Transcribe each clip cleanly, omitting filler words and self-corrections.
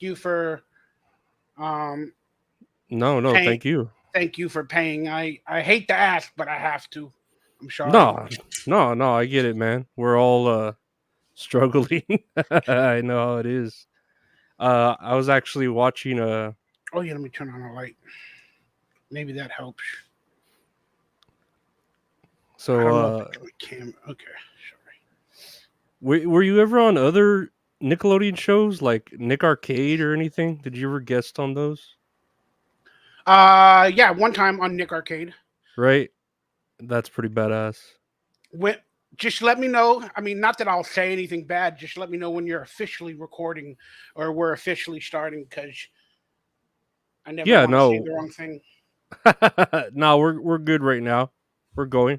you for um No, paying. thank you. Thank you for paying. I hate to ask, but I have to. I'm sorry. No, no, I get it, man. We're all struggling. I know how it is. I was actually watching Oh yeah, let me turn on the light. Maybe that helps. so I don't know if my camera. Okay, sorry. were you ever on other Nickelodeon shows like Nick Arcade or anything? Did you ever guest on those? Yeah, one time on Nick Arcade. Right? That's pretty badass. When just let me know. I mean, not that I'll say anything bad. Just let me know when you're officially recording or we're officially starting, because I never Yeah, want to say no. the wrong thing. No, we're good right now. We're going.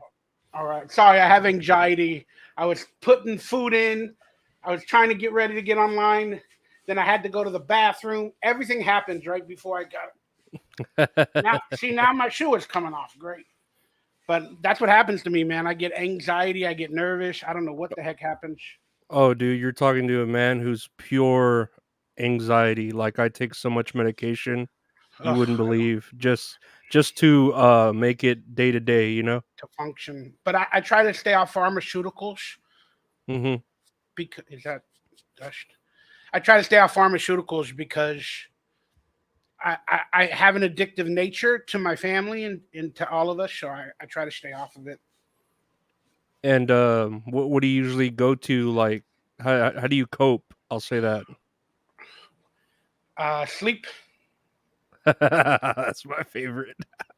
All right. Sorry, I have anxiety. I was putting food in. I was trying to get ready to get online. Then I had to go to the bathroom. Everything happened right before I got. Now, see, now my shoe is coming off. Great. But that's what happens to me, man. I get anxiety. I get nervous. I don't know what the heck happens. Oh, dude, you're talking to a man who's pure anxiety. Like I take so much medication, you Ugh, wouldn't I don't believe. Just to make it day to day, you know? to function. But I try to stay off pharmaceuticals Mhm. because is that dust? I try to stay off pharmaceuticals because I have an addictive nature to my family and to all of us, so I try to stay off of it. And what do you usually go to like how do you cope? I'll say that. Sleep That's my favorite.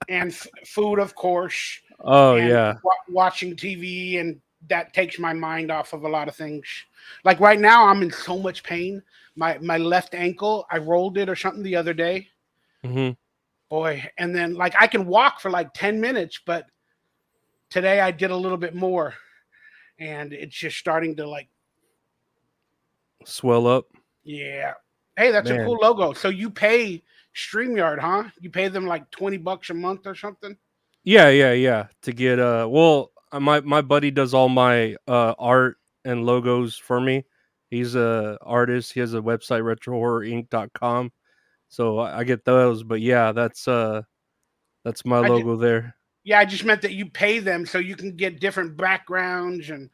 and food, of course, Oh and yeah. watching TV, and that takes my mind off of a lot of things. Like right now, I'm in so much pain. My left ankle, I rolled it or something the other day, Mhm. boy. And then like I can walk for like 10 minutes, but today I did a little bit more, and it's just starting to like, Swell up. yeah. Hey, that's a cool Man. logo. So you pay StreamYard, huh? You pay them like $20 a month or something. Yeah. To get my buddy does all my art and logos for me. He's a artist. He has a website retrohorrorinc.com. So I get those, but yeah, that's my I just, logo there. yeah, I just meant that you pay them so you can get different backgrounds, and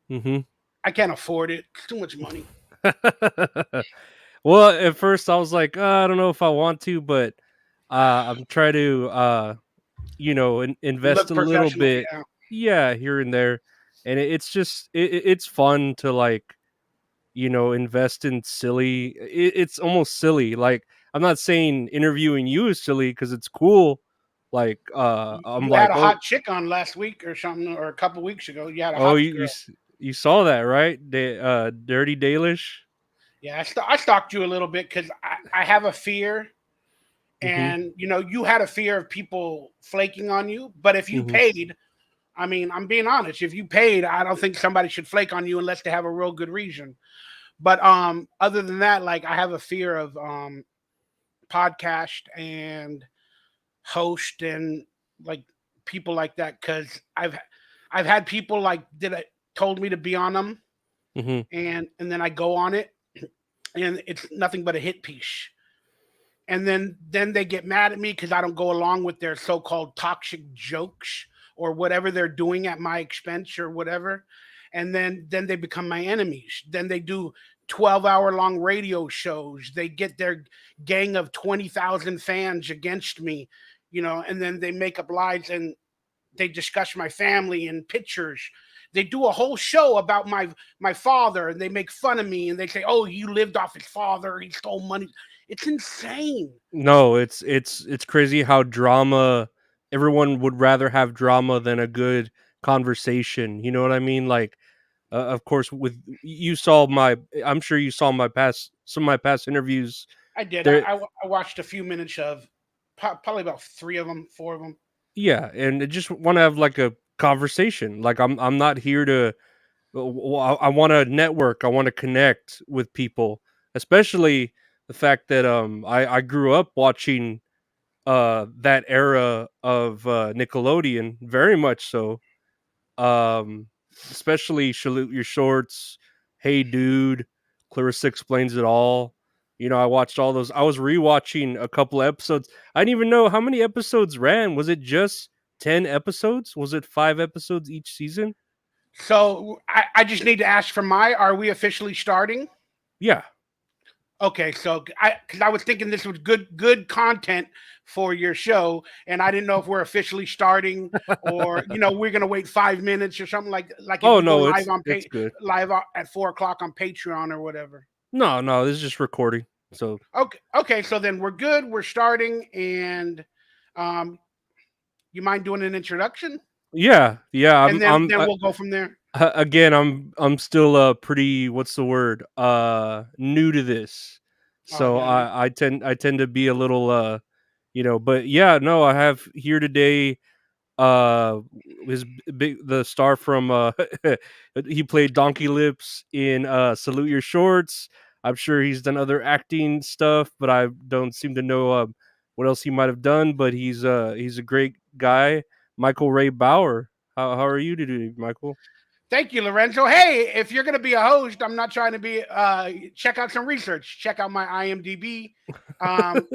Mhm. I can't afford it. It's too much money. Well, at first I was like, I don't know if I want to, but I'm trying to invest Look a little professional, bit, yeah. yeah, here and there, and it's just it's fun to like invest in silly. It's almost silly. Like I'm not saying interviewing you is silly because it's cool. Like I'm You had like, a hot chick on last week or something, or a couple weeks ago. You had a oh, hot girl. you saw that, right? Dirty Dalish. Yeah, I stalked you a little bit because I have a fear, Mhm. and you had a fear of people flaking on you. But if you Mhm. paid, I mean, I'm being honest. If you paid, I don't think somebody should flake on you unless they have a real good reason. But other than that, like I have a fear of podcast and host and like people like that, because I've had people like did it told me to be on them, Mhm. and then I go on it, and it's nothing but a hit piece. And then they get mad at me because I don't go along with their so-called toxic jokes or whatever they're doing at my expense or whatever. And then they become my enemies. Then they do 12-hour long radio shows. They get their gang of 20,000 fans against me, and then they make up lies, and they discuss my family and pictures. They do a whole show about my father, and they make fun of me, and they say, "Oh, you lived off his father. He stole money." It's insane. No, it's crazy how drama. Everyone would rather have drama than a good conversation. You know what I mean? Like, of course, with you saw my. I'm sure you saw my past some of my past interviews. I did. There, I watched a few minutes of probably about three of them, four of them. yeah, and I just want to have like a conversation. Like, I'm not here to. I want to network. I want to connect with people, especially the fact that I grew up watching that era of Nickelodeon very much so. Um Especially Salute Your Shorts, Hey Dude, Clarissa Explains It All. I watched all those. I was rewatching a couple episodes. I didn't even know how many episodes ran. Was it just 10 episodes? Was it 5 episodes each season? So I just need to ask for are we officially starting? Yeah. Okay, so because I was thinking this was good content for your show, and I didn't know if we're officially starting or we're gonna wait 5 minutes or something like if Oh we go no, live it's good. at 4 o'clock on Patreon or whatever. No, no, this is just recording. So Okay, so then we're good. We're starting, and um, you mind doing an introduction, yeah, yeah. and then we'll go from there. Again, I'm still pretty, what's the word? New to this. Oh So yeah, I tend to be a little but yeah, no, I have here today uh the star from he played Donkey Lips in Salute Your Shorts. I'm sure he's done other acting stuff, but I don't seem to know what else he might have done, but he's a great guy. Michael Ray Bauer. How are you today, Michael? thank you, Lorenzo. Hey, if you're gonna be a host, I'm not trying to be. Check out some research. Check out my IMDb. Um,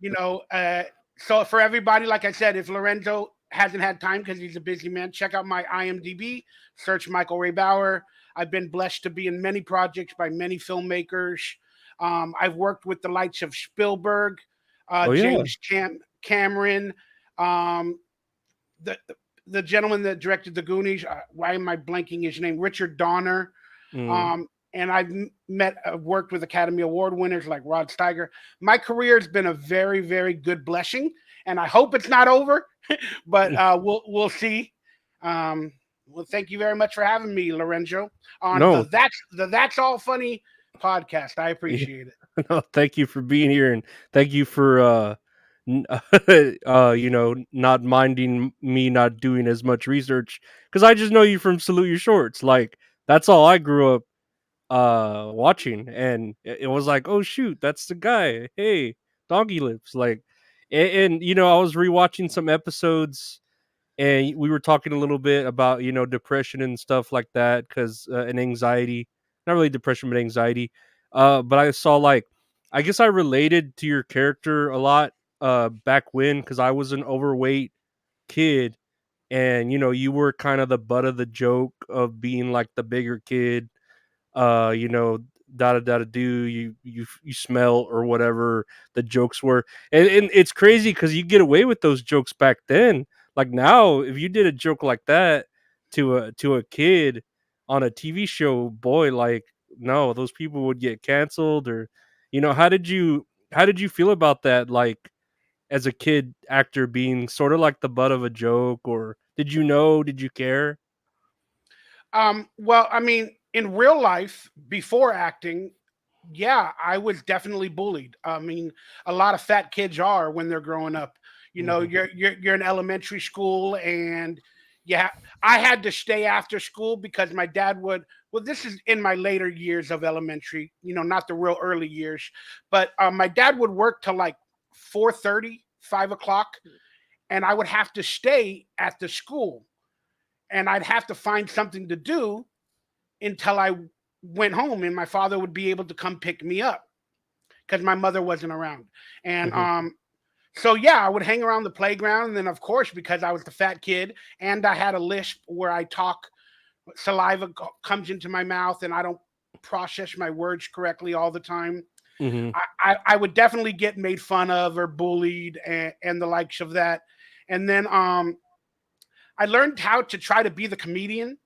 you know, uh, so for everybody, like I said, if Lorenzo hasn't had time because he's a busy man, check out my IMDb. Search Michael Ray Bauer. I've been blessed to be in many projects by many filmmakers. I've worked with the likes of Spielberg, Oh yeah. Cameron, um, the the gentleman that directed the Goonies. Why am I blanking his name? Richard Donner. Mm. And worked with Academy Award winners like Rod Steiger. My career has been a very, very good blessing, and I hope it's not over, but we'll see. Um, well, thank you very much for having me, Lorenzo, on No. the That's All Funny podcast. I Yeah. appreciate it. No, thank you for being here, and thank you for not minding me not doing as much research, because I just know you from Salute Your Shorts. Like, that's all I grew up watching, and it was like, oh shoot, that's the guy. Hey, Doggy Lips. Like, and I was rewatching some episodes, and we were talking a little bit about depression and stuff like that, because and anxiety, not really depression but anxiety. But I saw, like, I guess I related to your character a lot back when, because I was an overweight kid, and you were kind of the butt of the joke of being like the bigger kid. uh you know da da da da do you smell, or whatever the jokes were. And it's crazy because you get away with those jokes back then. Like, now, if you did a joke like that to a kid on a TV show, boy, like, no, those people would get canceled. Or how did you feel about that, like, as a kid actor, being sort of like the butt of a joke? Or did you care? Well, I mean, in real life, before acting, yeah, I was definitely bullied. I mean, a lot of fat kids are when they're growing up. Hmm. You're in elementary school, and yeah, I had to stay after school because my dad would. Well, this is in my later years of elementary. Not the real early years, but my dad would work till like 4:30, 5 o'clock, and I would have to stay at the school, and I'd have to find something to do until I went home, and my father would be able to come pick me up because my mother wasn't around. And Hmm. so yeah, I would hang around the playground, and then of course, because I was the fat kid and I had a lisp where I talk, saliva comes into my mouth, and I don't process my words correctly all the time. Hmm. I would definitely get made fun of or bullied, and the likes of that. And then I learned how to try to be the comedian,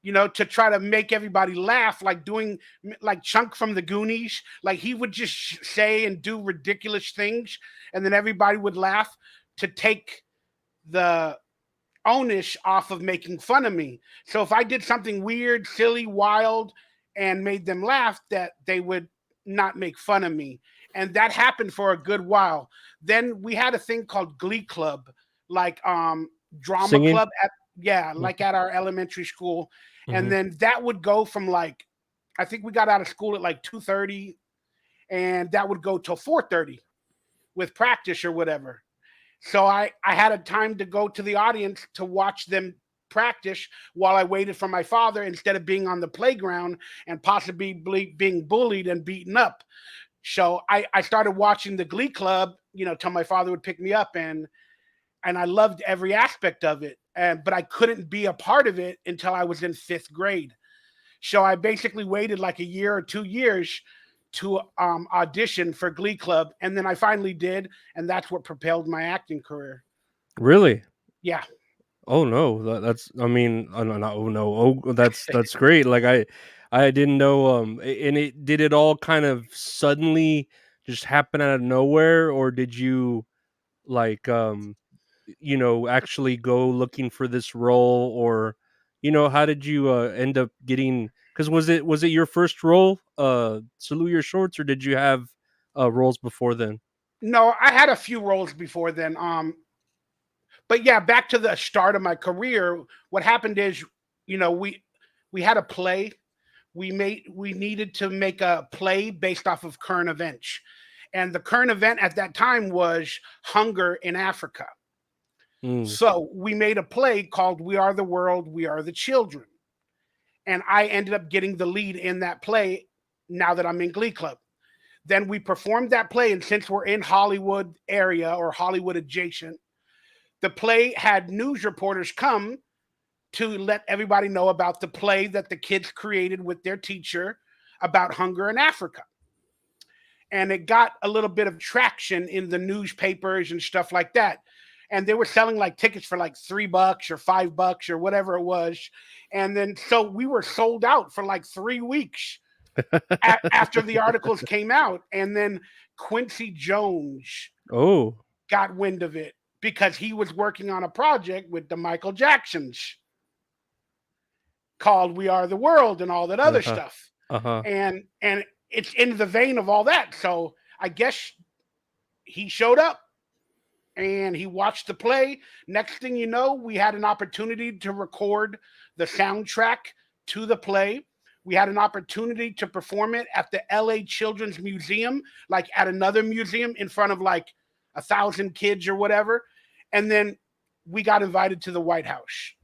to try to make everybody laugh, like doing like Chunk from the Goonies. Like he would just say and do ridiculous things, and then everybody would laugh to take the onus off of making fun of me. So if I did something weird, silly, wild, and made them laugh, that they would not make fun of me. And that happened for a good while. Then we had a thing called Glee Club, like drama Singing. club at, yeah, like at our elementary school. And Hmm. then that would go from like, I think we got out of school at like 2:30, and that would go till 4:30 with practice or whatever. So I had a time to go to the audience to watch them practice while I waited for my father instead of being on the playground and possibly being bullied and beaten up. So I started watching the Glee Club, till my father would pick me up, and I loved every aspect of it. But I couldn't be a part of it until I was in fifth grade. So I basically waited like a year or 2 years to audition for Glee Club, and then I finally did, and that's what propelled my acting career. Really? Yeah. Oh no, that's I mean, no, no, oh no, oh that's great. Like I didn't know. And it did it all kind of suddenly just happen out of nowhere, or did you like actually go looking for this role, or how did you end up getting? Because was it your first role, Salute Your Shorts, or did you have roles before then? No, I had a few roles before then. But yeah, back to the start of my career. What happened is, we had a play. We needed to make a play based off of current events, and the current event at that time was hunger in Africa. Mm. So we made a play called "We Are the World, We Are the Children," and I ended up getting the lead in that play. Now that I'm in Glee Club, then we performed that play, and since we're in Hollywood area or Hollywood adjacent, the play had news reporters come to let everybody know about the play that the kids created with their teacher about hunger in Africa. And it got a little bit of traction in the newspapers and stuff like that. And they were selling like tickets for like $3 or $5 or whatever it was. And then so we were sold out for like 3 weeks after the articles came out. And then Quincy Jones Oh. got wind of it because he was working on a project with the Michael Jacksons called "We Are the World" and all that other Uh-huh. stuff. Uh-huh. And it's in the vein of all that. So I guess he showed up and he watched the play. Next thing you know, we had an opportunity to record the soundtrack to the play. We had an opportunity to perform it at the LA Children's Museum, like at another museum in front of like 1,000 kids or whatever. And then we got invited to the White House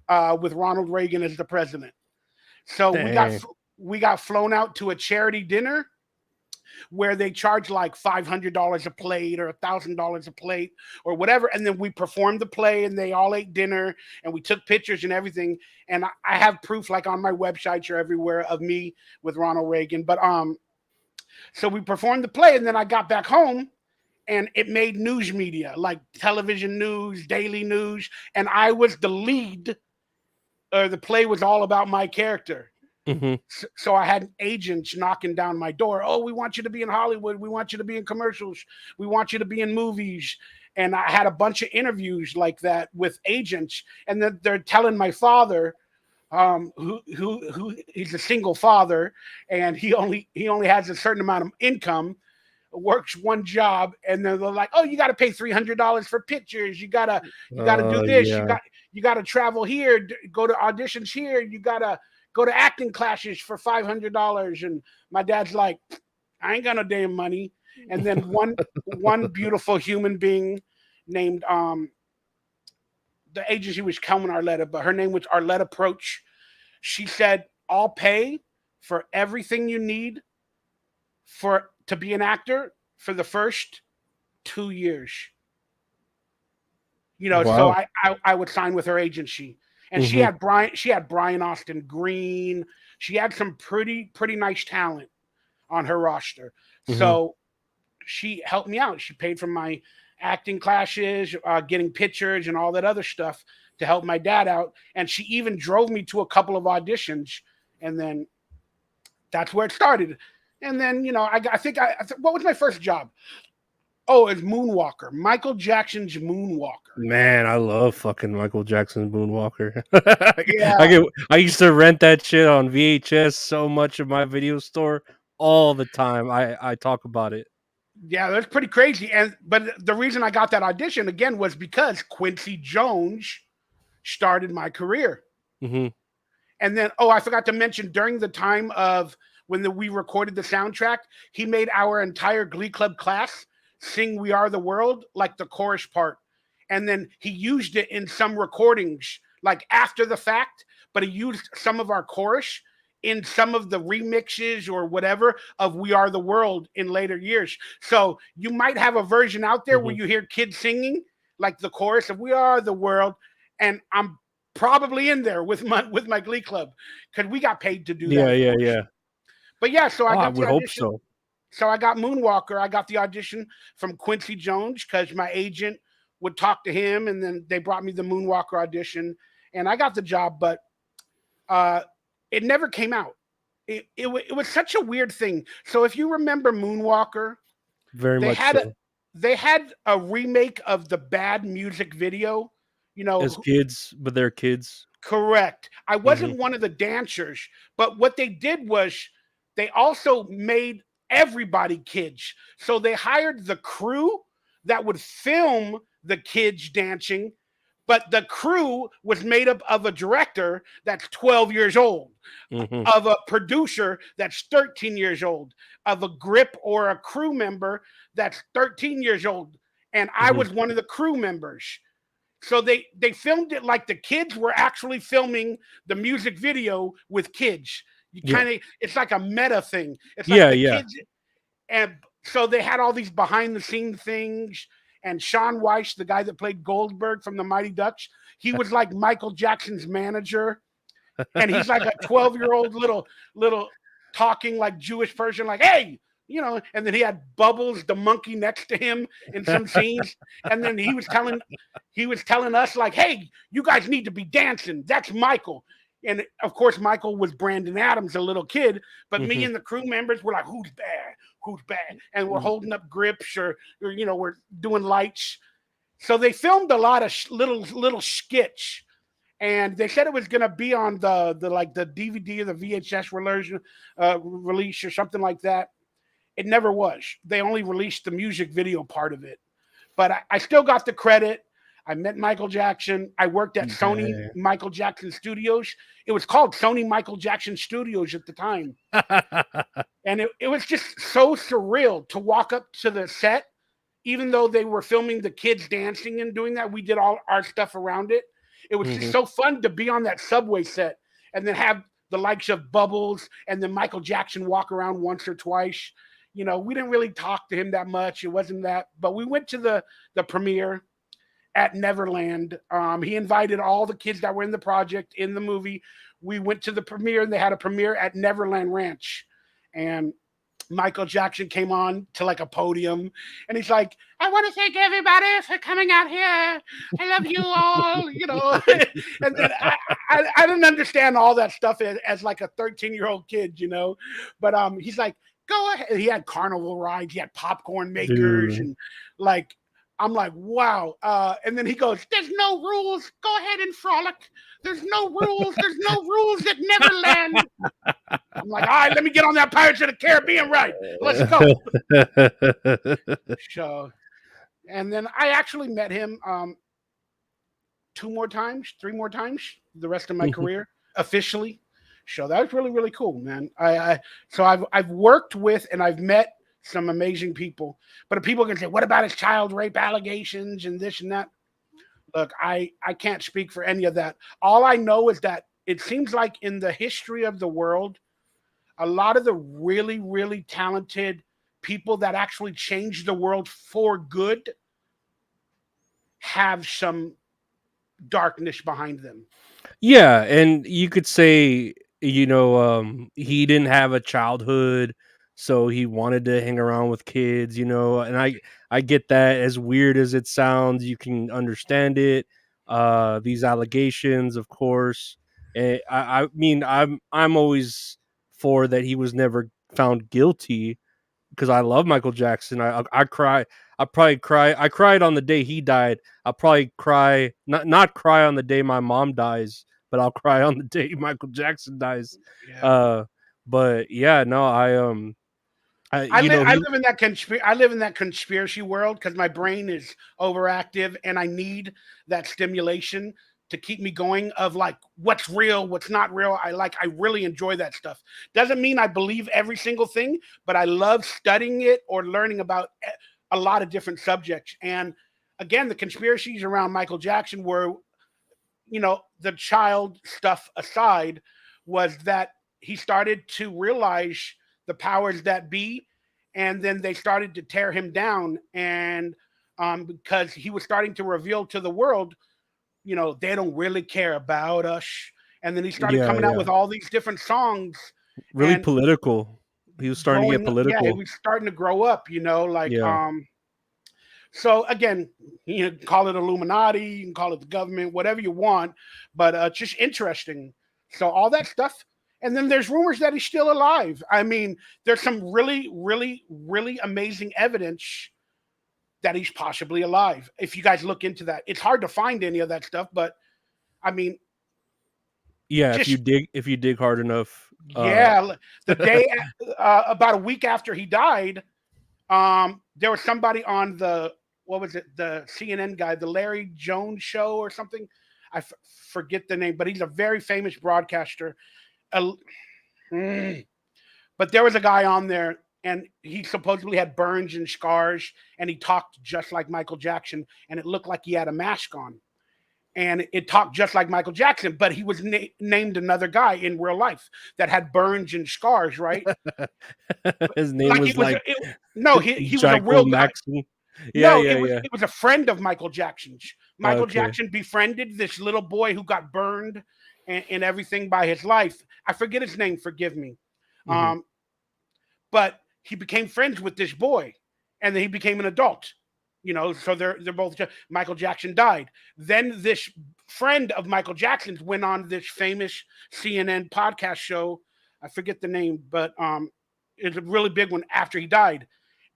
with Ronald Reagan as the president. So Dang. we got flown out to a charity dinner where they charge like $500 a plate or $1,000 a plate or whatever, and then we performed the play and they all ate dinner and we took pictures and everything. And I have proof like on my websites or everywhere of me with Ronald Reagan. But so we performed the play and then I got back home and it made news media like television news, daily news, and I was the lead. Or the play was all about my character. Mhm. So I had agents knocking down my door. Oh, we want you to be in Hollywood. We want you to be in commercials. We want you to be in movies. And I had a bunch of interviews like that with agents. And then they're telling my father, who he's a single father, and he only has a certain amount of income, works one job, and then they're like, "Oh, you got to pay $300 for pictures. You gotta do this. Yeah. You gotta travel here, go to auditions here. You gotta go to acting classes for $500." And my dad's like, "I ain't got no damn money." And then one beautiful human being named the agency was Kelman Arletta, but her name was Arletta Proach. She said, "I'll pay for everything you need for to be an actor for the first 2 years." So Wow. I would sign with her agency, and Mhm. She had Brian Austin Green. She had some pretty nice talent on her roster. Mhm. So she helped me out. She paid for my acting classes, getting pictures, and all that other stuff to help my dad out. And she even drove me to a couple of auditions, and then that's where it started. And then what was my first job? Oh, it's Moonwalker. Michael Jackson's Moonwalker. Man, I love fucking Michael Jackson's Moonwalker. Yeah, I used to rent that shit on VHS so much of my video store all the time. I talk about it. yeah, that's pretty crazy. And but the reason I got that audition again was because Quincy Jones started my career. Mhm. And then, oh, I forgot to mention during the time of when we recorded the soundtrack, he made our entire Glee Club class sing "We Are the World" like the chorus part, and then he used it in some recordings like after the fact, but he used some of our chorus in some of the remixes or whatever of We Are the World in later years. So you might have a version out there where Mhm. you hear kids singing like the chorus of We Are the World, and I'm probably in there with my glee club because we got paid to do that, Yeah, of yeah, course. yeah. But yeah, so Oh, I I got the would hope audition. so. So I got Moonwalker. I got the audition from Quincy Jones because my agent would talk to him, and then they brought me the Moonwalker audition, and I got the job. But uh, it never came out. It was such a weird thing. So if you remember Moonwalker, Very they much had a so. they had a remake of the Bad music video. You As know, kids, but they're kids. correct. I Mhm. wasn't one of the dancers, but what they did was they also made everybody kids. So they hired the crew that would film the kids dancing, but the crew was made up of a director that's 12 years old, Mhm. of a producer that's 13 years old, of a grip or a crew member that's 13 years old. And I Mhm. was one of the crew members. So they filmed it like the kids were actually filming the music video with kids. You Yeah. kind of It's like a meta thing. It's like Yeah, the yeah. kids, and so they had all these behind the scene things. And Sean Weiss, the guy that played Goldberg from the Mighty Ducks, he was like Michael Jackson's manager, and he's like a 12-year-old little talking like Jewish person, like, hey, and then he had Bubbles, the monkey, next to him in some scenes. And then he was telling us, like, hey, you guys need to be dancing. That's Michael. And of course, Michael was Brandon Adams, a little kid, but me Mhm. and the crew members were like, who's bad? Who's bad? And we're holding up grips, or we're doing lights. So they filmed a lot of little skits, and they said it was going to be on the DVD or the VHS release or something like that. It never was. They only released the music video part of it. But I still got the credit. I met Michael Jackson. I worked at Sony Dang. Michael Jackson Studios. It was called Sony Michael Jackson Studios at the time. And it was just so surreal to walk up to the set, even though they were filming the kids dancing and doing that. We did all our stuff around it. It was just Mhm. so fun to be on that subway set and then have the likes of Bubbles and then Michael Jackson walk around once or twice. We didn't really talk to him that much. It wasn't that, but we went to the premiere at Neverland. He invited all the kids that were in the project in the movie. We went to the premiere, and they had a premiere at Neverland Ranch, and Michael Jackson came on to like a podium, and he's like, I want to thank everybody for coming out here. I love you all, and then I didn't understand all that stuff as like a 13-year-old kid, but he's like, go ahead. He had carnival rides, he had popcorn makers, Dude. and like, I'm like, wow. And then he goes, there's no rules. Go ahead and frolic. There's no rules. There's no rules at Neverland. I'm like, all right, let me get on that Pirates of the Caribbean ride. Let's go. So, and then I actually met him two more times, three more times, the rest of my Mhm. career officially. So that was really, really cool, man. So I've worked with and I've met some amazing people. But people can say, what about his child rape allegations and this and that? Look, I can't speak for any of that. All I know is that it seems like in the history of the world, a lot of the really, really talented people that actually change the world for good have some darkness behind them. Yeah, and you could say, he didn't have a childhood, so he wanted to hang around with kids, and I get that. As weird as it sounds, you can understand it. These allegations, of course. I mean, I'm always for that he was never found guilty because I love Michael Jackson. I cry. I probably cry. I cried on the day he died. I'll probably cry, not cry on the day my mom dies, but I'll cry on the day Michael Jackson dies. Yeah. Uh, but yeah, no, I he. live in that conspiracy world because my brain is overactive and I need that stimulation to keep me going of like what's real, what's not real. I really enjoy that stuff. Doesn't mean I believe every single thing, but I love studying it or learning about a lot of different subjects. And again, the conspiracies around Michael Jackson were the child stuff aside, was that he started to realize the powers that be, and then they started to tear him down, and because he was starting to reveal to the world, they don't really care about us. And then he started Yeah, coming out yeah. with all these different songs Really and political. He was starting to get yeah, he political. was starting to grow up, like Yeah. so again, you can call it Illuminati, you can call it the government, whatever you want, but just interesting. So all that stuff. And then there's rumors that he's still alive. I mean, there's some really, really, really amazing evidence that he's possibly alive. If you guys look into that, it's hard to find any of that stuff, but I mean, Yeah, just if you dig hard enough, yeah, the day about a week after he died, there was somebody on the what was it, the CNN guy, the Larry Jones Show or something. Forget the name, but he's a very famous broadcaster. Uh, mm, but there was a guy on there, and he supposedly had burns and scars, and he talked just like Michael Jackson, and it looked like he had a mask on, and it talked just like Michael Jackson, but he was named another guy in real life that had burns and scars, right? his name Like was like no, he was a Jackal real guy. Maxon. Yeah, No, yeah, yeah. it was a friend of Michael Jackson's. Michael Okay. Jackson befriended this little boy who got burned and everything by his life. I forget his name. Forgive me. Hmm. Um, but he became friends with this boy, and then he became an adult. So they're both. Michael Jackson died. Then this friend of Michael Jackson's went on this famous CNN podcast show. I forget the name, but it's a really big one after he died,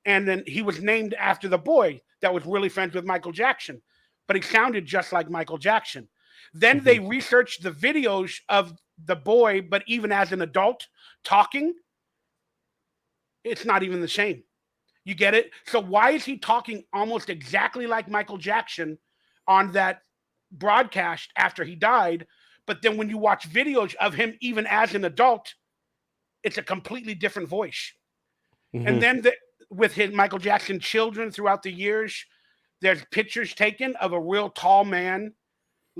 and then he was named after the boy that was really friends with Michael Jackson, but he sounded just like Michael Jackson. Then Hmm. they researched the videos of the boy, but even as an adult talking, it's not even the same. You get it? So why is he talking almost exactly like Michael Jackson on that broadcast after he died? But then when you watch videos of him even as an adult, it's a completely different voice. And Hmm. then with his Michael Jackson children throughout the years, there's pictures taken of a real tall man,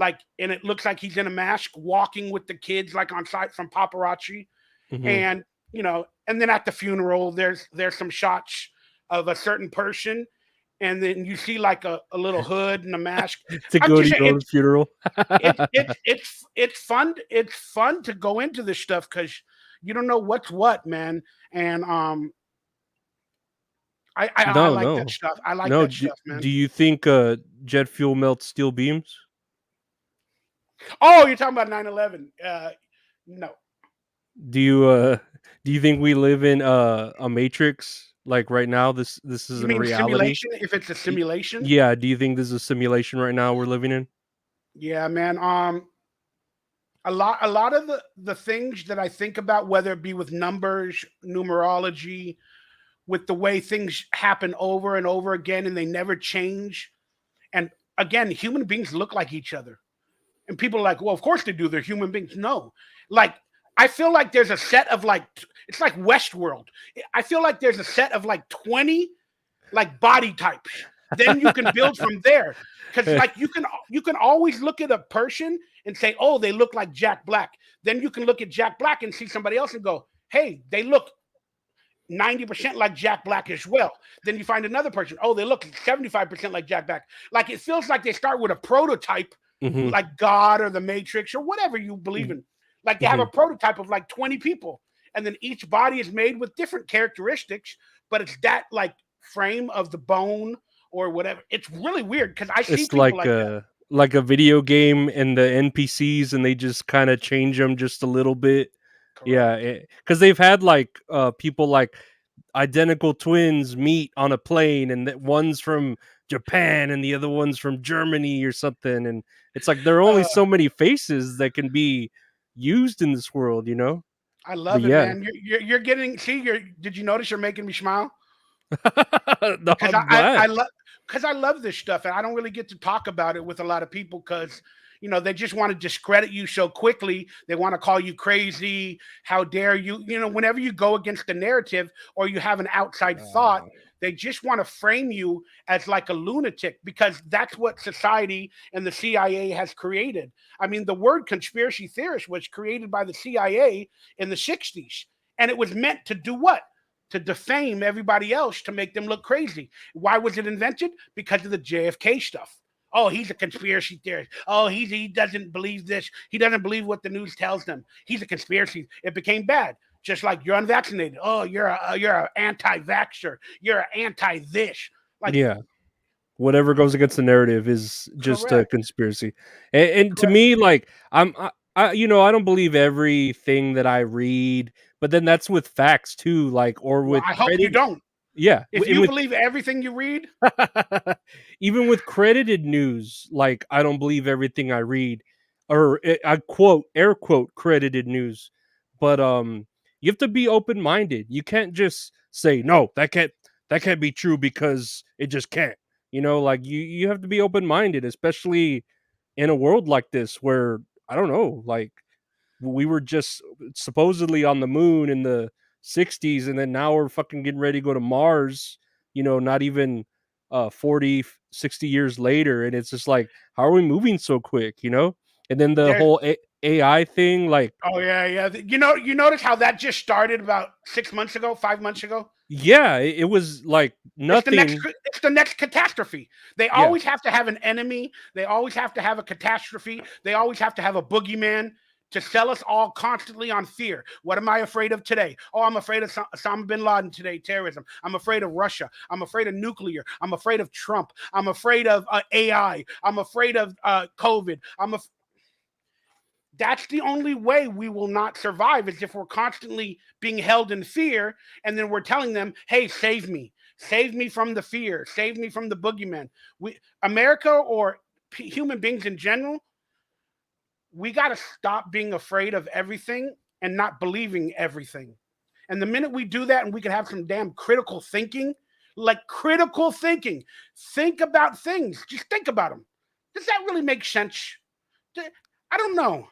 and it looks like he's in a mask walking with the kids, like on site from paparazzi. Hmm. And and then at the funeral, there's some shots of a certain person, and then you see like a little hood and a mask. To I'm go to just saying, your own funeral. it's fun. It's fun to go into this stuff because you don't know what's what, man. And I No, like that no, stuff. I like no. that stuff, Do man. you think jet fuel melts steel beams? Oh, you're talking about 9/11? No. Do you do you think we live in a matrix like right now? This You isn't mean reality. simulation? If it's a Y- simulation? yeah. Do you think this is a simulation right now we're living in? Yeah, man. A lot of the things that I think about, whether it be with numbers, numerology, with the way things happen over and over again and they never change. And again, human beings look like each other. And people are like, well, of course they do. They're human beings. No. Like, I feel like there's a set of it's like Westworld. I feel like there's a set of 20 body types. Then you can build from there. Because you can always look at a person and say, oh, they look like Jack Black. Then you can look at Jack Black and see somebody else and go, hey, they look 90% like Jack Black as well. Then you find another person, oh, they look 75% like Jack Black. Like, it feels like they start with a prototype, Hmm. like God or the Matrix or whatever you believe in. Like, they have a Hmm. prototype of 20 people, and then each body is made with different characteristics, but it's that frame of the bone or whatever. It's really weird because I see It's people like that. like a video game and the NPCs and they just kind of change them just a little bit. Correct. Yeah, because they've had people like identical twins meet on a plane, and that one's from Japan and the other one's from Germany or something, and it's like there are only Uh, so many faces that can be used in this world, you know. I But love it, yeah, man. You're getting, see, did you notice you're making me smile? no, Because I'm I glad. love, this stuff, and I don't really get to talk about it with a lot of people because they just want to discredit you so quickly. They want to call you crazy. How dare you? Whenever you go against the narrative or you have an outside thought, They just want to frame you as like a lunatic because that's what society and the CIA has created. I mean, the word conspiracy theorist was created by the CIA in the 60s, and it was meant to do what? To defame everybody else, to make them look crazy. Why was it invented? Because of the JFK stuff. Oh, he's a conspiracy theorist. Oh, he doesn't believe this. He doesn't believe what the news tells them. He's a conspiracy. It became bad. Just like you're unvaccinated. Oh, you're an anti-vaxxer. You're an anti this. Like, Yeah. Whatever goes against the narrative is just a correct, conspiracy. And to correct. me, like I don't believe everything that I read, but then that's with facts too, like or Well, with I hope you credit. don't. Yeah, If and you with believe everything you read, even with credited news, like I don't believe everything I read, or I quote air quote credited news. But you have to be open minded. You can't just say no. That can't be true because it just can't. Like you have to be open minded, especially in a world like this where I don't know, like we were just supposedly on the moon in the 60s, and then now we're fucking getting ready to go to Mars, not even 40 60 years later, and it's just like, how are we moving so quick, and then the there's whole AI thing, like, oh yeah, yeah. You notice how that just started about 6 months ago, 5 months ago. yeah, it was like nothing. It's the next catastrophe. They Yeah. always have to have an enemy. They always have to have a catastrophe. They always have to have a boogeyman to sell us all constantly on fear. What am I afraid of today? Oh, I'm afraid of Osama bin Laden today, terrorism. I'm afraid of Russia. I'm afraid of nuclear. I'm afraid of Trump. I'm afraid of AI. I'm afraid of COVID. That's the only way we will not survive is if we're constantly being held in fear and then we're telling them, hey, save me from the fear, save me from the boogeyman. America or human beings in general, we got to stop being afraid of everything and not believing everything. And the minute we do that and we can have some damn critical thinking, like critical thinking, think about things, just think about them. Does that really make sense? I don't know.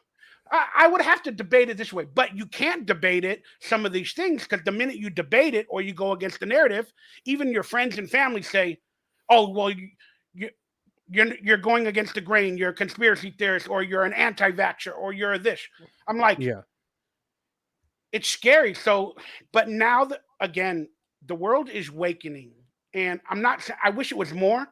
I would have to debate it this way, but you can't debate it, some of these things, because the minute you debate it or you go against the narrative, even your friends and family say, oh, well, you, you're going against the grain, you're a conspiracy theorist, or you're an anti vaxxer, or you're a this. I'm like, Yeah. it's scary. So, but now that, again, the world is awakening. And I wish it was more,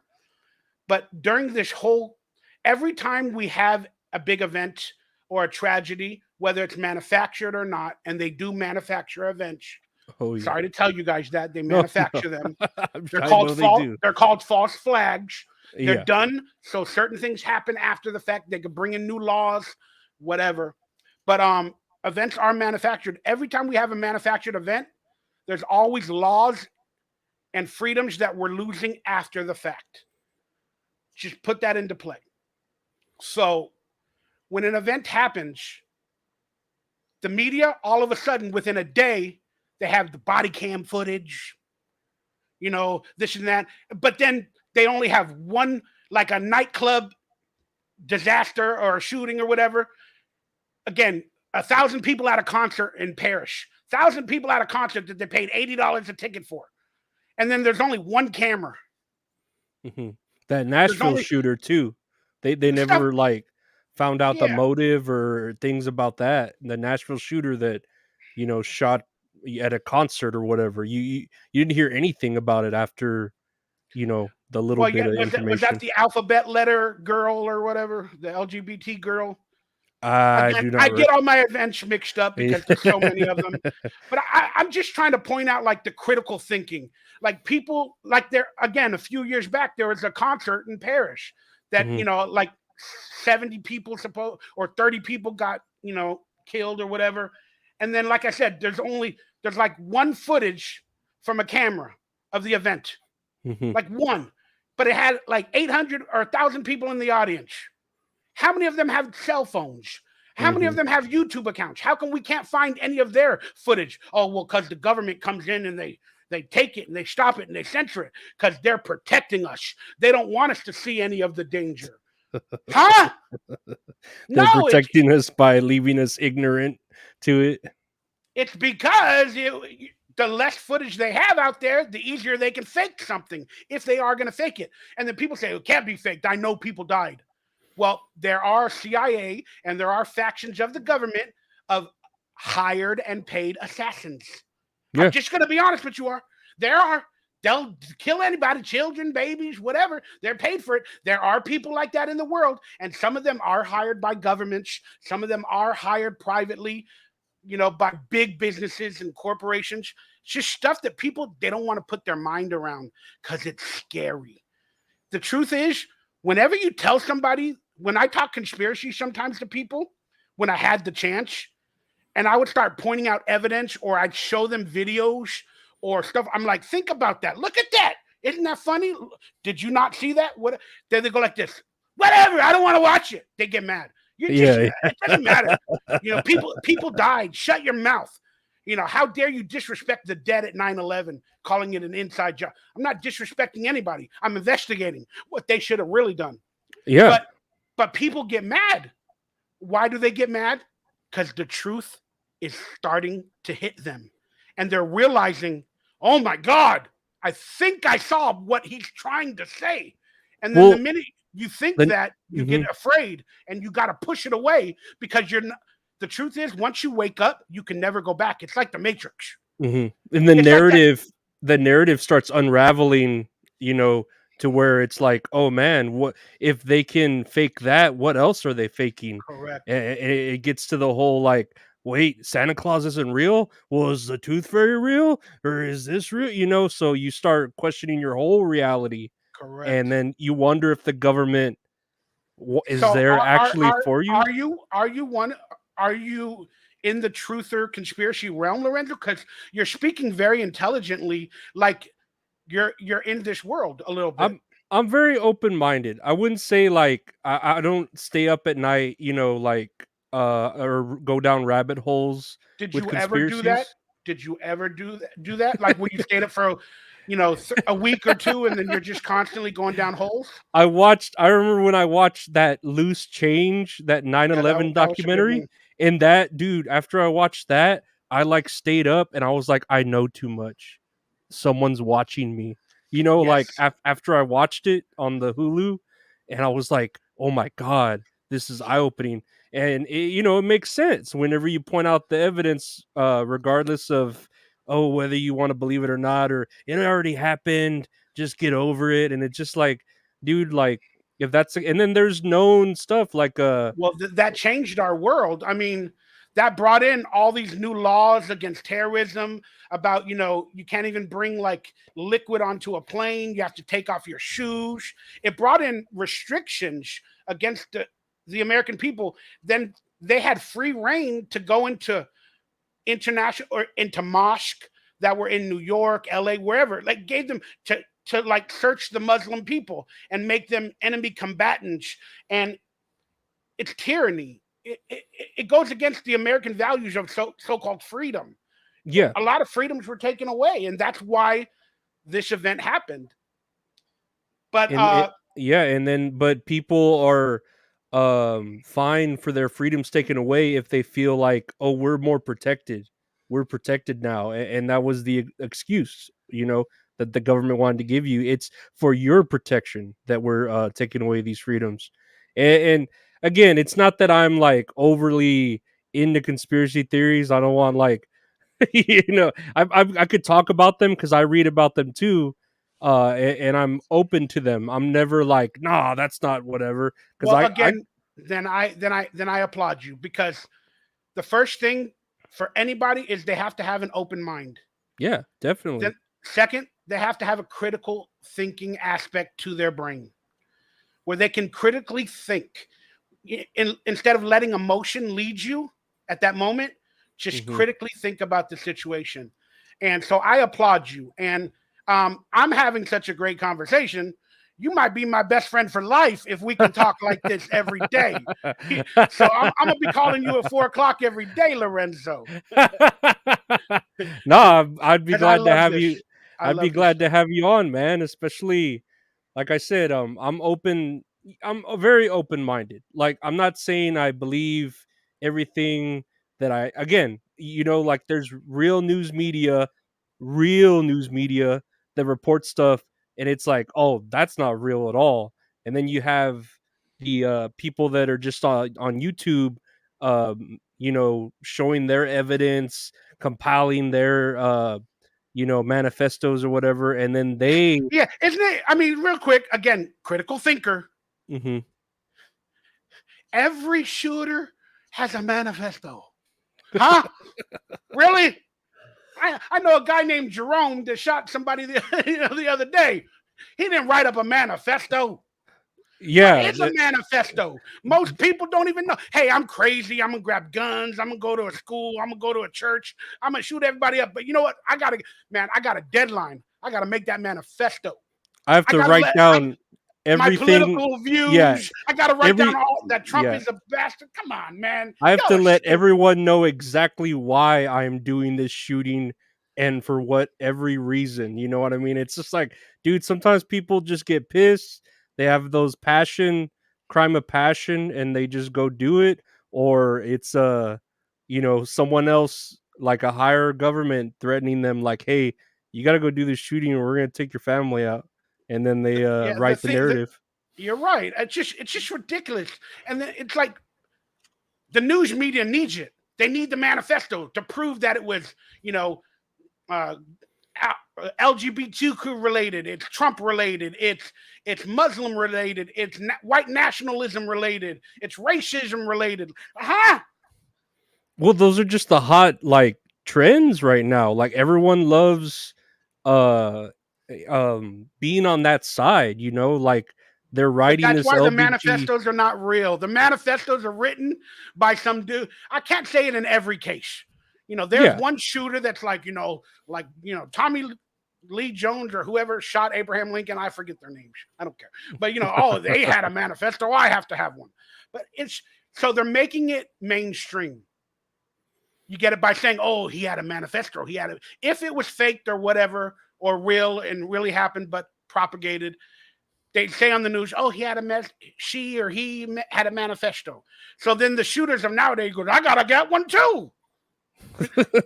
but during this whole, every time we have a big event or a tragedy, whether it's manufactured or not, and they do manufacture events. Oh yeah. Sorry to tell you guys that they No, no. manufacture them. I know they do. They're called false flags. They're Yeah. done so certain things happen after the fact. They could bring in new laws, whatever. But events are manufactured. Every time we have a manufactured event, there's always laws and freedoms that we're losing after the fact. Just put that into play. So when an event happens, the media all of a sudden within a day they have the body cam footage, this and that. But then they only have one, like a nightclub disaster or a shooting or whatever. Again, 1,000 people at a concert in Paris, 1,000 people at a concert that they paid $80 a ticket for, and then there's only one camera. That There's Nashville only shooter too. They stuff. never like found out the Yeah. motive or things about that. The Nashville shooter that shot at a concert or whatever. You didn't hear anything about it after the little Well, bit yeah. of Was that information. the alphabet letter girl or whatever, the LGBT girl? I Again, do not. I get all my events mixed up because there's so many of them. But I'm just trying to point out like the critical thinking. Like people, like there again, a few years back, there was a concert in Paris that, Mhm, like 70 people or 30 people got, killed or whatever. And then, like I said, there's like one footage from a camera of the event, mhm, like one, but it had like 800 or 1,000 people in the audience. How many of them have cell phones? How many of mhm. them have YouTube accounts? How come we can't find any of their footage? Oh, well, because the government comes in and they take it and they stop it and they censor it because they're protecting us. They don't want us to see any of the danger. Huh? They're No, protecting us by leaving us ignorant to it. it's because the less footage they have out there, the easier they can fake something if they are going to fake it. And then people say it can't be faked. I know people died. Well, there are CIA and there are factions of the government of hired and paid assassins. I'm Yeah. just going to be honest with you. There are. They'll kill anybody, children, babies, whatever. They're paid for it. There are people like that in the world, and some of them are hired by governments. Some of them are hired privately, by big businesses and corporations. It's just stuff that people they don't want to put their mind around because it's scary. The truth is, whenever you tell somebody, when I talk conspiracy sometimes to people, when I had the chance, and I would start pointing out evidence or I'd show them videos or stuff. I'm like, think about that. Look at that. Isn't that funny? Did you not see that? What? Then they go like this. Whatever. I don't want to watch it. They get mad. You just Yeah. it doesn't matter. People died. Shut your mouth. How dare you disrespect the dead at 9/11, calling it an inside job? I'm not disrespecting anybody. I'm investigating what they should have really done. Yeah. But people get mad. Why do they get mad? Because the truth is starting to hit them. And they're realizing, oh my God, I think I saw what he's trying to say. And then the Well, minute you think then. that, you get Mhm. afraid and you got to push it away because you're not. The truth is, once you wake up, you can never go back. It's like the Matrix. And the It's like that. narrative starts unraveling, you know, to where it's like, oh man, what if they can fake that? What else are they faking? Correct. It gets to the whole like, wait, Santa Claus isn't real. Well, is the Tooth Fairy real, or is this real? So you start questioning your whole reality, and Correct. then you wonder if the government is So there actually for you. are you in the truther conspiracy realm, Lorenzo? Because you're speaking very intelligently, like you're in this world a little bit. I'm I'm very open minded. I wouldn't say like I don't stay up at night, like or go down rabbit holes Did with you ever do that? conspiracies. Did you ever do that? Like when you stayed up for a week or two, and then you're just constantly going down holes. I remember when I watched that Loose Change, that nine Yeah, that eleven that was a good documentary, one. and that dude, after I watched that, I like stayed up and I was like, I know too much. Someone's watching me. Like Yes. after I watched it on the Hulu, and I was like, oh my god, this is eye opening. And it makes sense whenever you point out the evidence, regardless of whether you want to believe it or not, or it already happened. Just get over it. And it's just like, dude, like if that's and then there's known stuff like Well, that changed our world. I mean, that brought in all these new laws against terrorism. About you can't even bring like liquid onto a plane. You have to take off your shoes. It brought in restrictions against the American people. Then they had free reign to go into international or into mosque that were in New York, LA, wherever. Like gave them to like search the Muslim people and make them enemy combatants. And it's tyranny. It goes against the American values of so-called freedom. yeah. A lot of freedoms were taken away, and that's why this event happened. But And it Yeah, and then but people are fine for their freedoms taken away if they feel like, oh, we're more protected. We're protected now. And that was the excuse, that the government wanted to give you. It's for your protection that we're taking away these freedoms. And again, it's not that I'm like overly into conspiracy theories. I don't want like I could talk about them because I read about them too, and I'm open to them. I'm never like, nah, that's not whatever. Because well, I again, then I applaud you because the first thing for anybody is they have to have an open mind. yeah, Then definitely. second, they have to have a critical thinking aspect to their brain where they can critically think instead of letting emotion lead you at that moment, just Hmm. critically think about the situation. And so I applaud you. And I'm having such a great conversation. You might be my best friend for life if we can talk like this every day. So I'm gonna be calling you at 4 o'clock every day, Lorenzo, No, I'd be because I glad to love have this. you. I I'd be love this glad to stuff. have you on, man. Especially, like I said, I'm open. I'm very open minded. Like I'm not saying I believe everything that I. Again, like there's real news media real news media that report stuff, and it's like, oh, that's not real at all. And then you have the people that are just on YouTube, showing their evidence, compiling their manifestos or whatever, and then they Yeah, isn't it? I mean, real quick, again, critical thinker. Mhm. Every shooter has a manifesto. Huh? Really? I know a guy named Jerome that shot somebody the other day. He didn't write up a manifesto. What Yeah, is a manifesto? Most people don't even know. Hey, I'm crazy. I'm gonna grab guns. I'm gonna go to a school. I'm gonna go to a church. I'm gonna shoot everybody up. But you know what? I got a deadline. I gotta make that manifesto. I have I to gotta write let down my everything. political Yeah, views. I gotta write down every all that Trump yeah. is a bastard. Come on, man. I have Y'all to are let stupid. everyone know exactly why I am doing this shooting and for what every reason. You know what I mean? It's just like, dude, sometimes people just get pissed. They have those crime of passion, and they just go do it. Or it's someone else, like a higher government, threatening them, like, hey, you got to go do this shooting, or we're gonna take your family out. And then they Yeah, write the narrative. you're right. It's just ridiculous. And then it's like the news media needs it. They need the manifesto to prove that it was, you know, uh, LGBTQ related. It's Trump related. It's Muslim related. It's white nationalism related. It's racism related. Huh? Well, those are just the hot like trends right now. Like everyone loves uh being on that side, like they're But writing that's this why the LBG. manifestos are not real. The manifestos are written by some dude. I can't say it in every case. There's Yeah. one shooter that's Tommy Lee Jones or whoever shot Abraham Lincoln. I forget their names. I don't care. But oh, they had a manifesto. I have to have one. But it's so they're making it mainstream. You get it by saying, "Oh, he had a manifesto. He had it." If it was faked or whatever, or real and really happened but propagated, they say on the news, "Oh, he had she or he had a manifesto." So then the shooters of nowadays go, "I gotta get one too.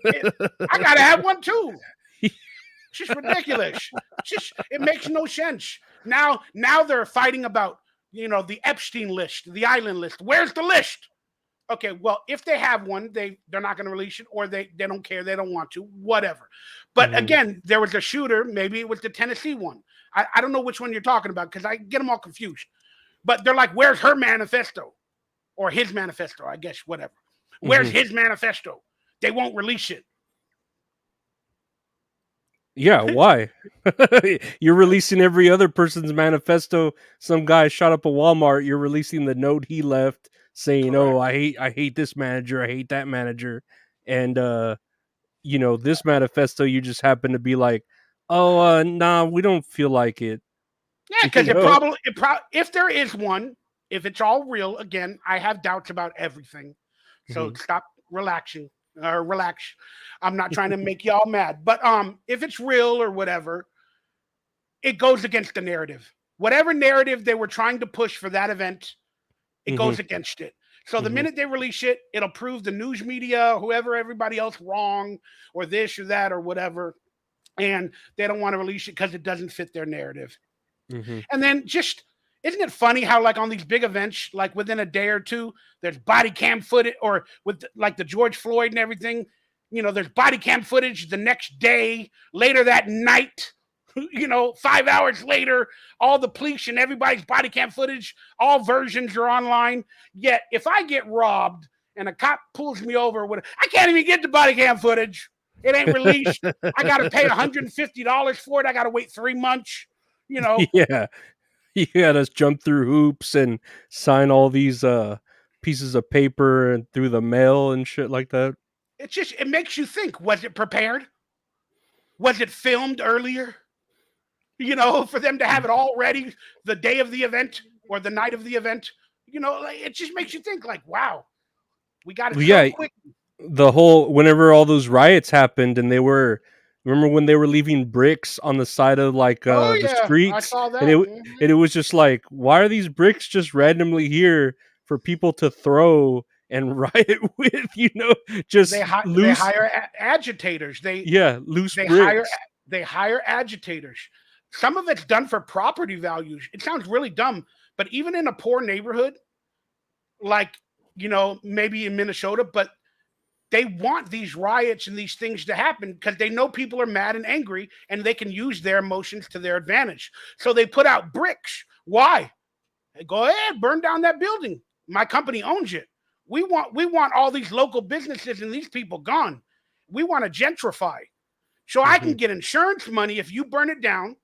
I gotta have one too." It's just ridiculous. It makes no sense. Now they're fighting about the Epstein list, the island list. Where's the list? Okay, well, if they have one, they're not going to release it, or they don't care, they don't want to, whatever. But Mhm. again, there was a shooter. Maybe it was the Tennessee one. I don't know which one you're talking about because I get them all confused. But they're like, "Where's her manifesto or his manifesto?" I guess whatever. Where's Mhm. his manifesto? They won't release it. Yeah, why? You're releasing every other person's manifesto. Some guy shot up a Walmart, you're releasing the note he left saying, "Oh, Correct. I hate this manager, I hate that manager." And this manifesto, you just happen to be like, "Oh, nah, we don't feel like it." Yeah, You because know? if there is one, if it's all real, again, I have doubts about everything. So Mhm. stop relaxing or relax. I'm not trying to make y'all mad, but if it's real or whatever, it goes against the narrative. Whatever narrative they were trying to push for that event, it Mhm. goes against it. So the Mhm. minute they release it, it'll prove the news media, whoever, everybody else wrong, or this or that or whatever, and they don't want to release it because it doesn't fit their narrative. Mhm. And then just isn't it funny how like on these big events, like within a day or two, there's body cam footage, or with like the George Floyd and everything, there's body cam footage the next day, later that night, 5 hours later, all the police and everybody's body cam footage, all versions are online. Yet if I get robbed and a cop pulls me over, I can't even get the body cam footage. It ain't released. I got to pay $150 for it. I got to wait 3 months. You know, Yeah. You had us jump through hoops and sign all these pieces of paper and through the mail and shit like that. it makes you think, was it prepared? Was it filmed earlier? For them to have it all ready the day of the event or the night of the event. Like, it just makes you think like, wow, we got it Well, so yeah, quick. the whole whenever all those riots happened and they were remember when they were leaving bricks on the side of like Oh the yeah, I streets, saw and that. it was just like, why are these bricks just randomly here for people to throw and riot with, just they loose, hire agitators. yeah, loose They hire bricks. they hire agitators. Some of it's done for property values. It sounds really dumb, but even in a poor neighborhood, like maybe in Minnesota, but they want these riots and these things to happen because they know people are mad and angry and they can use their emotions to their advantage. So they put out bricks. Why? Go ahead, burn down that building. My company owns it. We want all these local businesses and these people gone. We want to gentrify. So I can Hmm. get insurance money if you burn it down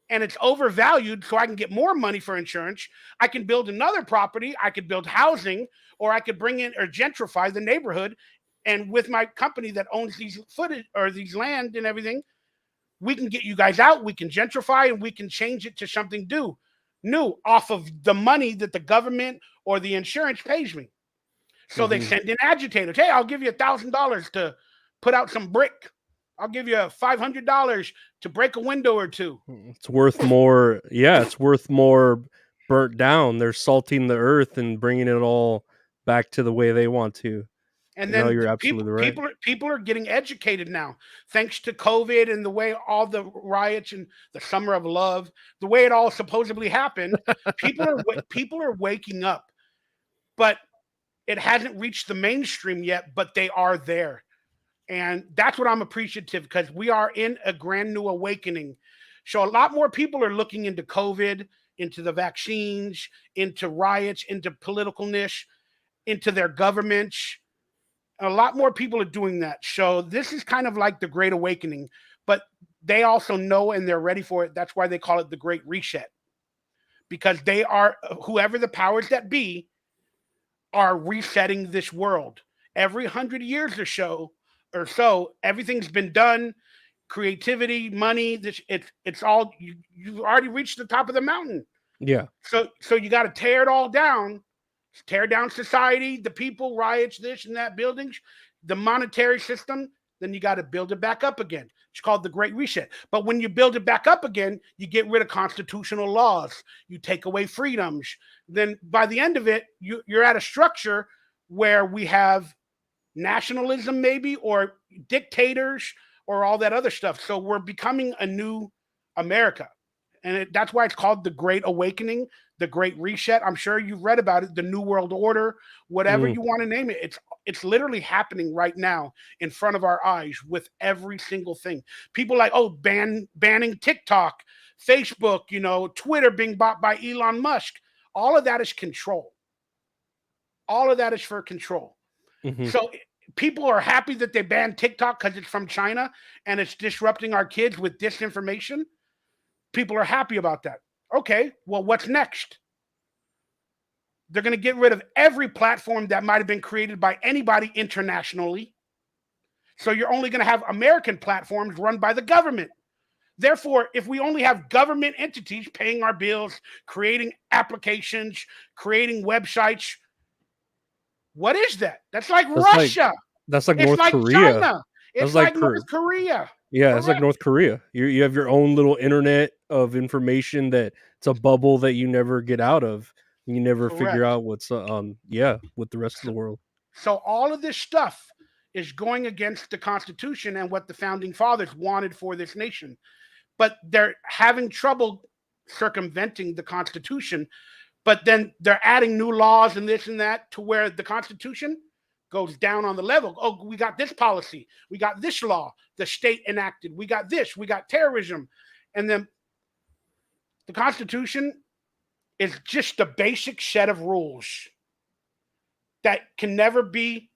and it's overvalued, so I can get more money for insurance. I can build another property, I could build housing, or I could bring in or gentrify the neighborhood. And with my company that owns these footage or these land and everything, we can get you guys out, we can gentrify, and we can change it to something new off of the money that the government or the insurance pays me. So they Hmm. send in agitators. Hey, I'll give you $1,000 to put out some brick. I'll give you $500 to break a window or two. It's worth more. Yeah, it's worth more burnt down. They're salting the earth and bringing it all back to the way they want to. And No, then you're people absolutely right. people people are getting educated now, thanks to COVID and the way all the riots and the summer of love, the way it all supposedly happened. People are waking up, but it hasn't reached the mainstream yet. But they are there, and that's what I'm appreciative because we are in a grand new awakening. So a lot more people are looking into COVID, into the vaccines, into riots, into political niche, into their governments. A lot more people are doing that. So this is kind of like the Great Awakening, but they also know and they're ready for it. That's why they call it the Great Reset because they are whoever the powers that be are resetting this world. Every 100 years or so, everything's been done. Creativity, money, it's all you've already reached the top of the mountain. Yeah. So you got to tear it all down, tear down society, the people, riots, this and that, buildings, the monetary system. Then you got to build it back up again. It's called the Great Reset. But when you build it back up again, you get rid of constitutional laws, you take away freedoms. Then by the end of it, you're at a structure where we have nationalism, maybe, or dictators, or all that other stuff. So we're becoming a new America, and that's why it's called the Great Awakening, the Great Reset. I'm sure you've read about it, the New World Order, whatever Mm. you want to name it. It's literally happening right now in front of our eyes with every single thing. People like, oh, banning TikTok, Facebook, Twitter being bought by Elon Musk. All of that is control. All of that is for control. Hmm. So people are happy that they banned TikTok because it's from China and it's disrupting our kids with disinformation. People are happy about that. Okay, well, what's next? They're going to get rid of every platform that might have been created by anybody internationally. So you're only going to have American platforms run by the government. Therefore, if we only have government entities paying our bills, creating applications, creating websites, what is that? That's like That's like Russia. that's like It's North like Korea. China. That's It's like like North Korea. Yeah, it's like Correct. North Korea. You have your own little internet of information that it's a bubble that you never get out of. You never figure Correct. out what's yeah, with the rest of So, the world. so all of this stuff is going against the Constitution and what the founding fathers wanted for this nation. But they're having trouble circumventing the Constitution. But then they're adding new laws and this and that to where the Constitution goes down on the level. Oh, we got this policy, we got this law, the state enacted, we got this, we got terrorism. And then the Constitution is just a basic set of rules that can never be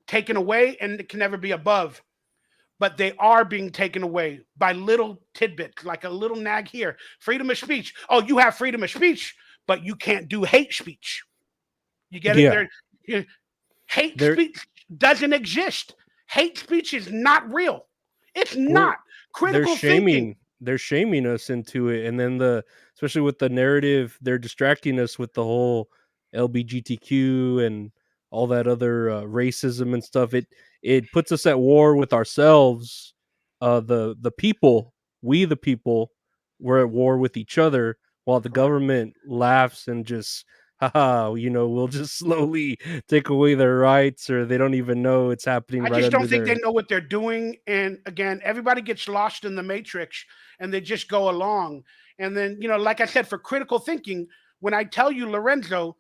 taken away and it can never be above. But they are being taken away by little tidbits, like a little nag here. Freedom of speech. Oh, you have freedom of speech, but you can't do hate speech. You get it? Yeah. There, hate They're speech doesn't exist. Hate speech is not real. It's Well, not. Critical thinking. they're shaming us into it, and then especially with the narrative, they're distracting us with the whole LBGTQ and all that other racism and stuff. It puts us at war with ourselves. The people, we the people, we're at war with each other, while the Correct. government laughs and just haha, we'll just slowly take away their rights, or they don't even know it's happening I right just under don't think they their. know what they're doing. And again, everybody gets lost in the matrix and they just go along. And then, like I said, for critical thinking, when I tell you, Lorenzo,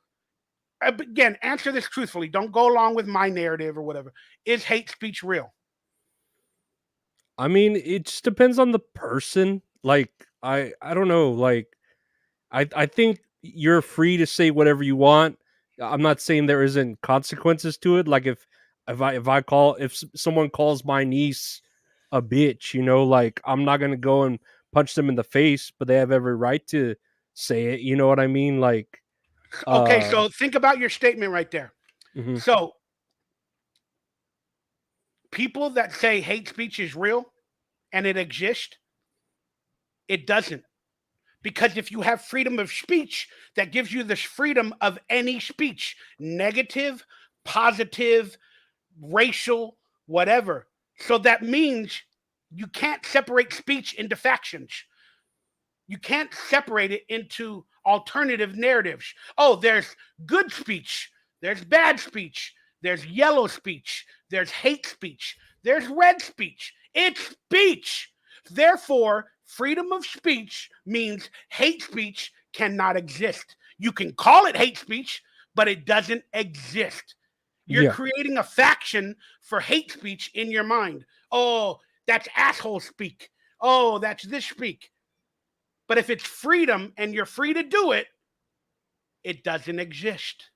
again, answer this truthfully. Don't go along with my narrative or whatever. Is hate speech real? I mean, it just depends on the person. Like, I don't know. Like, I think you're free to say whatever you want. I'm not saying there isn't consequences to it. Like, if someone calls my niece a bitch, like, I'm not gonna go and punch them in the face, but they have every right to say it. You know what I mean? Like, Okay, uh, so think about your statement right there. mhm. So, people that say hate speech is real and it exists, it doesn't. Because if you have freedom of speech, that gives you the freedom of any speech, negative, positive, racial, whatever. So that means you can't separate speech into factions. You can't separate it into alternative narratives. Oh, there's good speech, there's bad speech, there's yellow speech, there's hate speech, there's red speech. It's speech. Therefore, freedom of speech means hate speech cannot exist. You can call it hate speech, but it doesn't exist. You're Yeah, creating a faction for hate speech in your mind. Oh, that's asshole speak. Oh, that's this speak. But if it's freedom and you're free to do it, it doesn't exist.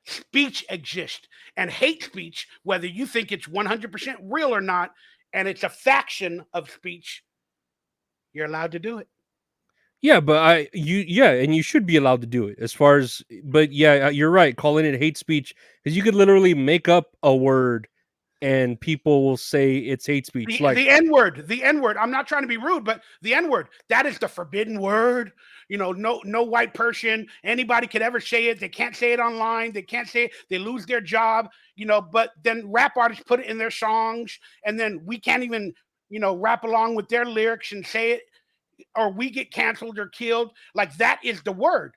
Speech exists. And hate speech, whether you think it's 100% real or not, and it's a faction of speech, you're allowed to do it. yeah, but yeah, and you should be allowed to do it. As far as, but yeah, you're right. Calling it hate speech, because you could literally make up a word and people will say it's hate speech. The, Like, the N word, the N word. I'm not trying to be rude, but the N word, that is the forbidden word. No white person, anybody could ever say it. They can't say it online. They can't say it. They lose their job. But then rap artists put it in their songs, and then we can't even rap along with their lyrics and say it, or we get canceled or killed. Like that is the word.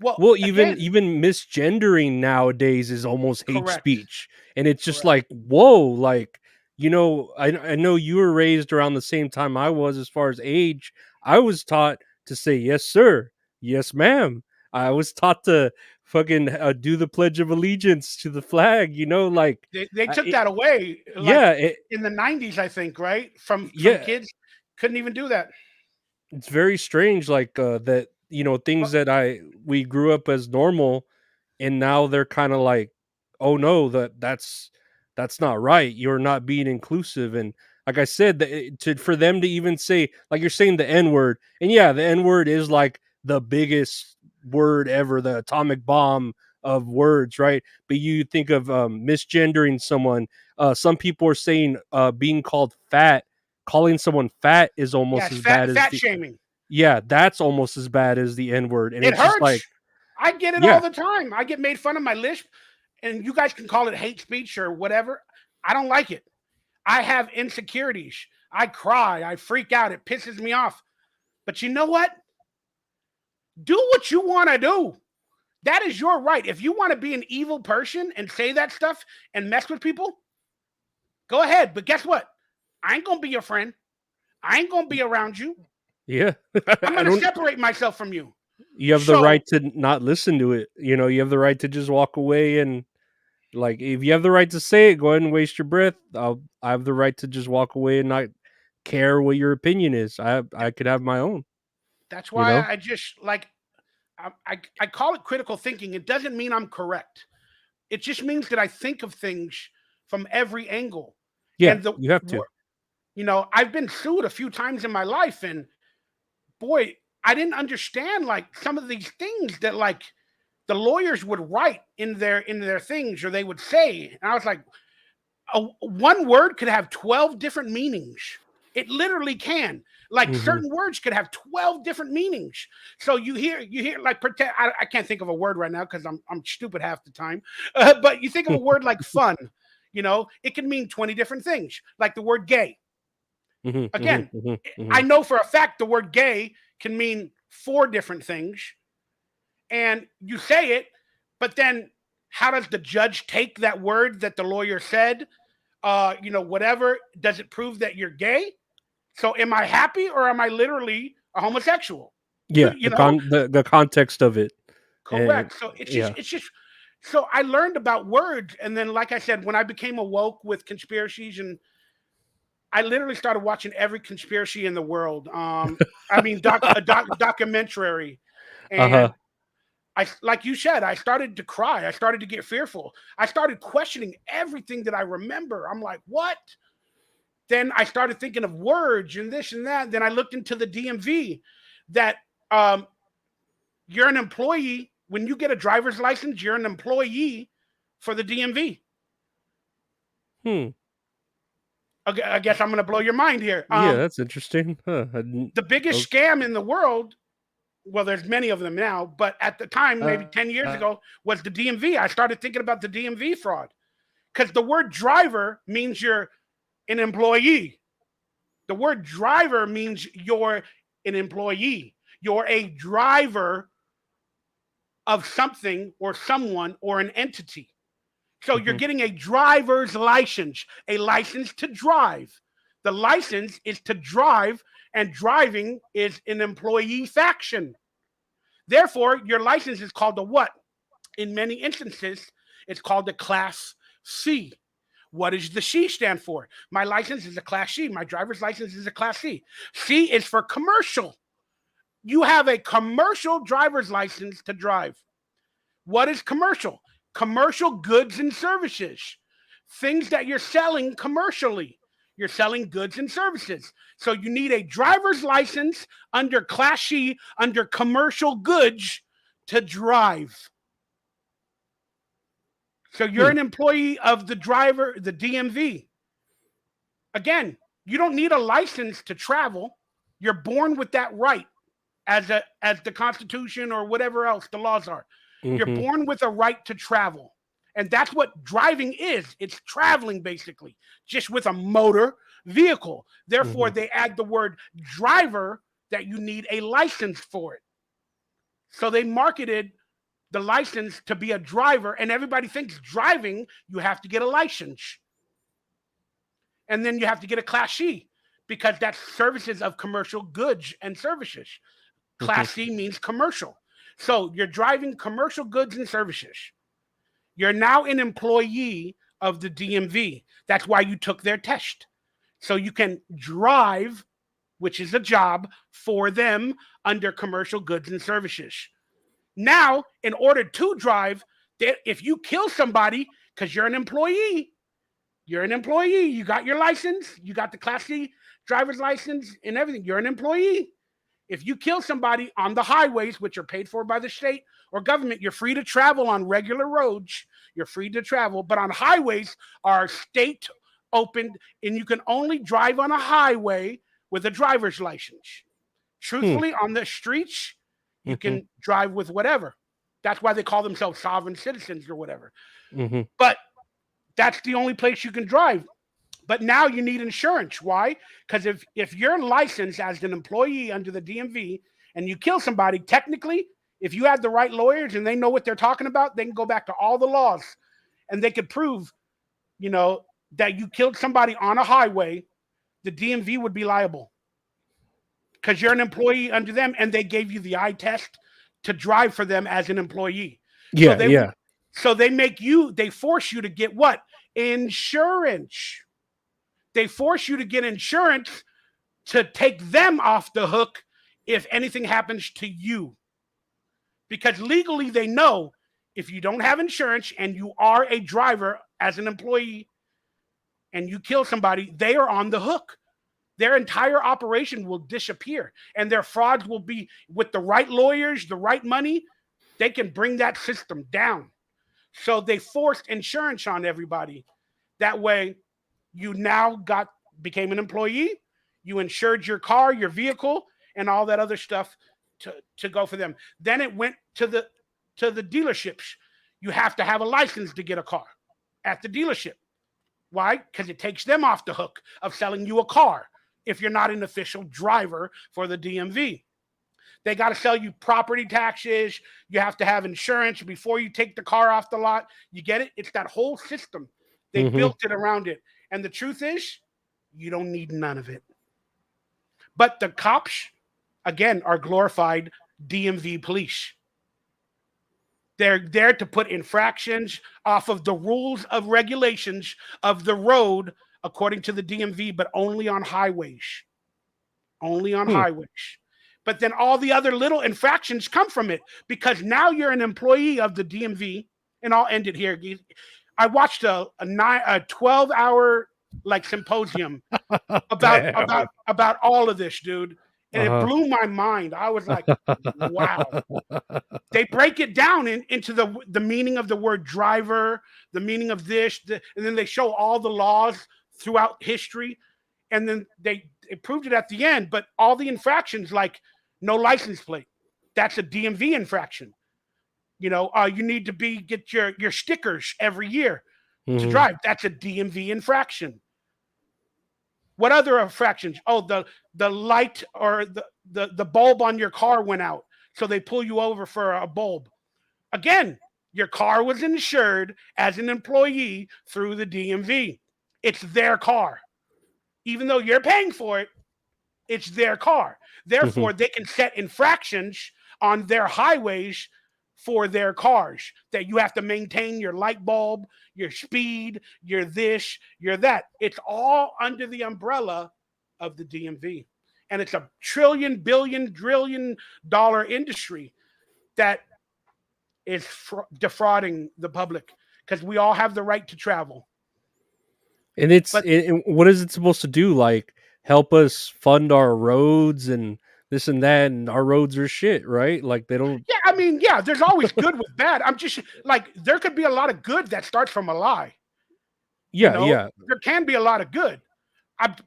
Well, well, even again, even misgendering nowadays is almost hate correct, speech, and it's just correct. like, whoa, like, I know you were raised around the same time I was. As far as age, I was taught to say yes, sir, yes, ma'am. I was taught to fucking do the Pledge of Allegiance to the flag. Like, They took that away, yeah, like in the '90s, I think, right? From yeah. kids, couldn't even do that. It's very strange, like, that, things that I we grew up as normal, and now they're kind of like, oh no, that's not right, you're not being inclusive. And like I said, for them to even say, like you're saying, the N word, and yeah, the N word is like the biggest word ever, the atomic bomb of words, right? But you think of misgendering someone. Some people are saying being called fat, calling someone fat is almost Yes, as bad as fat the. shaming. Yeah, that's almost as bad as the N word, and It it's just like, hurts. I get it all yeah. the time. I get made fun of my lisp, and you guys can call it hate speech or whatever. I don't like it. I have insecurities. I cry. I freak out. It pisses me off. But you know what? Do what you want to do. That is your right. If you want to be an evil person and say that stuff and mess with people, go ahead. But guess what? I ain't going to be your friend. I ain't going to be around you. Yeah. I'm I going to don't. separate myself from you. You have the So right to not listen to it. You have the right to just walk away, and, like, if you have the right to say it, go ahead and waste your breath. I have the right to just walk away and not care what your opinion is. I could have my own. that's You why know. I just like, I call it critical thinking. It doesn't mean I'm correct. It just means that I think of things from every angle. Yeah, And you have to. I've been sued a few times in my life, and boy, I didn't understand like some of these things that like the lawyers would write in their things, or they would say, and I was like, one word could have 12 different meanings. It literally can. Like Hmm. certain words could have 12 different meanings. So you hear like pretend. I can't think of a word right now because I'm stupid half the time. But you think of a word like fun. It can mean 20 different things. Like the word gay. Hmm. Hmm. Again, Hmm. Hmm. I know for a fact the word gay can mean four different things, and you say it. But then how does the judge take that word that the lawyer said? Whatever, does it prove that you're gay? So am I happy or am I literally a homosexual? Yeah, you know, the context of it, and correct. So it's just yeah. it's just so I learned about words, and then like I said, when I became awoke with conspiracies, and I literally started watching every conspiracy in the world. I mean, documentary, Uh huh. and like you said, I started to cry. I started to get fearful. I started questioning everything that I remember. I'm like, what? Then I started thinking of words and this and that. Then I looked into the DMV that um, you're an employee. When you get a driver's license, you're an employee for the DMV. Hmm. Okay, I guess I'm going to blow your mind here. Yeah, that's interesting. Huh. The biggest Okay. scam in the world, well, there's many of them now, but at the time, maybe Uh, 10 years ago, was the DMV. I started thinking about the DMV fraud because the word driver means you're an employee. The word driver means you're an employee. You're a driver of something or someone or an entity. So you're mhm, getting a driver's license, a license to drive. The license is to drive, and driving is an employee faction. Therefore, your license is called a what? In many instances, it's called a Class C. What does the C stand for? My license is a Class C. My driver's license is a Class C. C is for commercial. You have a commercial driver's license to drive. What is commercial? Commercial goods and services, things that you're selling commercially. You're selling goods and services. So you need a driver's license under Class C, under commercial goods to drive. So you're hmm, an employee of the DMV. Again, you don't need a license to travel. You're born with that right as the Constitution or whatever else the laws are. You're mhm, born with a right to travel. And that's what driving is. It's traveling basically, just with a motor vehicle. Therefore, mhm, they add the word driver that you need a license for it. So they marketed the license to be a driver, and everybody thinks driving, you have to get a license. And then you have to get a Class C because that's services of commercial goods and services. mhm, Class C means commercial. So you're driving commercial goods and services. You're now an employee of the DMV. That's why you took their test. So you can drive, which is a job for them under commercial goods and services. Now, in order to drive, if you kill somebody because you're an employee, you got your license, you got the Class C driver's license and everything, you're an employee. If you kill somebody on the highways, which are paid for by the state or government, you're free to travel on regular roads. You're free to travel, but on highways are state opened, and you can only drive on a highway with a driver's license. hmm, Truthfully, on the streets, you mhm, can drive with whatever. That's why they call themselves sovereign citizens or whatever. mhm. But that's the only place you can drive. But now you need insurance. Why? Because if you're licensed as an employee under the DMV and you kill somebody, technically, if you have the right lawyers and they know what they're talking about, they can go back to all the laws and they could prove, you know, that you killed somebody on a highway. The DMV would be liable because you're an employee under them and they gave you the eye test to drive for them as an employee. So Yeah, they yeah. they force you to get what? Insurance. They force you to get insurance to take them off the hook if anything happens to you. Because legally, they know if you don't have insurance and you are a driver as an employee and you kill somebody, they are on the hook. Their entire operation will disappear and their frauds will be with the right lawyers, the right money. They can bring that system down. So they forced insurance on everybody. That way, you now became an employee, you insured your car, your vehicle, and all that other stuff to go for them. Then it went to the dealerships. You have to have a license to get a car at the dealership. Why? Because it takes them off the hook of selling you a car if you're not an official driver for the DMV. They got to sell you property taxes. You have to have insurance before you take the car off the lot. You get it? It's that whole system. They Mm-hmm. built it around it. And the truth is, you don't need none of it. But the cops, again, are glorified DMV police. They're there to put infractions off of the rules of regulations of the road according to the DMV, but only on highways. Only on Hmm. highways. But then all the other little infractions come from it because now you're an employee of the DMV. And I'll end it here. I watched a 12-hour like symposium Damn. about all of this, dude. And it Uh-huh. blew my mind. I was like, wow. They break it down into the meaning of the word driver, the meaning of this, and then they show all the laws throughout history, and then they proved it at the end. But all the infractions, like no license plate, that's a DMV infraction. You need to get your stickers every year to Mm-hmm. drive. That's a DMV infraction. What other infractions? Oh, the light or the bulb on your car went out, so they pull you over for a bulb. Again, your car was insured as an employee through the DMV. It's their car. Even though you're paying for it, it's their car. Mm-hmm. Therefore, they can set infractions on their highways for their cars that you have to maintain your light bulb, your speed, your this, your that. It's all under the umbrella of the DMV. And it's a trillion, billion, trillion dollar industry that is defrauding the public because we all have the right to travel. And it's But what is it supposed to do? Like help us fund our roads and this and that, and our roads are shit, right? Like they don't. yeah, I mean, yeah, there's always good with bad. I'm just like, there could be a lot of good that starts from a lie. Yeah, yeah. There can be a lot of good.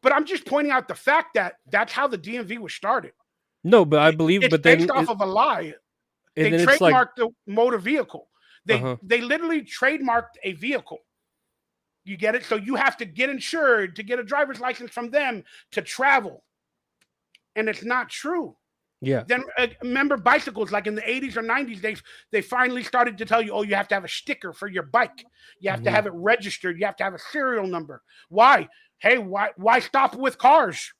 But I'm just pointing out the fact that that's how the DMV was started. No, but I believe. It's But based then, off of a lie. and They then it's like, trademarked the motor vehicle. uh They huh. they literally trademarked a vehicle. You get it? So you have to get insured to get a driver's license from them to travel. And it's not true. Yeah. Then remember bicycles, like in the 80s or 90s, they finally started to tell you, oh, you have to have a sticker for your bike. You have to Mm-hmm. have it registered. You have to have a serial number. Why? Hey, why stop with cars?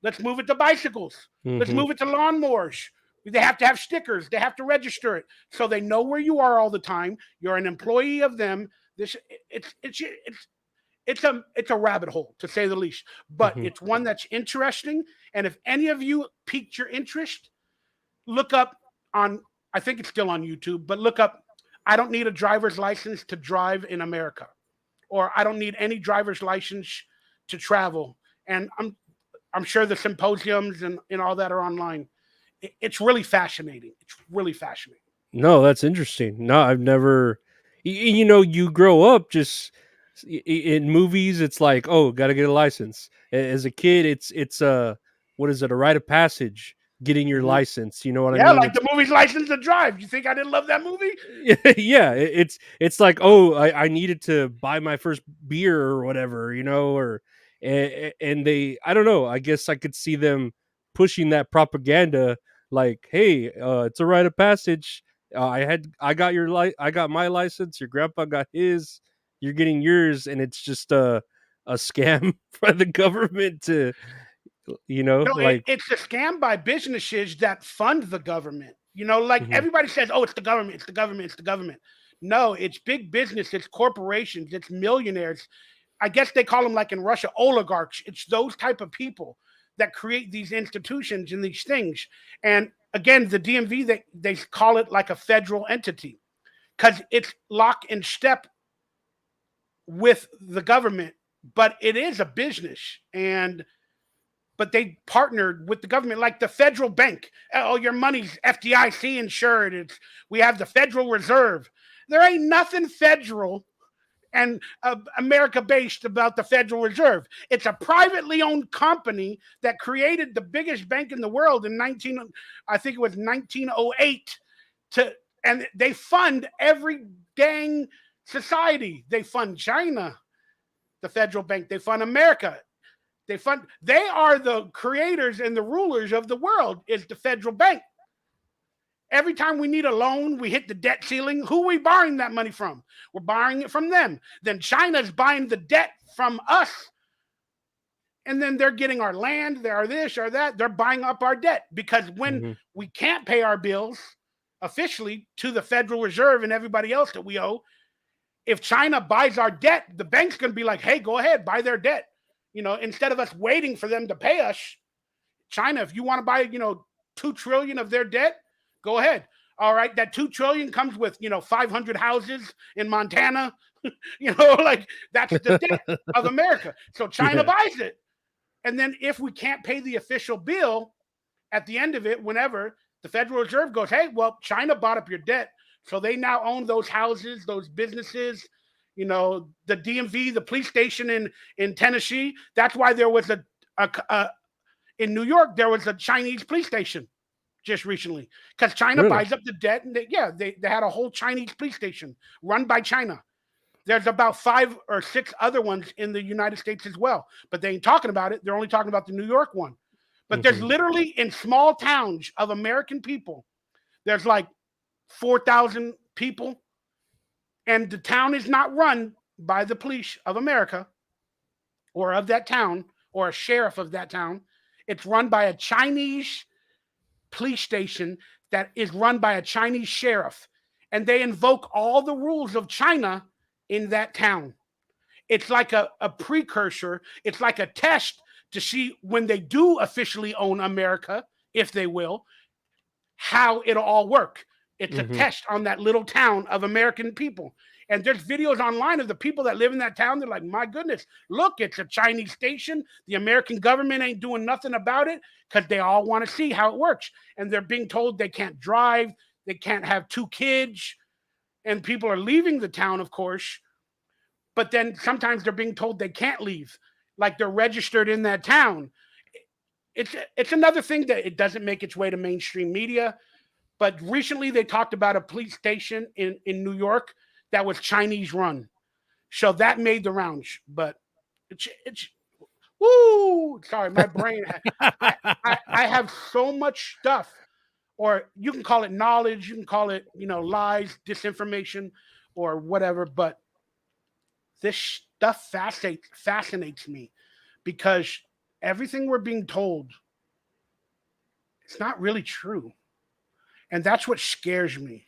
Let's move it to bicycles. Let's Mm-hmm. move it to lawnmowers. They have to have stickers. They have to register it so they know where you are all the time. You're an employee of them. This it's a rabbit hole, to say the least, but Mm-hmm. it's one that's interesting. And if any of you piqued your interest, look up on, I think it's still on YouTube, but look up, I don't need a driver's license to drive in America, or I don't need any driver's license to travel. And I'm sure the symposiums and all that are online. It's really fascinating. It's really fascinating. No, that's interesting. No, I've never. You grow up just in movies. It's like, oh, got to get a license. As a kid, it's what is it? A rite of passage getting your Mhm. license. You know what I Yeah, mean? like It's the movie's License to Drive. You think I didn't love that movie? yeah, it's like, oh, I needed to buy my first beer or whatever, or and they, I don't know. I guess I could see them pushing that propaganda, like, hey, it's a rite of passage. I got I got my license. Your grandpa got his. You're getting yours, and it's just a scam by the government to, No, like. it's a scam by businesses that fund the government. Like Mhm, everybody says, oh, it's the government, it's the government, it's the government. No, it's big business, it's corporations, it's millionaires. I guess they call them, like in Russia, oligarchs. It's those type of people that create these institutions and these things. And again, the DMV, they call it like a federal entity because it's lock and step with the government, but it is a business. And but they partnered with the government, like the federal bank. Oh, your money's FDIC insured. We have the Federal Reserve. There ain't nothing federal and America based about the Federal Reserve. It's a privately owned company that created the biggest bank in the world in I think it was 1908. To and they fund every dang society. They fund China, the federal bank. They fund America. They are the creators and the rulers of the world, is the federal bank. Every time we need a loan, we hit the debt ceiling. Who are we borrowing that money from? We're borrowing it from them. Then China's buying the debt from us. And then they're getting our land, they're this or that. They're buying up our debt because when Hmm. we can't pay our bills officially to the Federal Reserve and everybody else that we owe, if China buys our debt, the bank's going to be like, hey, go ahead, buy their debt. Instead of us waiting for them to pay us, China, if you want to buy, 2 trillion of their debt, go ahead. All right, that 2 trillion comes with 500 houses in Montana. Like that's the debt of America. So China Yeah. buys it, and then if we can't pay the official bill at the end of it, whenever the Federal Reserve goes, hey, well, China bought up your debt, so they now own those houses, those businesses. The DMV, the police station in Tennessee. That's why there was a in New York, there was a Chinese police station just recently because China Really? buys up the debt, and they had a whole Chinese police station run by China. There's about 5 or 6 other ones in the United States as well, but they ain't talking about it. They're only talking about the New York one. But there's Hmm. literally in small towns of American people, there's like 4,000 people, and the town is not run by the police of America or of that town or a sheriff of that town. It's run by a Chinese police station that is run by a Chinese sheriff, and they invoke all the rules of China in that town. It's like a precursor, it's like a test to see when they do officially own America, if they will, how it'll all work. It's a Hmm. test on that little town of American people. And there's videos online of the people that live in that town. They're like, my goodness, look, it's a Chinese station. The American government ain't doing nothing about it because they all want to see how it works. And they're being told they can't drive, they can't have 2 kids. And people are leaving the town, of course. But then sometimes they're being told they can't leave, like they're registered in that town. It's another thing that it doesn't make its way to mainstream media. But recently they talked about a police station in New York that was Chinese run. So that made the rounds. But it's woo. Sorry, my brain. I have so much stuff, or you can call it knowledge, you can call it lies, disinformation, or whatever. But this stuff fascinates me because everything we're being told, it's not really true, and that's what scares me.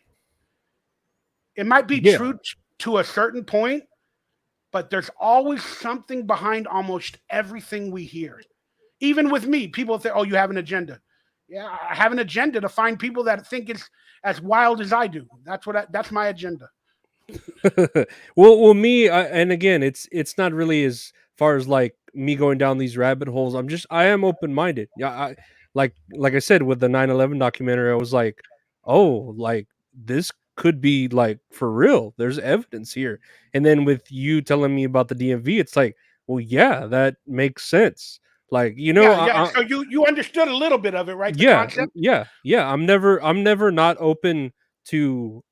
It might be Yeah. true to a certain point, but there's always something behind almost everything we hear. Even with me, people say, "Oh, you have an agenda." Yeah, I have an agenda to find people that think it's as wild as I do. That's my agenda. Well, me, and again, it's not really as far as like me going down these rabbit holes. I am open minded. Yeah, like I said with the 9/11 documentary, I was like, oh, like this could be like for real. There's evidence here. And then with you telling me about the DMV, it's like, well, yeah, that makes sense. Like Yeah, yeah. So you understood a little bit of it, right? The yeah, concept. yeah. I'm never not open to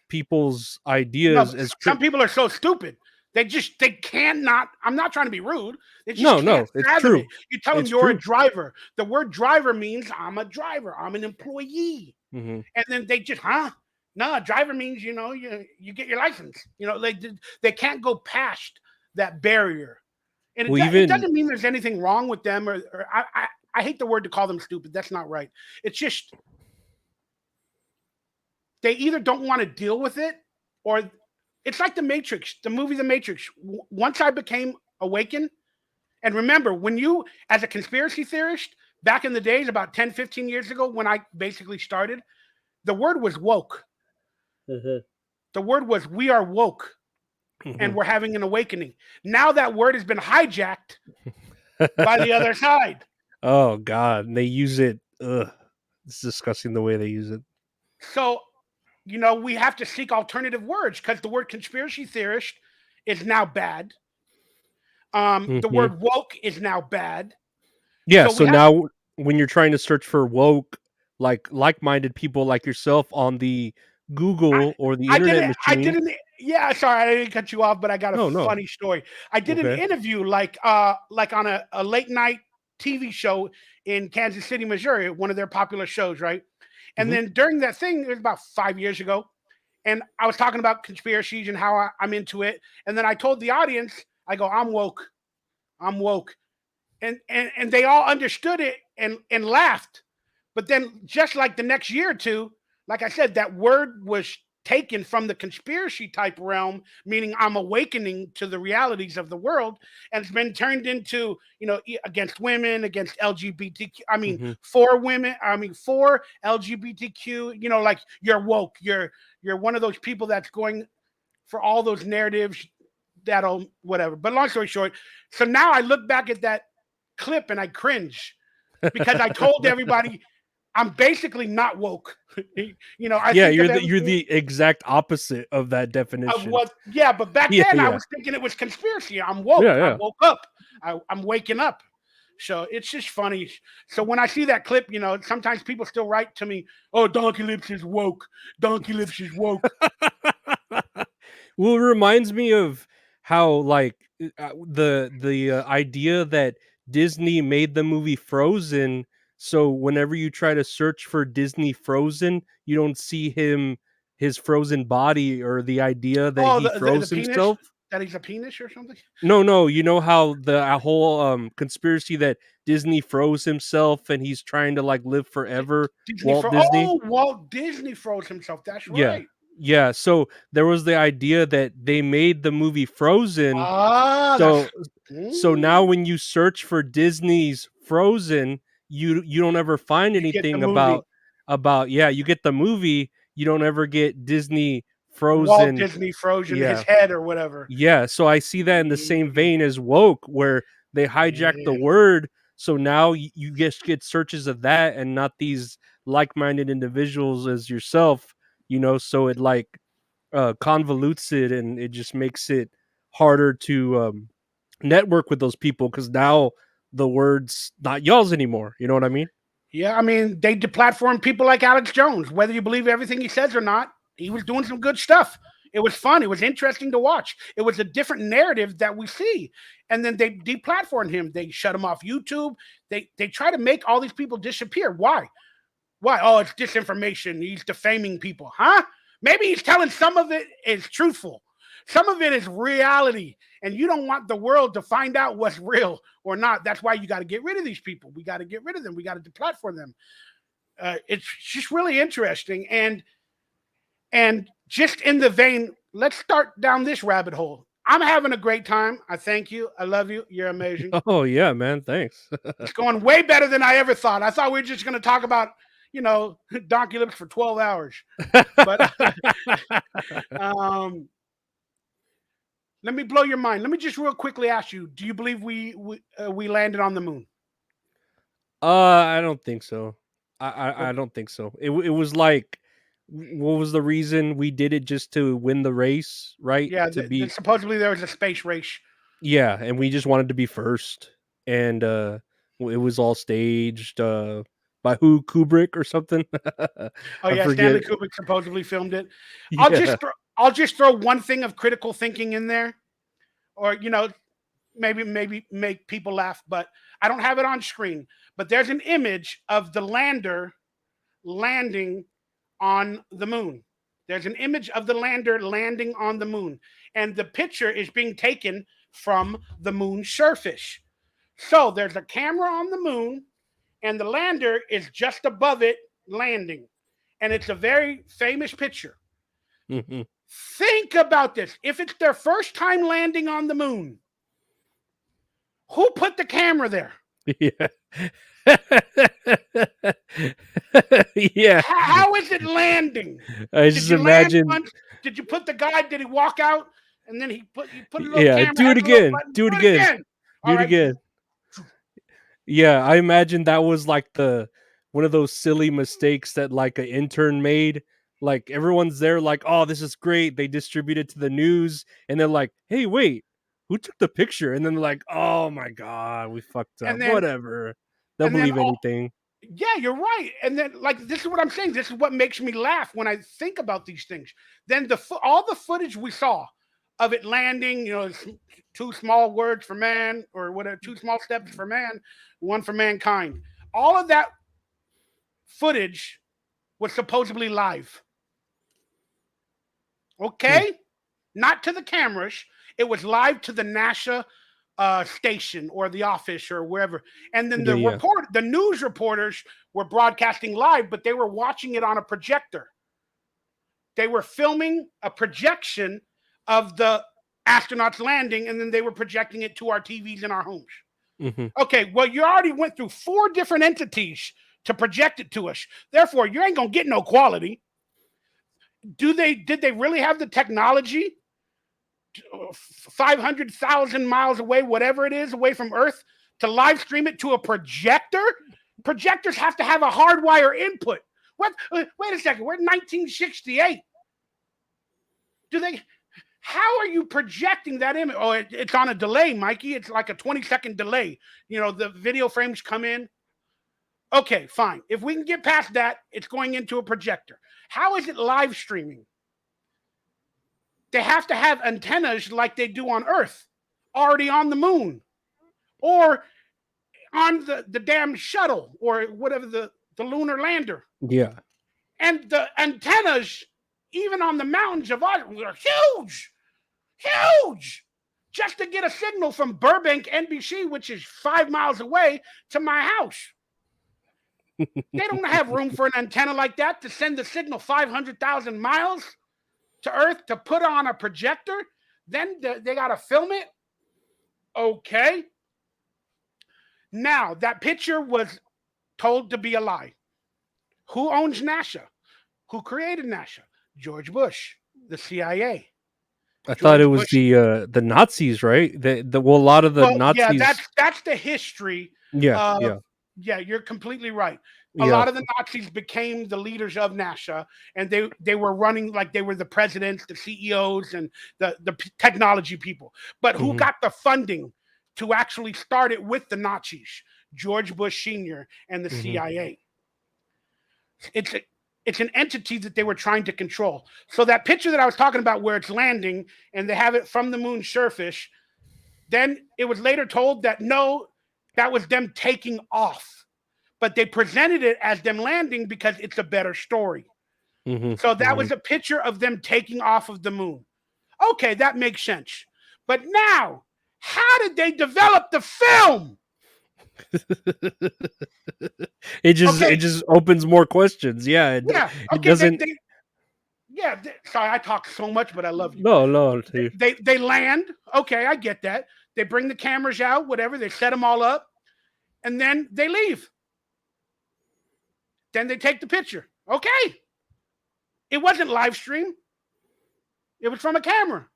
people's No, ideas but as some people are so stupid. They cannot. I'm not trying to be rude. They just No, can't no, it's fathom it. true. You tell them It's you're a true. driver. The word driver means I'm a driver. I'm an employee. Mhm. And then they just, huh? No, a driver means you get your license. They can't go past that barrier. And Well, it even doesn't mean there's anything wrong with them, or I hate the word to call them stupid. That's not right. It's just they either don't want to deal with it, or it's like the Matrix, the movie The Matrix. Once I became awakened, and remember, when you, as a conspiracy theorist, back in the days, about 10, 15 years ago, when I basically started, the word was woke. Mhm. The word was we are woke and Mhm. we're having an awakening. Now that word has been hijacked by the other side. Oh god, and they use it. Ugh, it's disgusting the way they use it. So, we have to seek alternative words because the word conspiracy theorist is now bad. The Mhm. word woke is now bad. Yeah, So we so have now when you're trying to search for woke, like-minded people like yourself on the I Google or the I internet didn't I machine. didn't yeah, sorry, I didn't cut you off, but I got a No, no. funny story. I did an Okay. interview like on a late night TV show in Kansas City, Missouri, one of their popular shows, right? And then during that thing, it was about 5 years ago, and I was talking about conspiracies and how I'm into it. And then I told the audience, I go, I'm woke. I'm woke. And they all understood it and laughed. But then just like the next year or two, like I said, that word was taken from the conspiracy type realm, meaning I'm awakening to the realities of the world, and it's been turned into, against women, against LGBTQ. I mean, Hmm. for women. I mean, for LGBTQ. Like you're woke. You're one of those people that's going for all those narratives that'll whatever. But long story short, so now I look back at that clip and I cringe because I told everybody I'm basically not woke. I Yeah, think of you're everything the exact opposite of that of definition. what, yeah, but back Yeah, then I yeah, was thinking it was conspiracy. I'm woke. yeah, I yeah. woke up. I'm waking up. So it's just funny. So when I see that clip, sometimes people still write to me, "Oh, Donkey Lips is woke. Donkey Lips is woke." Well, it reminds me of how like the idea that Disney made the movie Frozen, so whenever you try to search for Disney Frozen, you don't see his frozen body or the idea that Oh, he the froze penis, himself. that he's a penis or something. No, no, you know how the whole conspiracy that Disney froze himself and he's trying to like live forever, Disney Walt froze. Disney? Oh, Walt Disney froze himself. That's Yeah. right. Yeah, so there was the idea that they made the movie Frozen, Ah, that's. so now Mm, when you search for Disney's Frozen, you don't ever find you get the anything movie. about yeah, you get the movie, you don't ever get Disney Walt Frozen. Disney frozen his Yeah. head or whatever. Yeah, so I see that in the same Mm, vein as woke, where they hijack the man. word, so now you just get searches of that and not these like-minded individuals as yourself, so it like convolutes it and it just makes it harder to network with those people because now the word's not y'all's anymore. You know what I mean? Yeah, I mean, they deplatform people like Alex Jones, whether you believe everything he says or not. He was doing some good stuff. It was fun. It was interesting to watch. It was a different narrative that we see. And then they deplatformed him. They shut him off YouTube. They try to make all these people disappear. Why? Why? Oh, it's disinformation. He's defaming people. Huh? Maybe he's telling some of it is truthful. Some of it is reality. And you don't want the world to find out what's real or not. That's why you got to get rid of these people. We got to get rid of them. We got to deplatform them. It's just really interesting. And just in the vein, let's start down this rabbit hole. I'm having a great time. I thank you. I love you. You're amazing. Oh yeah, man, thanks. It's going way better than I ever thought. I thought we were just going to talk about, you know, donkey lips for 12 hours. But um, let me blow your mind. Let me just real quickly ask you: do you believe we landed on the moon? I don't think so. I Okay. don't think so. It was like, what was the reason we did it? Just to win the race, right? Yeah. To be Supposedly there was a space race. yeah, and we just wanted to be first, and it was all staged by who, Kubrick or something. Oh I yeah, forget. Stanley Kubrick supposedly filmed it. I'll Yeah. just throw, I'll just throw one thing of critical thinking in there, or maybe make people laugh. But I don't have it on screen. But there's an image of the lander landing on the moon. There's an image of the lander landing on the moon, and the picture is being taken from the moon's surface. So there's a camera on the moon, and the lander is just above it landing. And it's a very famous picture. Mhm. Think about this. If it's their first time landing on the moon, who put the camera there? Yeah. Yeah. How is it landing? I Did just you land imagine. once? Did you put the guy? Did he walk out? And then you put a little Yeah, camera, do it has a little again. button. Do it Do it again. again. Do All it right. again. Yeah, I imagine that was like the one of those silly mistakes that like an intern made. Like everyone's there, like, oh, this is great. They distribute it to the news, and they're like, hey, wait, who took the picture? And then they're like, oh my god, we fucked up. And then Whatever. They'll and then believe anything. yeah, you're right. And then like this is what I'm saying. This is what makes me laugh when I think about these things. Then all the footage we saw of it landing, two small words for man, or whatever, two small steps for man, one for mankind. All of that footage was supposedly live. Hmm. Okay? Not to the cameras. It was live to the NASA station or the office or wherever. And then Yeah, yeah. the news reporters were broadcasting live, but they were watching it on a projector. They were filming a projection of the astronauts landing, and then they were projecting it to our TVs in our homes. Hmm. Okay, well, you already went through 4 different entities to project it to us. Therefore, you ain't gonna get no quality. Did they really have the technology 500,000 miles away, whatever it is, away from Earth, to live stream it to a projector? Projectors have to have a hardwire input. What? Wait a second. We're in 1968. Do they? How are you projecting that image? Oh, it's on a delay, Mikey. It's like a 20-second delay. The video frames come in. Okay, fine. If we can get past that, it's going into a projector. How is it live streaming? They have to have antennas like they do on Earth, already on the moon, or on the damn shuttle, or whatever, the lunar lander. Yeah. And the antennas, even on the mountains of Oz, are huge, huge, just to get a signal from Burbank, NBC, which is 5 miles away, to my house. They don't have room for an antenna like that to send the signal 500,000 miles to Earth to put on a projector. Then they got to film it. Okay. Now, that picture was told to be a lie. Who owns NASA? Who created NASA? George Bush, the CIA. I thought it George was Bush. the Nazis, right? Well, a lot of the Well, yeah, Nazis. that's the history Yeah, of. yeah, Yeah, you're completely right. A yeah. lot of the Nazis became the leaders of NASA, and they were running like they were the presidents, the CEOs, and the technology people. But who Hmm. got the funding to actually start it with the Nazis? George Bush Sr. and the Hmm. CIA. It's a, it's an entity that they were trying to control. So that picture that I was talking about, where it's landing and they have it from the moon's surface, then it was later told that no, that was them taking off, but they presented it as them landing because it's a better story. Hmm. So that Hmm. was a picture of them taking off of the moon. Okay, that makes sense. But now, how did they develop the film? It Okay, just opens more questions. Yeah, yeah, it okay, doesn't. yeah. Sorry, I talk so much, but I love you. No, no, dude. They land. Okay, I get that. They bring the cameras out, whatever. They set them all up, and then they leave. Then they take the picture. Okay, it wasn't live stream. It was from a camera.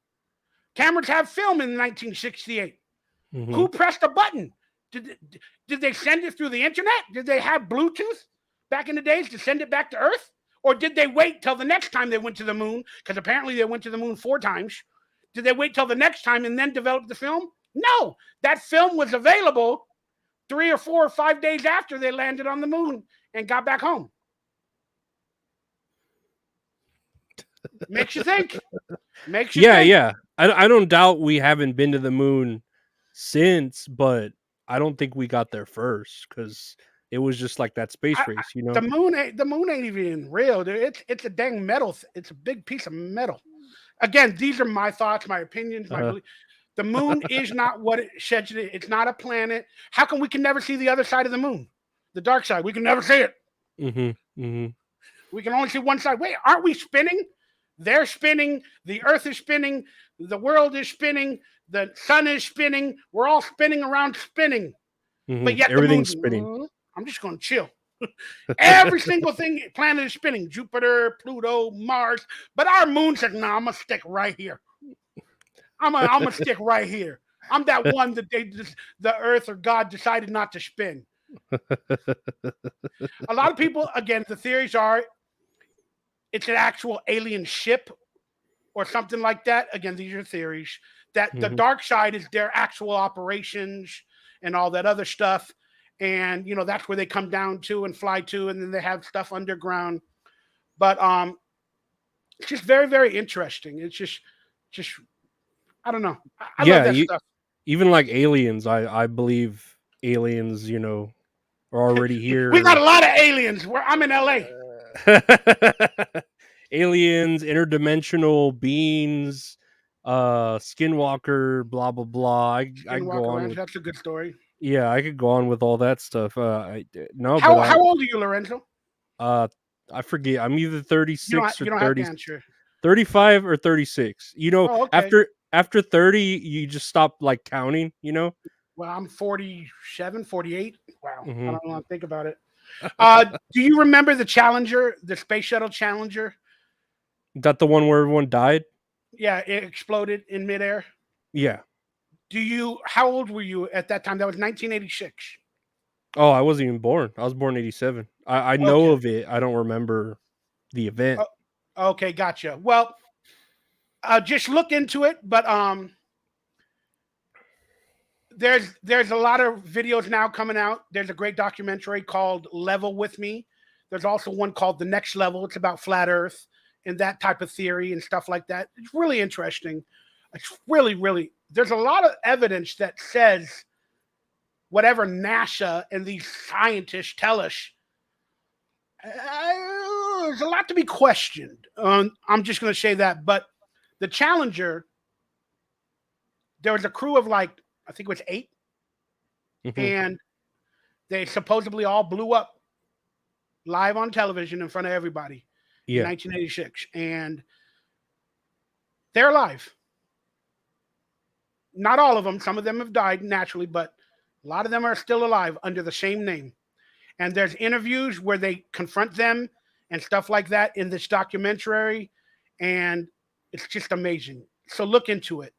Cameras have film in 1968. Hmm. Who pressed a button? Did, did they send it through the internet? Did they have Bluetooth back in the days to send it back to Earth? Or did they wait till the next time they went to the moon? Because apparently they went to the moon 4 times. Did they wait till the next time and then develop the film? No, that film was available 3 or 4 or 5 days after they landed on the moon and got back home. Makes you think. Makes you Yeah, think. yeah. I don't doubt we haven't been to the moon since, but I don't think we got there first because it was just like that space race, you know. The moon ain't even real, dude. It's a dang metal. It's a big piece of metal. Again, these are my thoughts, my opinions, my Uh, belief. The moon is not what it says it is. It's not a planet. How come we can never see the other side of the moon? The dark side. We can never see it. hmm. Hmm. We can only see one side. Wait, aren't we spinning? They're spinning. The earth is spinning. The world is spinning. The sun is spinning. We're all spinning around spinning. Hmm. But yet the Everything's moon's, spinning. I'm just going to chill. Every single thing planet is spinning. Jupiter, Pluto, Mars. But our moon says, no, I'm going to stick right here. I'm gonna stick right here. I'm that one that the earth or God decided not to spin. A lot of people, again, the theories are it's an actual alien ship or something like that. Again, these are theories. That the Hmm. dark side is their actual operations and all that other stuff. And that's where they come down to and fly to, and then they have stuff underground. But it's just very, very interesting. It's just I don't know. I love Yeah, that stuff. even like aliens, I believe aliens, are already We got here. a lot of aliens. I'm in LA. Aliens, interdimensional beings, Skinwalker, blah blah blah. I could go Skinwalker on Ranch. with That's a good story. yeah, I could go on with all that stuff. No, but How old are you, Lorenzo? uh I forget. I'm either 36 or You don't have to 30, answer. 35 or 36. You know, Oh, okay. after 30, you just stop like counting. You know. Well, I'm 47, 48. Wow. I Hmm. don't want to think about it. Do you remember the Challenger, the space shuttle Challenger? That the one where everyone died. Yeah, it exploded in midair. Yeah. How old were you at that time? That was 1986. Oh, I wasn't even born. I was born 87. I know Okay. of it. I don't remember the event. Oh, okay, gotcha. Well, just look into it, but there's a lot of videos now coming out. There's a great documentary called Level with Me. There's also one called The Next Level. It's about flat Earth and that type of theory and stuff like that. It's really interesting. It's really there's a lot of evidence that says whatever NASA and these scientists tell us, there's a lot to be questioned. I'm just going to say that. But the Challenger, there was a crew of like, I think it was 8, Hmm. and they supposedly all blew up live on television in front of everybody in Yeah. 1986. And they're alive. Not all of them. Some of them have died naturally, but a lot of them are still alive under the same name. And there's interviews where they confront them and stuff like that in this documentary, and it's just amazing. So look into it.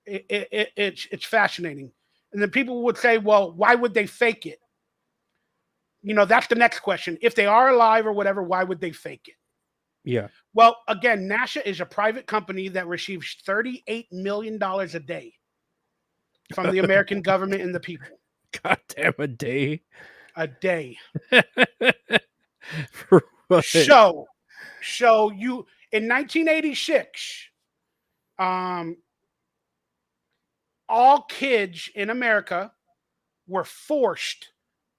It's fascinating. And then people would say, well, why would they fake it? That's the next question. If they are alive or whatever, why would they fake it? Yeah. Well, again, NASA is a private company that receives $38 million a day from the American government and the people. God damn a day. A day. For what? So, you in 1986, um, all kids in America were forced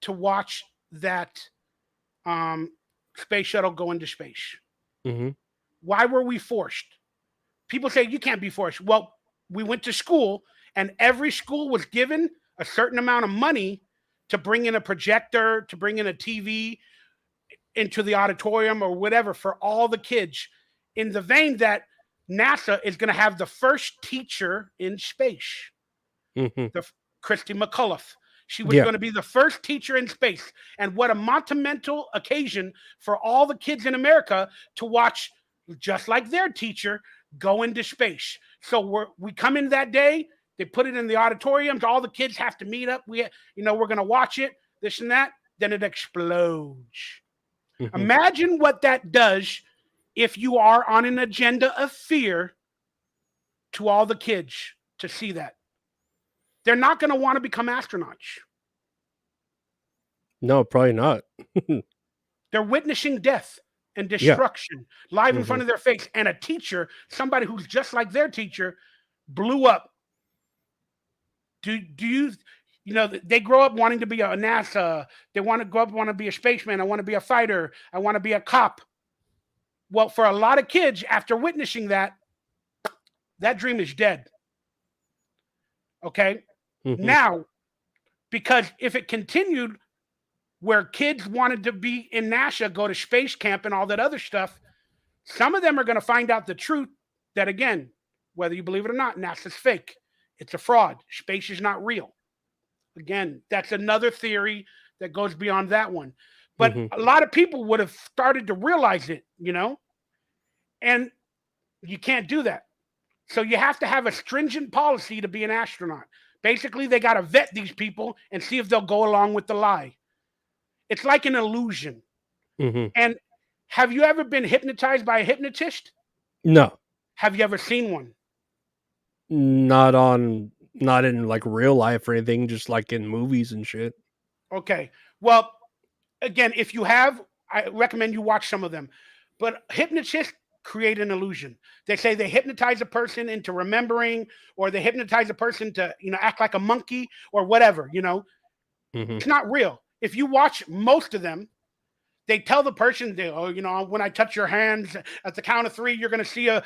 to watch that um, space shuttle go into space. Hmm. Why were we forced? People say you can't be forced. Well, we went to school, and every school was given a certain amount of money to bring in a projector, to bring in a TV into the auditorium or whatever for all the kids, in the vein that NASA is going to have the first teacher in space, Hmm. the Christy McCullough. She was Yeah. going to be the first teacher in space. And what a monumental occasion for all the kids in America to watch, just like their teacher, go into space. So we come in that day, they put it in the auditoriums, all the kids have to meet up. We're going to watch it, this and that. Then it explodes. Hmm. Imagine what that does if you are on an agenda of fear to all the kids to see that. They're not going to want to become astronauts. No, probably not. They're witnessing death and Yeah. destruction live in Hmm. front of their face. And a teacher, somebody who's just like their teacher, blew up. Do they grow up wanting to be a NASA. They want to grow up, want to be a spaceman. I want to be a fighter. I want to be a cop. Well, for a lot of kids, after witnessing that, that dream is dead. Okay. Hmm. Now, because if it continued where kids wanted to be in NASA, go to space camp and all that other stuff, some of them are going to find out the truth that, again, whether you believe it or not, NASA's fake. It's a fraud. Space is not real. Again, that's another theory that goes beyond that one. But Hmm. a lot of people would have started to realize it, and you can't do that. So you have to have a stringent policy to be an astronaut. Basically, they got to vet these people and see if they'll go along with the lie. It's like an illusion. Hmm. And have you ever been hypnotized by a hypnotist? No, Have you ever seen one? not in like real life or anything, just like in movies and shit. Okay. Well, again, if you have, I recommend you watch some of them. But hypnotists create an illusion. They say they hypnotize a person into remembering, or they hypnotize a person to, act like a monkey or whatever. Hmm. It's not real. If you watch most of them, they tell the person, when I touch your hands at the count of three, you're gonna see a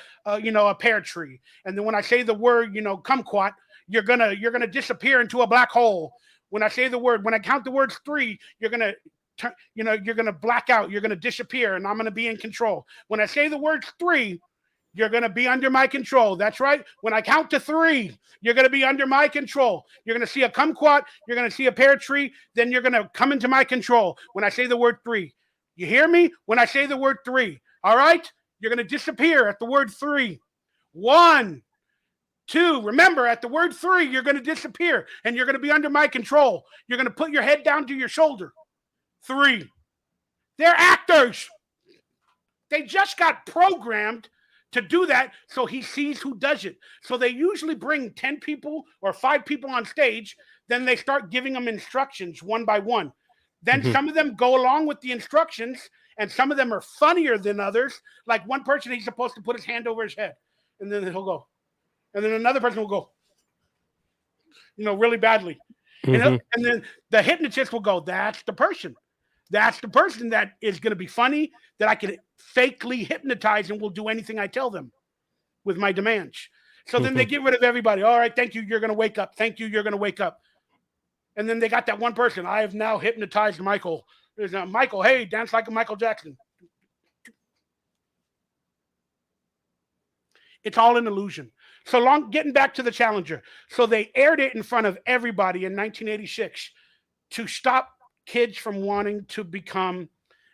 pear tree, and then when I say the word, kumquat, you're gonna disappear into a black hole. When I count the words three, you're gonna black out, you're gonna disappear, and I'm gonna be in control. When I say the words three, you're going to be under my control. That's right. When I count to three, you're going to be under my control. You're going to see a kumquat. You're going to see a pear tree. Then you're going to come into my control when I say the word three. You hear me? When I say the word three. All right? You're going to disappear at the word three. 1, 2. Remember, at the word three, you're going to disappear and you're going to be under my control. You're going to put your head down to your shoulder. 3. They're actors. They just got programmed to do that, so he sees who does it. So they usually bring 10 people or 5 people on stage. Then they start giving them instructions one by one. Then some of them go along with the instructions, and some of them are funnier than others. Like one person, he's supposed to put his hand over his head, and then he'll go. And then another person will go, really badly. And then the hypnotist will go, that's the person. That's the person that is going to be funny, that I can fakely hypnotize and will do anything I tell them with my demands. So then they get rid of everybody. All right, thank you. You're going to wake up. Thank you. You're going to wake up. And then they got that one person. I have now hypnotized Michael. There's Michael. Hey, dance like a Michael Jackson. It's all an illusion. So long, getting back to the Challenger. So they aired it in front of everybody in 1986 to stop kids from wanting to become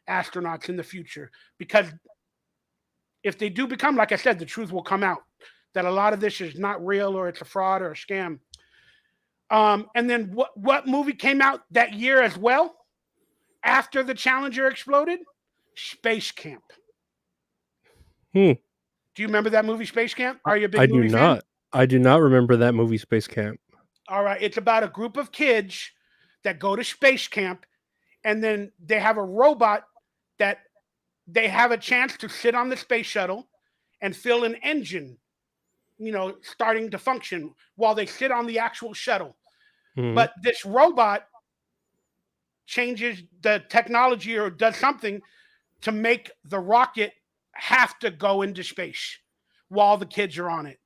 astronauts in the future, because if they do become, like I said, the truth will come out that a lot of this is not real, or it's a fraud or a scam. And then what movie came out that year as well after the Challenger exploded? Space Camp. Do you remember that movie, Space Camp? Are you a big movie fan? I do not remember that movie, Space Camp. All right, it's about a group of kids that go to space camp, and then they have a robot that they have a chance to sit on the space shuttle and feel an engine, starting to function while they sit on the actual shuttle. But this robot changes the technology or does something to make the rocket have to go into space while the kids are on it.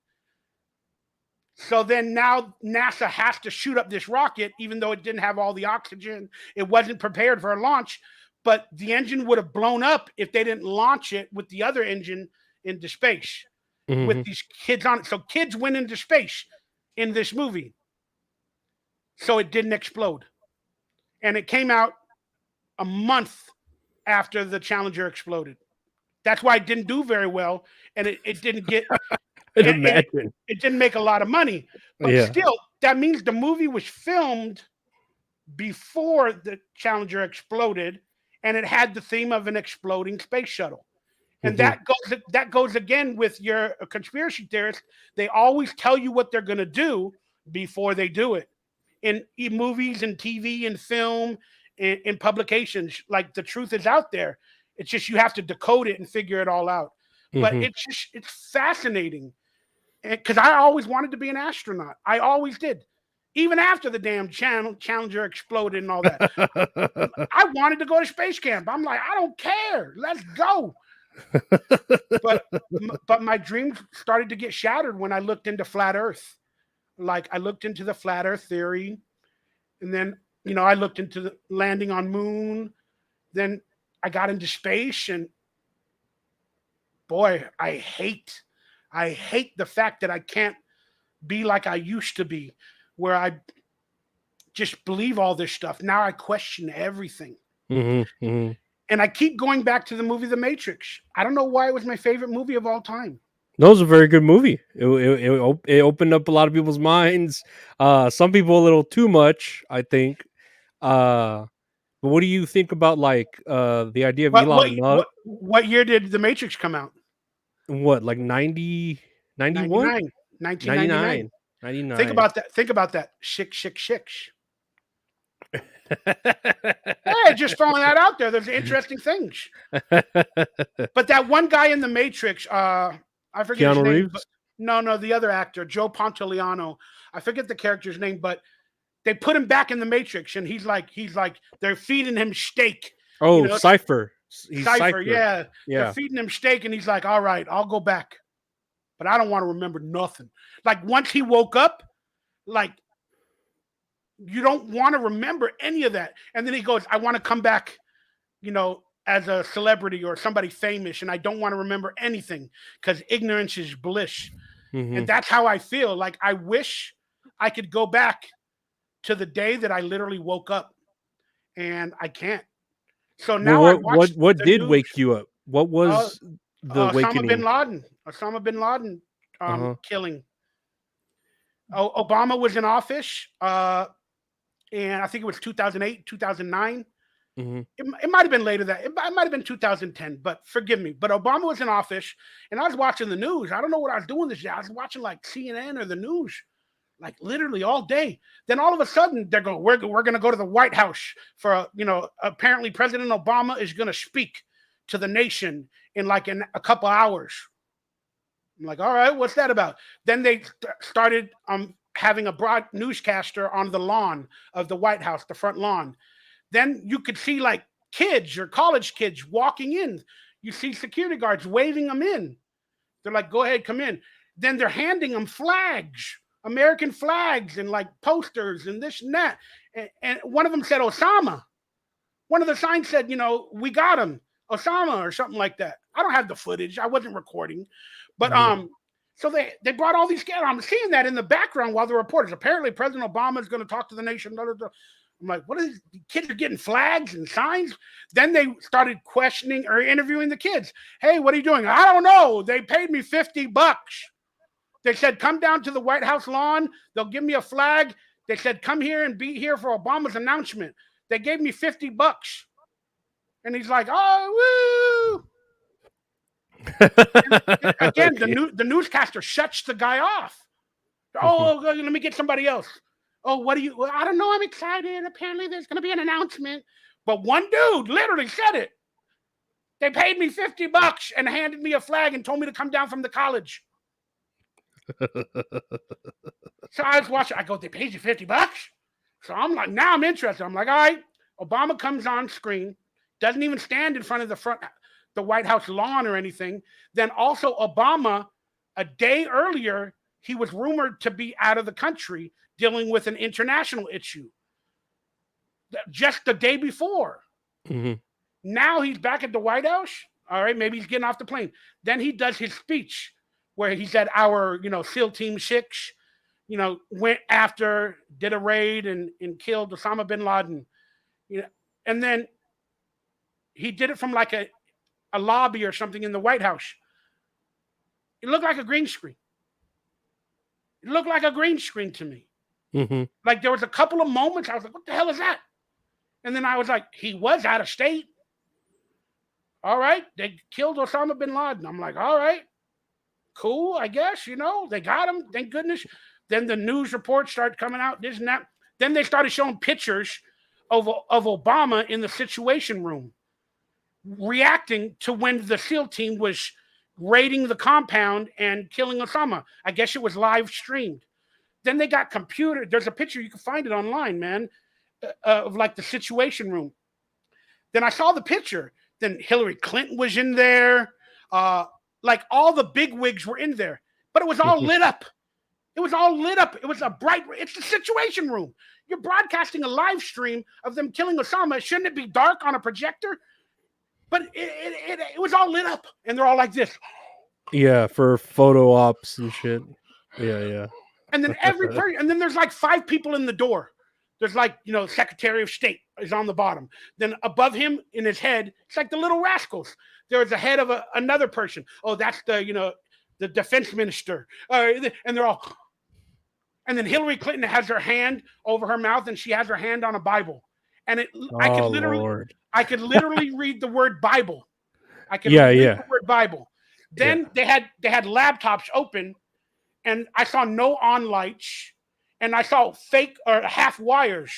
So then now NASA has to shoot up this rocket, even though it didn't have all the oxygen. It wasn't prepared for a launch, but the engine would have blown up if they didn't launch it with the other engine into space with these kids on it. So kids went into space in this movie. So it didn't explode. And it came out a month after the Challenger exploded. That's why it didn't do very well. And it didn't get... Imagine. It didn't make a lot of money, but still, that means the movie was filmed before the Challenger exploded, and it had the theme of an exploding space shuttle. And that goes again with your conspiracy theorists. They always tell you what they're going to do before they do it. In movies and TV and film, in publications, like the truth is out there. It's just you have to decode it and figure it all out. But it's fascinating. Because I always wanted to be an astronaut. I always did. Even after the damn Challenger exploded and all that. I wanted to go to space camp. I'm like, I don't care. Let's go. But my dreams started to get shattered when I looked into flat Earth. Like, I looked into the flat Earth theory. And then, I looked into the landing on moon. Then I got into space. And boy, I hate the fact that I can't be like I used to be, where I just believe all this stuff. Now I question everything. And I keep going back to the movie The Matrix. I don't know why it was my favorite movie of all time. That was a very good movie. It opened up a lot of people's minds. Some people a little too much, I think. But what do you think about the idea of Elon Musk? What year did The Matrix come out? What, like 90, 91? 1999. 99. Think about that. Six. Hey, just throwing that out there. There's interesting things. But that one guy in The Matrix, I forget his name. Reeves? No, the other actor, Joe Pantoliano. I forget the character's name, but they put him back in The Matrix, and he's like, they're feeding him steak, You Oh, know, Cypher. He's Cypher, Cypher. yeah. They're Yeah. feeding him steak, and he's like, "All right, I'll go back, but I don't want to remember nothing." Like once he woke up, like you don't want to remember any of that. And then he goes, "I want to come back, as a celebrity or somebody famous, and I don't want to remember anything because ignorance is bliss." And Hmm. that's how I feel. Like I wish I could go back to the day that I literally woke up, and I can't. So Well, now I watch what the did news. wake you up? What Uh, was the awakening? Osama bin Laden Uh-huh. killing. Obama was in office, and I think it was 2008, 2009. Hmm. It might have been later that it might have been 2010, but forgive me. But Obama was in office, and I was watching the news. I don't know what I was doing this day. I was watching like CNN or the news, like literally all day. Then all of a sudden, they're going, we're going to go to the White House for, apparently President Obama is going to speak to the nation in like in a couple hours. I'm like, all right, what's that about? Then they started having a broad newscaster on the lawn of the White House, the front lawn. Then you could see like kids or college kids walking in. You see security guards waving them in. They're like, go ahead, come in. Then they're handing them flags, American flags, and like posters and this and that. And one of them said Osama. One of the signs said, we got him, Osama, or something like that. I don't have the footage. I wasn't recording. But Hmm. so they brought all these kids. I'm seeing that in the background while the reporters. Apparently, President Obama is going to talk to the nation. Blah, blah, blah. I'm like, what is the kids are getting flags and signs? Then they started questioning or interviewing the kids. Hey, what are you doing? I don't know. They paid me $50. They said, come down to the White House lawn. They'll give me a flag. They said, come here and be here for Obama's announcement. They gave me $50. And he's like, oh, woo. And again, Okay. the newscaster shuts the guy off. Oh, let me get somebody else. Oh, what do you? Well, I don't know. I'm excited. Apparently, there's going to be an announcement. But one dude literally said it. They paid me $50 and handed me a flag and told me to come down from the college. So I was watching. I go, they paid you $50. So I'm like, now I'm interested. I'm like, all right. Obama comes on screen, doesn't even stand in front of the White House lawn or anything. Then also Obama, a day earlier, he was rumored to be out of the country dealing with an international issue. Just the day before. Hmm. Now he's back at the White House. All right, maybe he's getting off the plane. Then he does his speech where he said, our, SEAL Team 6, went after, did a raid and killed Osama bin Laden. And then he did it from like a lobby or something in the White House. It looked like a green screen. It looked like a green screen to me. Hmm. Like there was a couple of moments I was like, what the hell is that? And then I was like, he was out of state. All right, they killed Osama bin Laden. I'm like, all right, cool, I guess, they got him. Thank goodness. Then the news reports started coming out, this and that. Then they started showing pictures of Obama in the Situation Room, reacting to when the SEAL team was raiding the compound and killing Osama. I guess it was live streamed. Then they got computer. There's a picture, you can find it online, man, of like the Situation Room. Then I saw the picture. Then Hillary Clinton was in there. Like all the big wigs were in there, but it was all lit up. It was all lit up. It was it's the Situation Room. You're broadcasting a live stream of them killing Osama. Shouldn't it be dark on a projector? But it was all lit up, and they're all like this. Yeah, for photo ops and shit. Yeah, And then and then there's like 5 people in the door. There's like, Secretary of State is on the bottom. Then above him in his head, it's like the Little Rascals. There's a head of another person. Oh, that's the defense minister. And they're all. And then Hillary Clinton has her hand over her mouth, and she has her hand on a Bible. And Oh Lord. I could literally read the word Bible. I could Yeah, read yeah, the word Bible. yeah. Then they had laptops open, and I saw no on lights, and I saw fake or half wires.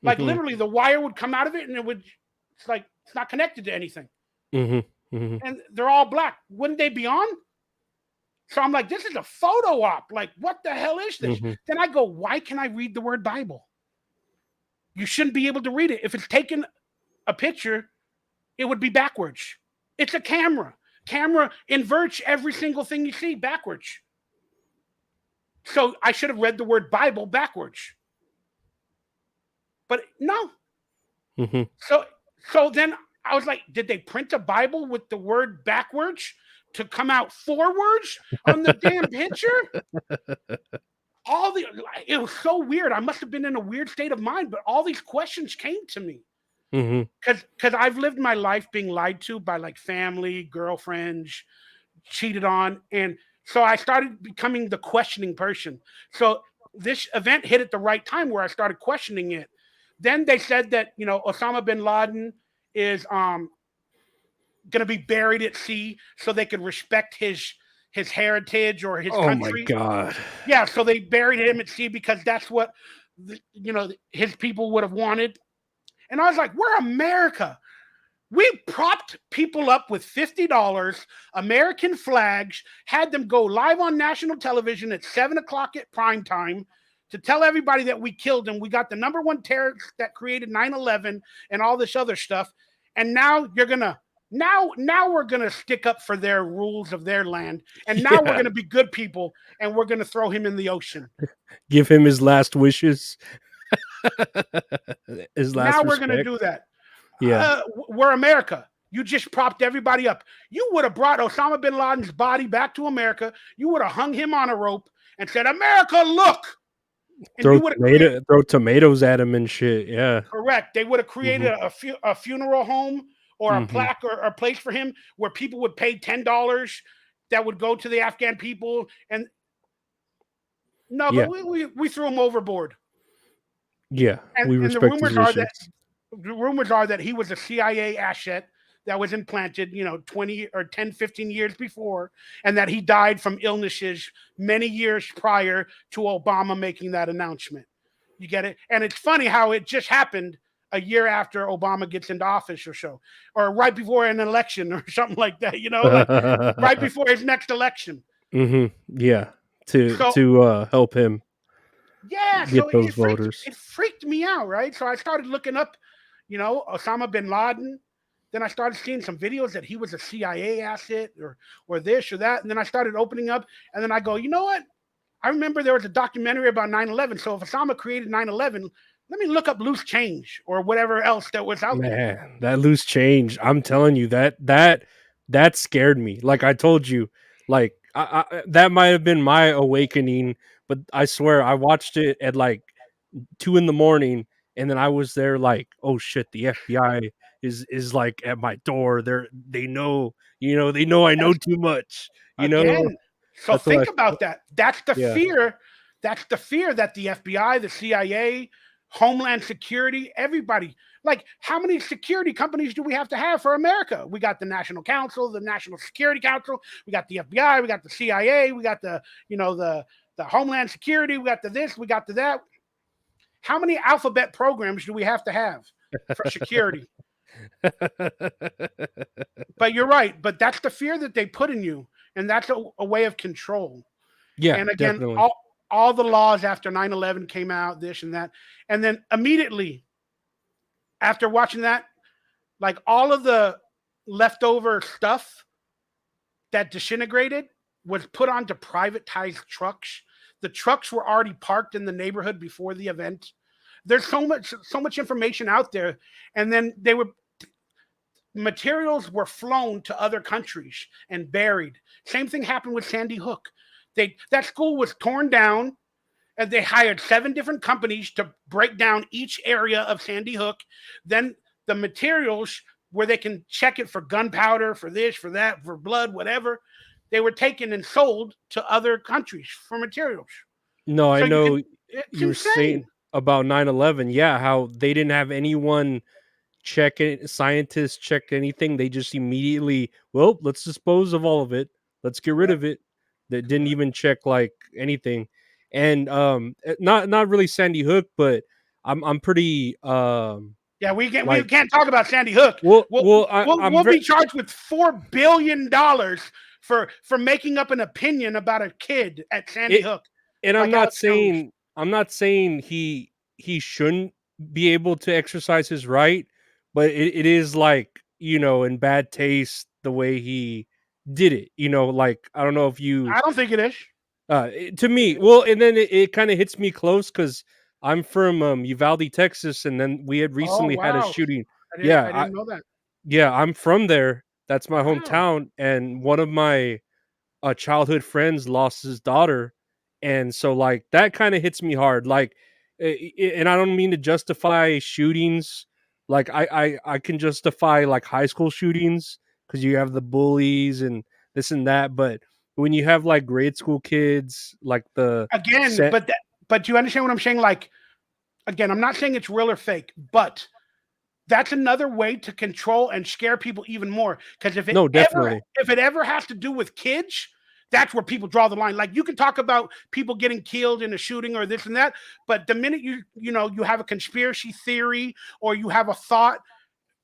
Like Hmm. literally, the wire would come out of it, and it's like it's not connected to anything. Hmm. Hmm. And they're all black. Wouldn't they be on? So I'm like, this is a photo op. Like, what the hell is this? Hmm. Then I go, why can I read the word Bible? You shouldn't be able to read it if it's taken a picture, it would be backwards. It's a camera. Camera inverts every single thing you see backwards. So I should have read the word Bible backwards. But no. Hmm. So so then I was like, did they print a Bible with the word backwards to come out forwards on the damn picture? All the It was so weird. I must have been in a weird state of mind, but all these questions came to me Hmm. because I've lived my life being lied to by like family, girlfriends, cheated on, and so I started becoming the questioning person. So this event hit at the right time where I started questioning it. Then they said that Osama bin Laden is going to be buried at sea so they could respect his heritage or his Oh my country. god. Yeah, so they buried him at sea because that's what his people would have wanted. And I was like, we're America. We propped people up with $50, American flags, had them go live on national television at 7 o'clock at prime time to tell everybody that we killed them. We got the number one terrorist that created 9/11 and all this other stuff. And now we're gonna stick up for their rules of their land. And now we're Yeah. gonna be good people and we're gonna throw him in the ocean. Give him his last wishes. His Now last we're gonna respect. do that. Yeah. We're America. You just propped everybody up. You would have brought Osama bin Laden's body back to America. You would have hung him on a rope and said, "America, look!" And you would have created Throw tomatoes at him and shit. Yeah. correct. They would have created Hmm. a funeral home or a Hmm. plaque or a place for him where people would pay $10 that would go to the Afghan people. And no, but Yeah. we threw him overboard. Yeah. And We and respect his wishes. the rumors are that he was a CIA asset that was implanted, 20 or 10, 15 years before, and that he died from illnesses many years prior to Obama making that announcement. You get it? And it's funny how it just happened a year after Obama gets into office or so, or right before an election or something like that, like right before his next election. Hmm. Yeah. So To help him yeah, get so those it freaked voters. it freaked me out, right? So I started looking up, Osama bin Laden. Then I started seeing some videos that he was a CIA asset or this or that. And then I started opening up, and then I go, you know what? I remember there was a documentary about 9/11. So if Osama created 9/11, let me look up loose change or whatever else that was out there. Man, that loose change. I'm telling you that scared me. Like I told you, like that might have been my awakening, but I swear I watched it at like 2 in the morning, and then I was there like, oh shit, the FBI is like at my door. They know I know Yes. too much. You know, Again, so that's what think about that. That's the yeah. fear. That's the fear that the FBI, the CIA, Homeland Security, everybody. Like, how many security companies do we have to have for America? We got the National Council, the National Security Council. We got the FBI. We got the CIA. We got the Homeland Security. We got the this. We got the that. How many alphabet programs do we have to have for security? But you're right. But that's the fear that they put in you, and that's a way of control. Yeah, And again, definitely. all the laws after 9/11 came out, this and that, and then immediately after watching that, like all of the leftover stuff that disintegrated was put onto privatized trucks. The trucks were already parked in the neighborhood before the event. There's so much information out there, and then materials were flown to other countries and buried. Same thing happened with Sandy Hook. That school was torn down, and they hired 7 different companies to break down each area of Sandy Hook. Then the materials where they can check it for gunpowder, for this, for that, for blood, whatever, they were taken and sold to other countries for materials. No, I So you can, know it's you were saying insane. about 9/11. Yeah, how they didn't have anyone check it, scientists check anything. They just immediately, well, let's dispose of all of it. Let's get rid of Correct. it. They didn't Correct. even check like anything. And not really Sandy Hook, but I'm pretty Yeah, we like can't talk about Sandy Hook. We'll I'm we'll very be charged with $4 billion for making up an opinion about a kid at Sandy it, Hook, and like Alex Jones. I'm not saying he shouldn't be able to exercise his right, but it is like, in bad taste the way he did it. Like, I don't know if you I don't think it is. to me, well, and then it kind of hits me close because I'm from Uvalde, Texas, and then we had Oh recently had a wow, shooting. I didn't Yeah, I didn't know that. yeah, I'm from there. That's my Wow. hometown, and one of my childhood friends lost his daughter, and so like that kind of hits me hard. Like, and I don't mean to justify shootings. Like, I can justify like high school shootings because you have the bullies and this and that, but when you have like grade school kids, like the Again, set, but you understand what I'm saying? Like, again, I'm not saying it's real or fake, but that's another way to control and scare people even more. Because no, definitely, if it ever has to do with kids, that's where people draw the line. Like you can talk about people getting killed in a shooting or this and that, but the minute you have a conspiracy theory or you have a thought,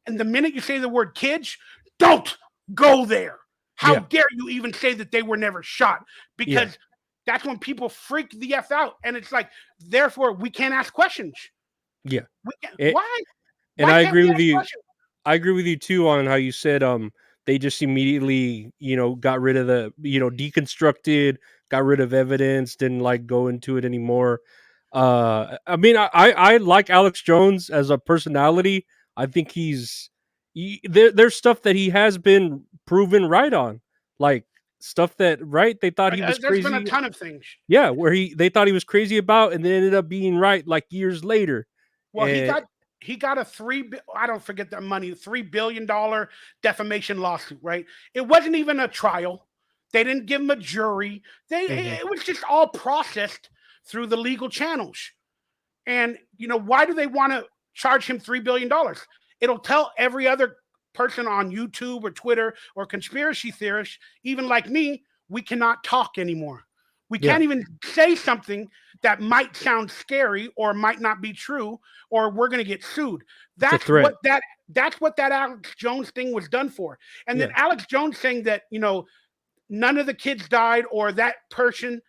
and the minute you say the word kids, don't go there. How yeah, dare you even say that they were never shot? yeah, Because that's when people freak the F out. And it's like, therefore, we can't ask questions. yeah. We can't, And, why? and Why I can't agree we with ask you. questions? I agree with you too on how you said they just immediately, got rid of the, deconstructed, got rid of evidence, didn't like go into it anymore. I mean, I like Alex Jones as a personality. I think there's stuff that he has been proven right on. Like stuff that they thought he was There's been a crazy. ton of things. Yeah, where they thought he was crazy about and then ended up being right like years later. Well, And he got a I don't forget that money, $3 billion defamation lawsuit, right? It wasn't even a trial. They didn't give him a jury. mhm, It was just all processed through the legal channels. And why do they want to charge him $3 billion? It'll tell every other person on YouTube or Twitter or conspiracy theorists, even like me, we cannot talk anymore. We yeah, can't even say something that might sound scary or might not be true, or we're going to get sued. it's a That's threat. what that that's what that Alex Jones thing was done for. And then Yeah, Alex Jones saying that none of the kids died or that person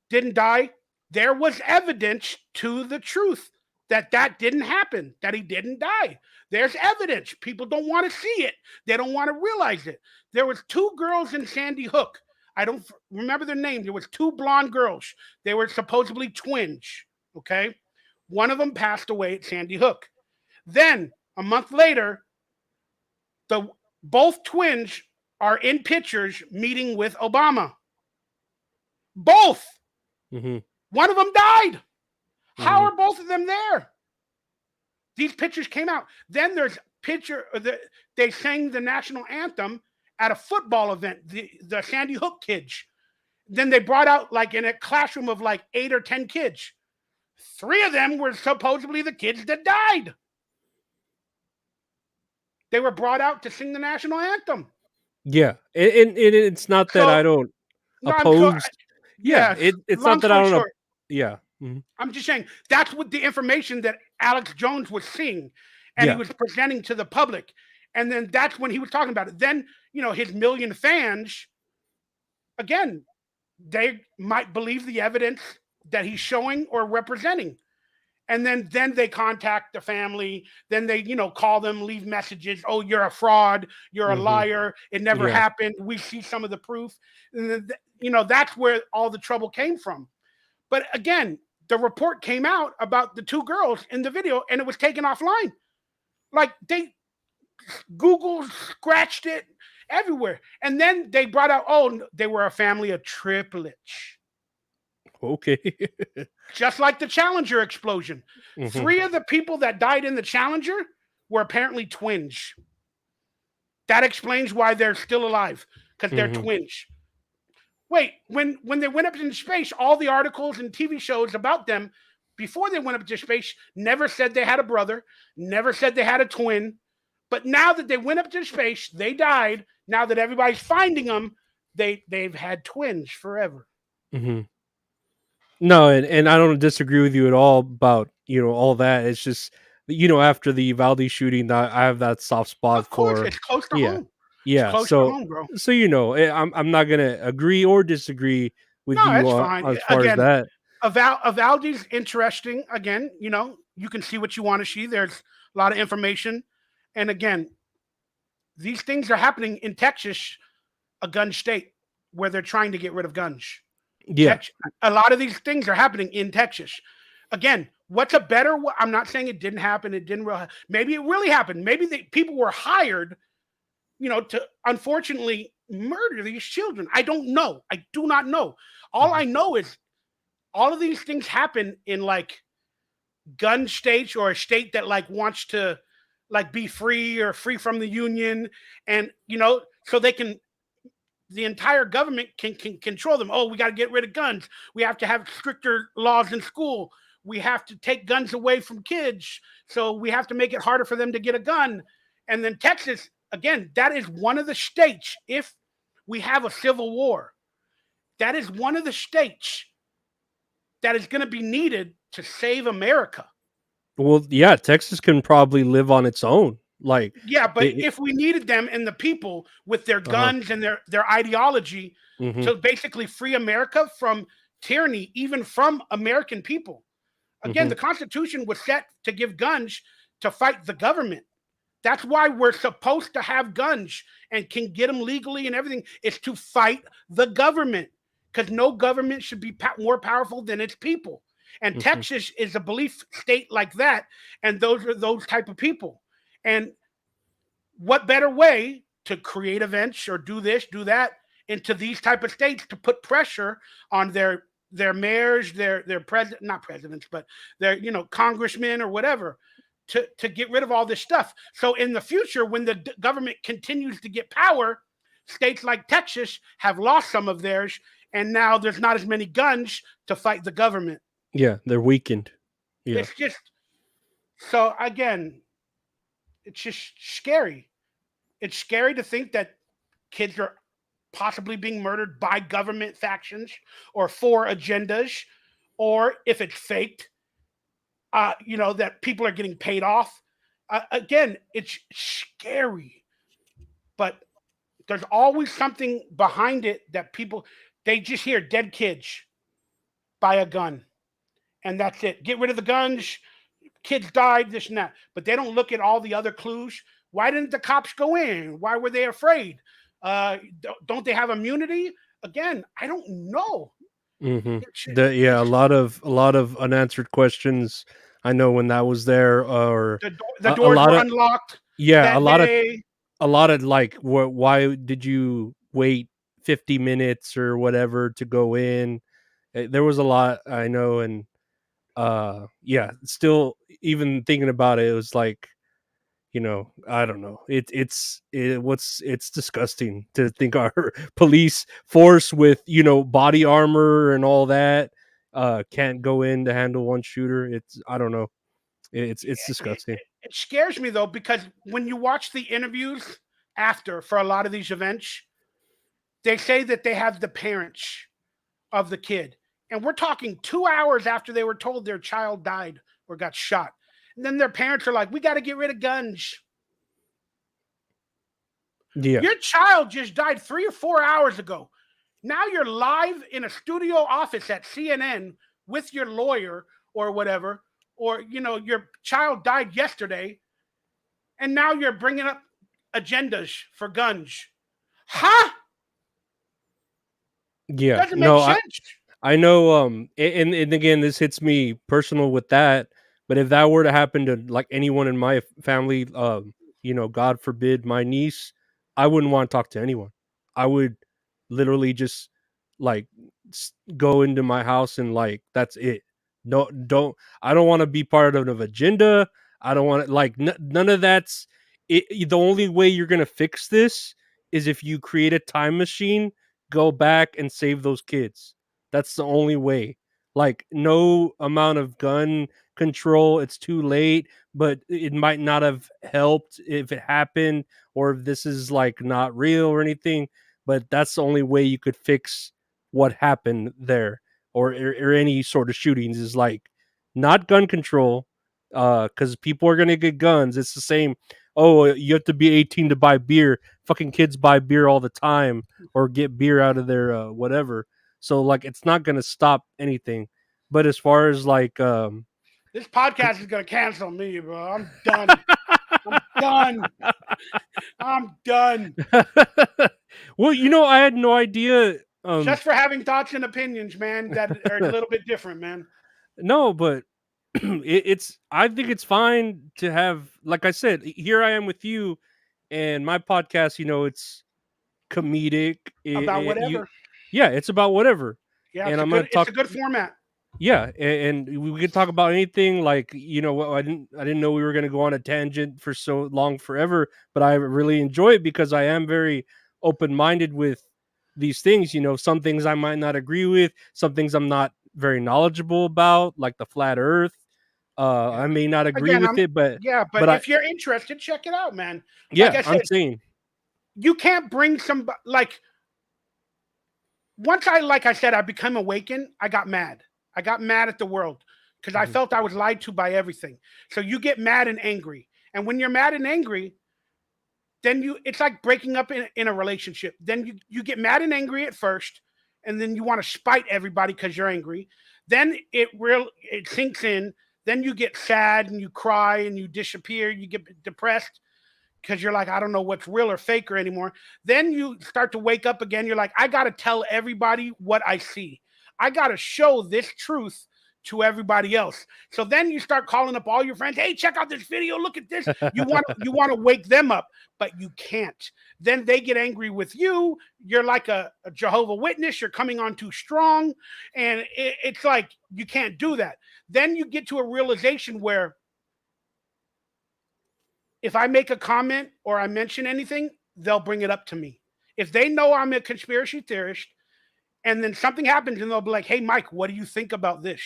didn't die, there was evidence to the truth that that didn't happen, that he didn't die. There's evidence. People don't want to see it. They don't want to realize it. There was two girls in Sandy Hook. I don't remember their name. There was two blonde girls. They were supposedly twins. Okay, one of them passed away at Sandy Hook. Then a month later, the both twins are in pictures meeting with Obama. Both. hmm, One of them died. How hmm, are both of them there? These pictures came out. Then there's picture they sang the national anthem at a football event, the Sandy Hook kids. Then they brought out like in a classroom of like 8 or 10 kids. Three of them were supposedly the kids that died. They were brought out to sing the national anthem. yeah, and it's not that I So don't no, I'm so oppose. Yeah, yeah. it's not Long that I story don't. short, Yeah, mhm, I'm just saying that's what the information that Alex Jones was seeing and he yeah, was presenting to the public. And then that's when he was talking about it. Then, his million fans, again, they might believe the evidence that he's showing or representing. And then they contact the family. Then they, call them, leave messages. Oh, you're a fraud. You're a hmm, liar. It never yeah, happened. We see some of the proof. And then, that's where all the trouble came from. But again, the report came out about the two girls in the video and it was taken offline. Like they Google scratched it everywhere. And then they brought out, oh, they were a family of triplets. okay, Just like the Challenger explosion. hmm, Three of the people that died in the Challenger were apparently twins. That explains why they're still alive, because they're hmm, twins. Wait, when they went up into space, all the articles and TV shows about them before they went up into space never said they had a brother, never said they had a twin. But now that they went up to space, they died. Now that everybody's finding them, they've had twins forever. hmm. No, and I don't disagree with you at all about all that. It's just after the Uvalde shooting, that I have that soft spot Of course, for. it's close to Yeah, home. It's yeah. close to So home, bro. I'm not gonna agree or disagree with No, you it's fine. as far as Again, that. Avaldi's interesting. Again, you can see what you want to see. There's a lot of information. And again, these things are happening in Texas, a gun state, where they're trying to get rid of guns. Yeah. A lot of these things are happening in Texas. Again, what's a better? I'm not saying it didn't happen. It didn't. Maybe it really happened. Maybe people were hired, to unfortunately murder these children. I don't know. I do not know. All Mhm. I know is all of these things happen in like gun states or a state that like wants to like be free or free from the union, and so they can the entire government can control them. Oh, we got to get rid of guns. We have to have stricter laws in school. We have to take guns away from kids. So we have to make it harder for them to get a gun. And then Texas, again, that is one of the states. If we have a civil war, that is one of the states that is going to be needed to save America. Well, yeah, Texas can probably live on its own. Like Yeah, but it if we needed them and the people with their uh-huh. guns and their ideology Mhm. to basically free America from tyranny, even from American people. Again, Mhm. the Constitution was set to give guns to fight the government. That's why we're supposed to have guns and can get them legally and everything. It's to fight the government because no government should be more powerful than its people. And Mhm. Texas is a belief state like that, and those are those type of people. And what better way to create events or do this, do that into these type of states to put pressure on their mayors, their president, not presidents, but their congressmen or whatever, to get rid of all this stuff. So in the future, when the government continues to get power, states like Texas have lost some of theirs, and now there's not as many guns to fight the government. Yeah, they're weakened. Yeah. It's just so again, it's just scary. It's scary to think that kids are possibly being murdered by government factions or for agendas, or if it's faked, that people are getting paid off. Again, it's scary, but there's always something behind it that people they just hear dead kids buy a gun and that's it. Get rid of the guns. Kids died, this and that, but they don't look at all the other clues. Why didn't the cops go in? Why were they afraid? Don't they have immunity? Again, I don't know. Mhm. It's, Yeah, it's a lot of unanswered questions. I know when that was there, or the a doors lot were of unlocked yeah, that day. a lot of like why did you wait 50 minutes or whatever to go in? There was a lot I know, and yeah, still even thinking about it, it was like, I don't know. It's disgusting to think our police force with, body armor and all that can't go in to handle one shooter. It's I don't know. It's disgusting. It scares me though because when you watch the interviews after for a lot of these events, they say that they have the parents of the kid. And we're talking 2 hours after they were told their child died or got shot. And then their parents are like, we got to get rid of guns. Yeah. Your child just died 3 or 4 hours ago. Now you're live in a studio office at CNN with your lawyer or whatever, or your child died yesterday, and now you're bringing up agendas for guns. Huh? Yeah. Doesn't make No, sense. I know, and again, this hits me personal with that. But if that were to happen to like anyone in my family, God forbid, my niece, I wouldn't want to talk to anyone. I would literally just like go into my house and like that's it. No, don't. I don't want to be part of an agenda. I don't want to like none of that's. The only way you're gonna fix this is if you create a time machine, go back and save those kids. That's the only way. Like no amount of gun control, it's too late, but it might not have helped if it happened or if this is like not real or anything, but that's the only way you could fix what happened there, or any sort of shootings, is like not gun control, cuz people are going to get guns. It's the same, oh, you have to be 18 to buy beer. Fucking kids buy beer all the time or get beer out of their whatever. So like it's not going to stop anything. But as far as like This podcast is gonna cancel me, bro. I'm done. I'm done. I'm done. Well, I had no idea. Just for having thoughts and opinions, man, that are a little bit different, man. No, but it's. I think it's fine to have, like I said, here I am with you, and my podcast. It's comedic. About You, whatever. yeah, it's about whatever, Yeah, and it's a I'm gonna good it's talk. a good format. Yeah, and we could talk about anything. Like, I didn't know we were gonna go on a tangent for so long forever, but I really enjoy it because I am very open minded with these things. Some things I might not agree with, some things I'm not very knowledgeable about, like the flat Earth. Yeah. I may not agree Again, with it, but yeah, but I if you're interested, check it out, man. Like yeah, I I'm said, saying. you can't bring somebody like once like I said, I become awakened, I got mad. I got mad at the world because I Mhm. felt I was lied to by everything. So you get mad and angry. And when you're mad and angry, then it's like breaking up in a relationship. Then you get mad and angry at first, and then you want to spite everybody because you're angry. Then it sinks in. Then you get sad and you cry and you disappear. You get depressed because you're like, I don't know what's real or fake or anymore. Then you start to wake up again. You're like, I got to tell everybody what I see. I got to show this truth to everybody else. So then you start calling up all your friends. Hey, check out this video. Look at this. You want to wake them up, but you can't. Then they get angry with you. You're like a Jehovah Witness. You're coming on too strong, and it's like you can't do that. Then you get to a realization where if I make a comment or I mention anything, they'll bring it up to me. If they know I'm a conspiracy theorist and then something happens and they'll be like, "Hey Mike, what do you think about this?"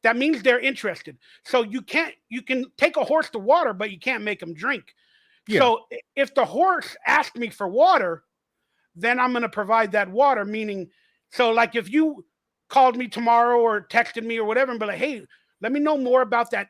That means they're interested. So you can take a horse to water, but you can't make them drink. Yeah, So if the horse asked me for water, then I'm going to provide that water. Meaning, so like if you called me tomorrow or texted me or whatever and be like, hey, let me know more about that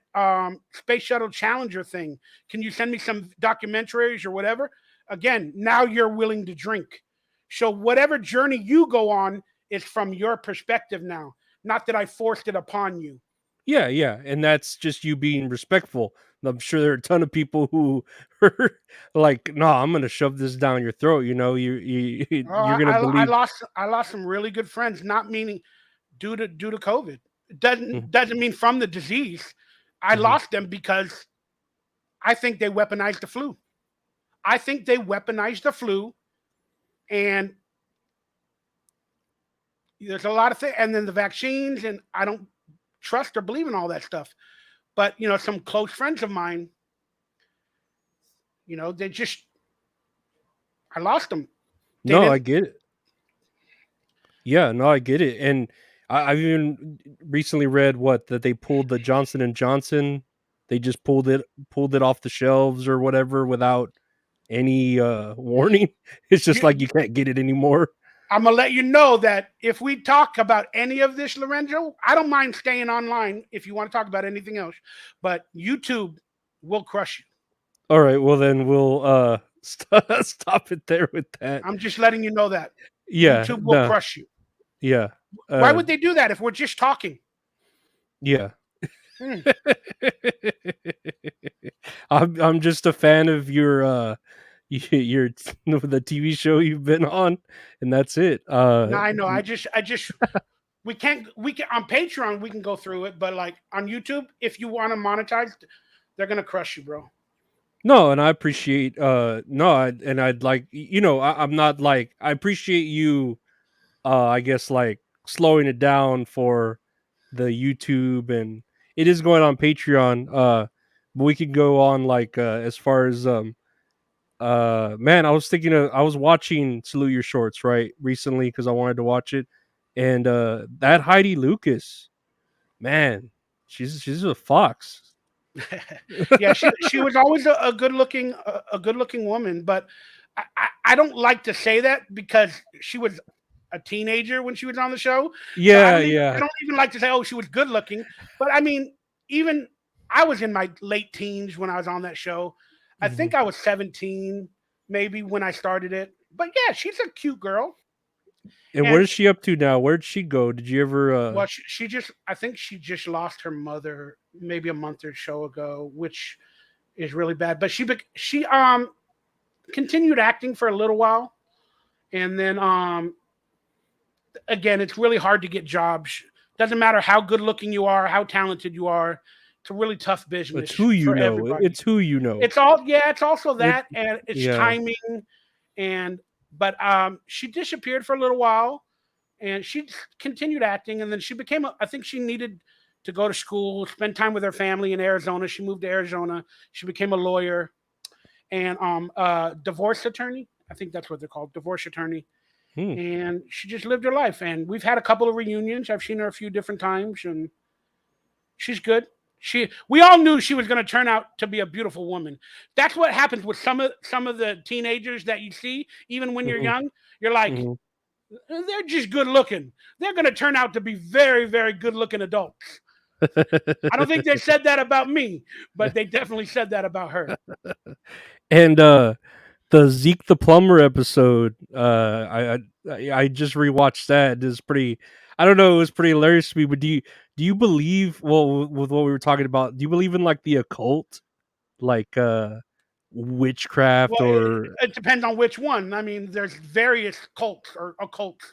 space shuttle Challenger thing. Can you send me some documentaries or whatever? Again, now you're willing to drink. So whatever journey you go on is from your perspective now, not that I forced it upon you. yeah, yeah, and that's just you being respectful. I'm sure there are a ton of people who are like, "No, I'm gonna shove this down your throat." Oh, You're gonna believe. I lost some really good friends, not meaning due to COVID. It Mhm, doesn't mean from the disease. I mhm. lost them because I think they weaponized the flu. I think they weaponized the flu, and there's a lot of things, and then the vaccines, and I don't trust or believe in all that stuff. But some close friends of mine, they just I lost them. They No, I didn't. get it. Yeah, no, I get it, and I've even recently read that they pulled the Johnson and Johnson. They just pulled it off the shelves or whatever without any warning. It's just like you can't get it anymore. I'm gonna let you know that if we talk about any of this, Lorenzo, I don't mind staying online if you want to talk about anything else, but YouTube will crush you. All right, well then we'll stop it there with that. I'm just letting you know that Yeah, YouTube will no, crush you. yeah, Why uh, would they do that if we're just talking? yeah. Hmm. I'm just a fan of your the TV show you've been on, and that's it. No, I know. I just we can on Patreon we can go through it, but like on YouTube, if you want to monetize, they're gonna crush you, bro. No, and I appreciate no, and I'd like I'm not like I appreciate you I guess like slowing it down for the YouTube, and it is going on Patreon. But we could go on like as far as man, I was watching Salute Your Shorts right recently because I wanted to watch it, and that Heidi Lucas, man, she's a fox. Yeah, she was always a good looking woman, but I don't like to say that because she was a teenager when she was on the show. So Yeah, I yeah. don't even like to say, oh, she was good looking. But I mean, even I was in my late teens when I was on that show. I Mhm. think I was 17 maybe when I started it. But yeah, she's a cute girl. And what And is she up to now? Where'd she go? Did you ever well, she just I think she just lost her mother maybe a month or so ago, which is really bad. But she continued acting for a little while, and then again, it's really hard to get jobs. Doesn't matter how good looking you are, how talented you are. It's a really tough It's business who you for know. everybody. It's who you know. It's all yeah, it's also It that and it's yeah. timing and but she disappeared for a little while and she continued acting and then she became I think she needed to go to school, spend time with her family in Arizona. She moved to Arizona. She became a lawyer and divorce attorney. I think that's what they're called, divorce attorney. Hmm. And she just lived her life. And we've had a couple of reunions. I've seen her a few different times, and she's good. We all knew she was going to turn out to be a beautiful woman. That's what happens with some of the teenagers that you see, even when you're Mhm. young. You're like, Mhm. they're just good looking. They're going to turn out to be very, very good looking adults. I don't think they said that about me, but they definitely said that about her. And the Zeke the plumber episode, I just rewatched that. It's pretty. I don't know. It was pretty hilarious to me. But do you believe? Well, with what we were talking about, do you believe in like the occult, like witchcraft Well, it, or it depends on which one. I mean, there's various cults or occults.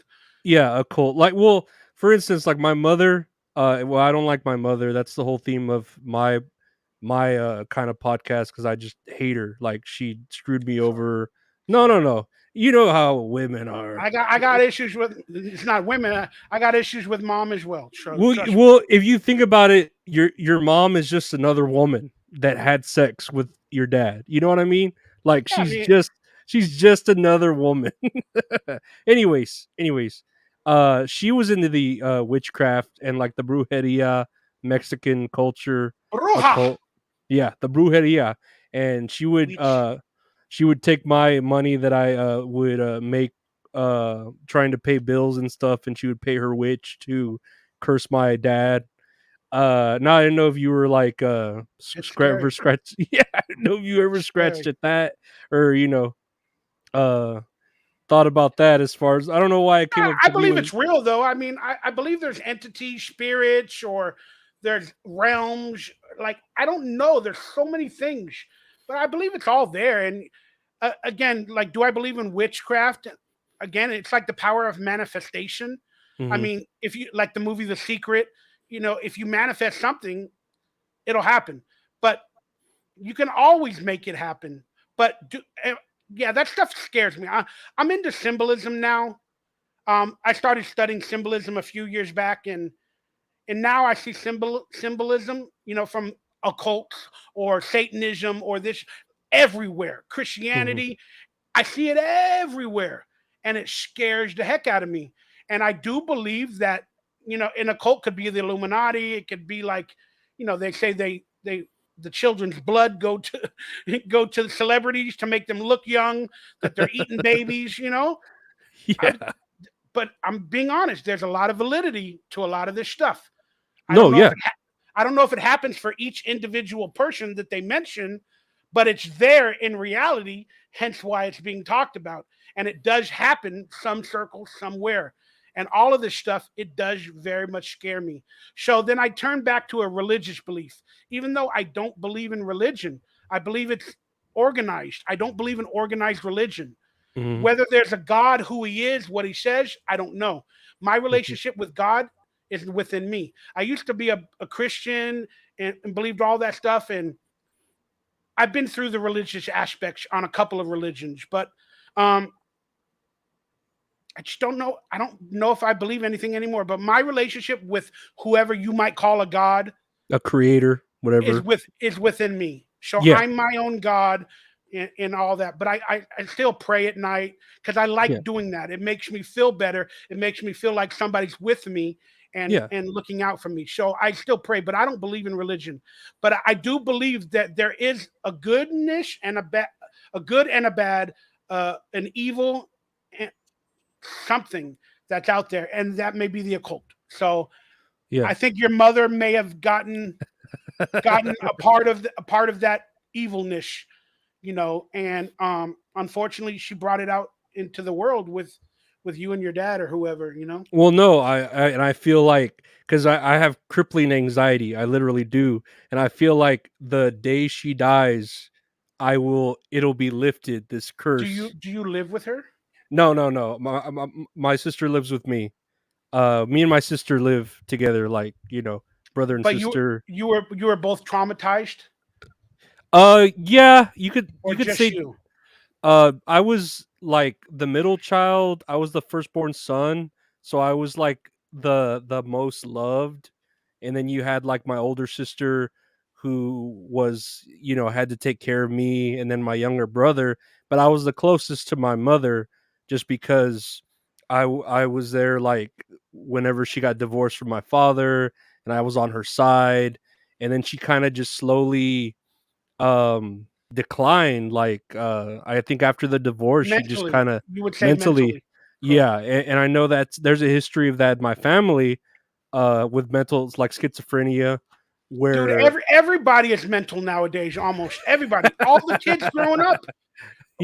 yeah, occult? Like, well, for instance, like my mother. Well, I don't like my mother. That's the whole theme of my kind of podcast because I just hate her. Like she screwed me Sorry, over. No, no, sorry. no. You know how women are. I got issues with it's not women. I got issues with mom as well. So Well, trust me. well, if you think about it, your mom is just another woman that had sex with your dad. You know what I mean? Like Yeah, I mean, she's just another woman. anyways, she was into the witchcraft and like the brujeria, Mexican culture, bruja, occult. Yeah, the brujeria, and witch. she would take my money that I would make trying to pay bills and stuff, and she would pay her witch to curse my dad. Now I didn't know if you were like It's ever scary. scratched. Yeah, I didn't know if you ever It's scratched scary. at that or uh thought about that. As far as I don't know why it came up I to me believe when it's real, though. I mean, I believe there's entities, spirits, or there's realms. Like I don't know. There's so many things, but I believe it's all there. And again, like, do I believe in witchcraft? Again, it's like the power of manifestation. I hmm mean, if you like the movie The Secret, if you manifest something, it'll happen. But you can always make it happen. But yeah, that stuff scares me. I'm into symbolism now. I started studying symbolism a few years back, and now I see symbolism, from occults or Satanism or this everywhere. hmm Christianity, I see it everywhere, and it scares the heck out of me. And I do believe that an occult could be the Illuminati. It could be like, they say they the children's blood go to go to the celebrities to make them look young, that they're eating babies. I, yeah. but I'm being honest. There's a lot of validity to a lot of this stuff. I don't No, know if yeah. I don't know if it happens for each individual person that they mention, but it's there in reality, hence why it's being talked about. And it does happen some circles somewhere. And all of this stuff, it does very much scare me. So then I turn back to a religious belief. Even though I don't believe in religion, I believe it's organized. I don't believe in organized religion. hmm Whether there's a God, who he is, what he says, I don't know. My hmm relationship with God is within me. I used to be a Christian and believed all that stuff. And I've been through the religious aspects on a couple of religions, but um, I just don't know. I don't know if I believe anything anymore. But my relationship with whoever you might call a God A creator, is whatever. within me. So Yeah, I'm my own God and all that. But I still pray at night because I yeah, like doing that. It makes me feel better. It makes me feel like somebody's with me and yeah. and looking out for me. So I still pray, but I don't believe in religion. But I do believe that there is a goodness and a bad, a good and a bad, an evil, and something that's out there, and that may be the occult. So Yeah. I think your mother may have gotten a part of that evilness, and unfortunately she brought it out into the world with you and your dad or whoever, you know? Well, no, I feel like because I have crippling anxiety, I literally do, and I feel like the day she dies, it'll be lifted, this curse. Do you live with her? No, no, no. My sister lives with me. Me and my sister live together, like, brother and But sister. you were both traumatized, Yeah, or you could just say. you? I was like the middle child. I was the firstborn son, so I was like the most loved. And then you had like my older sister who was, had to take care of me, and then my younger brother, but I was the closest to my mother just because I was there like whenever she got divorced from my father, and I was on her side, and then she kind of just slowly declined, like, I think after the divorce, she just Mentally, kinda you would say mentally. mentally, correct? Yeah, and I know that there's a history of that in my family, with mental like schizophrenia, Dude, where everybody is mental nowadays. Almost everybody, all the kids growing up.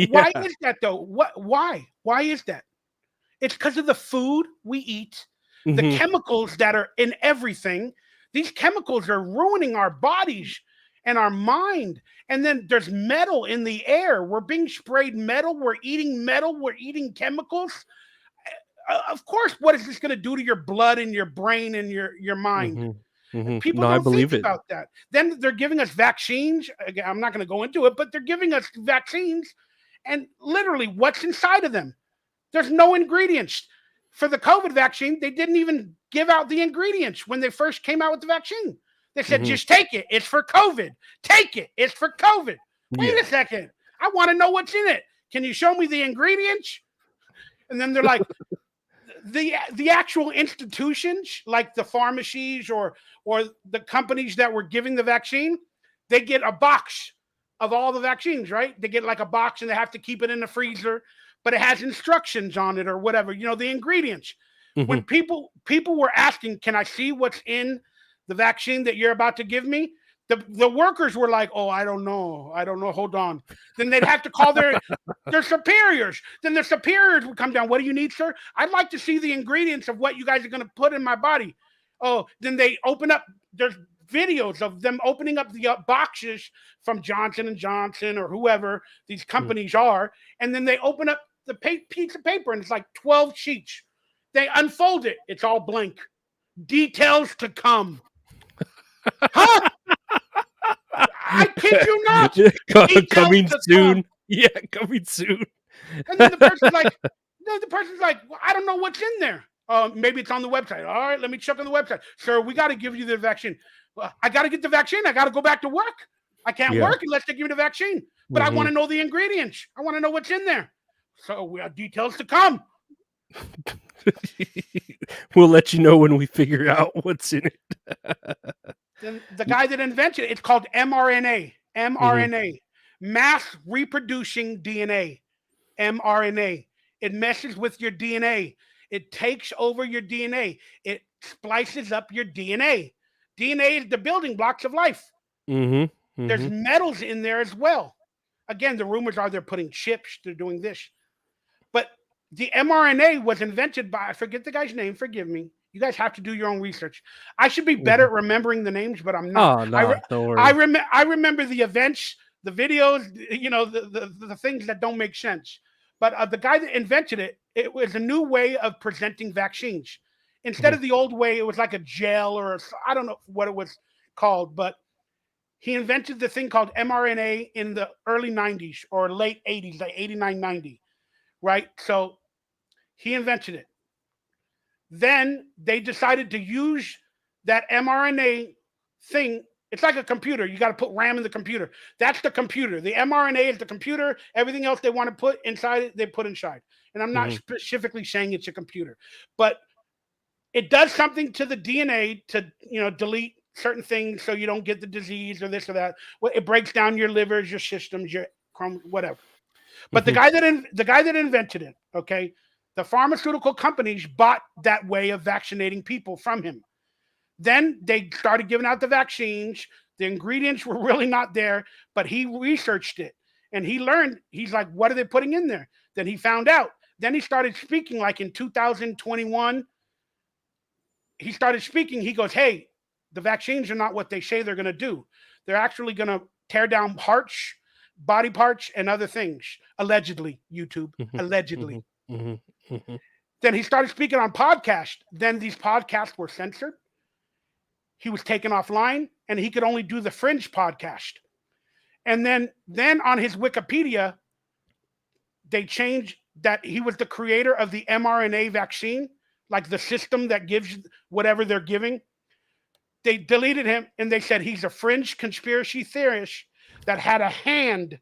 Why yeah. is that though? What? Why? Why is that? It's because of the food we eat, the Mhm, chemicals that are in everything. These chemicals are ruining our bodies and our mind. And then there's metal in the air. We're being sprayed metal. We're eating metal. We're eating chemicals. Of course, what is this going to do to your blood and your brain and your mind? mhm, mhm. People No, I don't think believe it. about that. Then they're giving us vaccines. Again, I'm not going to go into it, but they're giving us vaccines. And literally, what's inside of them? There's no ingredients. For the COVID vaccine, they didn't even give out the ingredients when they first came out with the vaccine. They said, Mhm. just take it. It's for COVID. Take it. It's for COVID. Wait Yeah. a second. I want to know what's in it. Can you show me the ingredients? And then they're like, the actual institutions like the pharmacies or the companies that were giving the vaccine, they get a box of all the vaccines, right? They get like a box and they have to keep it in the freezer, but it has instructions on it or whatever, the ingredients. Mhm. When people were asking, can I see what's in the vaccine that you're about to give me? The workers were like, oh, I don't know, hold on. Then they'd have to call their superiors. Then the superiors would come down. What do you need, sir? I'd like to see the ingredients of what you guys are going to put in my body. Oh, then they open up. There's videos of them opening up the boxes from Johnson and Johnson or whoever these Mhm. companies are, and then they open up the piece of paper, and it's like 12 sheets. They unfold it. It's all blank. Details to come. Huh? I kid you not. Details Coming to come. soon. Yeah, coming soon. And then the person's like, no, the person's like, well, I don't know what's in there. Maybe it's on the website. All right, let me check on the website. Sir, we got to give you the vaccine. Well, I got to get the vaccine. I got to go back to work. I can't Yeah. work unless they give me the vaccine. But I want Mhm. to know the ingredients. I want to know what's in there. So we have details to come. We'll let you know when we figure out what's in it. Then the guy that invented it, it's called mRNA. Mhm. mRNA, mass reproducing DNA. mRNA. It messes with your DNA. It takes over your DNA. It splices up your DNA. DNA is the building blocks of life. Mhm. There's Mhm. metals in there as well. Again, the rumors are they're putting chips, they're doing this. But the mRNA was invented by, I forget the guy's name, forgive me. You guys have to do your own research. I should be better Mhm. at remembering the names, but I'm not. Oh, no, don't worry. I remember the events, the videos, the things that don't make sense. But the guy that invented it, it was a new way of presenting vaccines. Instead Mhm. of the old way, it was like a gel or I don't know what it was called, but he invented the thing called mRNA in the early 90s or late 80s, like 89, 90, right? So he invented it. Then they decided to use that mRNA thing. It's like a computer. You got to put RAM in the computer. That's the computer. The mRNA is the computer. Everything else they want to put inside it, they put inside. And I'm not Mhm. specifically saying it's a computer, but it does something to the DNA to delete certain things so you don't get the disease or this or that. Well, it breaks down your livers, your systems, your whatever. But Mhm. the guy that invented it, okay, the pharmaceutical companies bought that way of vaccinating people from him. Then they started giving out the vaccines. The ingredients were really not there, but he researched it and he learned. He's like, what are they putting in there? Then he found out Then he started speaking like in 2021. He started speaking. He goes, "Hey, the vaccines are not what they say they're going to do. They're actually going to tear down hearts, body parts, and other things. Allegedly, YouTube, Mhm, allegedly." mhm, mhm, mhm. Then he started speaking on podcasts. Then these podcasts were censored. He was taken offline, and he could only do the Fringe podcast. And then on his Wikipedia, they changed that he was the creator of the mRNA vaccine, like the system that gives whatever they're giving. They deleted him and they said he's a fringe conspiracy theorist that had a hand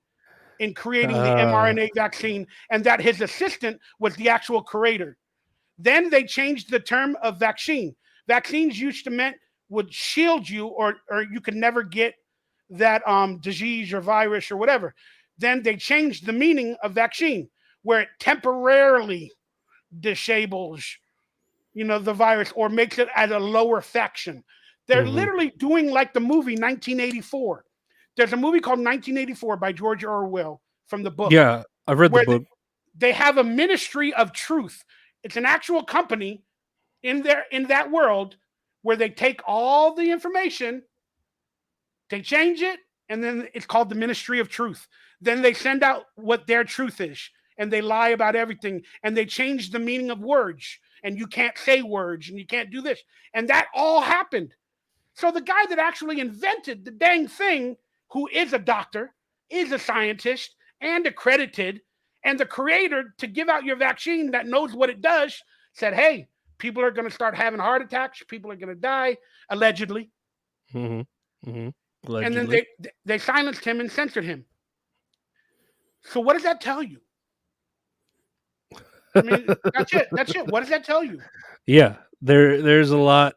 in creating the Uh, mRNA vaccine and that his assistant was the actual creator. Then they changed the term of vaccine. Vaccines used to meant would shield you or you could never get that disease or virus or whatever. Then they changed the meaning of vaccine where it temporarily disables the virus or makes it at a lower faction. They're mhm. literally doing like the movie 1984. There's a movie called 1984 by George Orwell from the book Yeah, I've read the where book. they have a ministry of truth. It's an actual company in that world where they take all the information, they change it, and then it's called the ministry of truth. Then they send out what their truth is, and they lie about everything, and they change the meaning of words, and you can't say words, and you can't do this, and that all happened. So the guy that actually invented the dang thing, who is a doctor, is a scientist, and accredited, and the creator to give out your vaccine that knows what it does, said, "Hey, people are going to start having heart attacks. People are going to die, allegedly." Mhm, mhm. And then Allegedly. they silenced him and censored him. So what does that tell you? I mean, that's it. That's it. What does that tell you? Yeah, there's a lot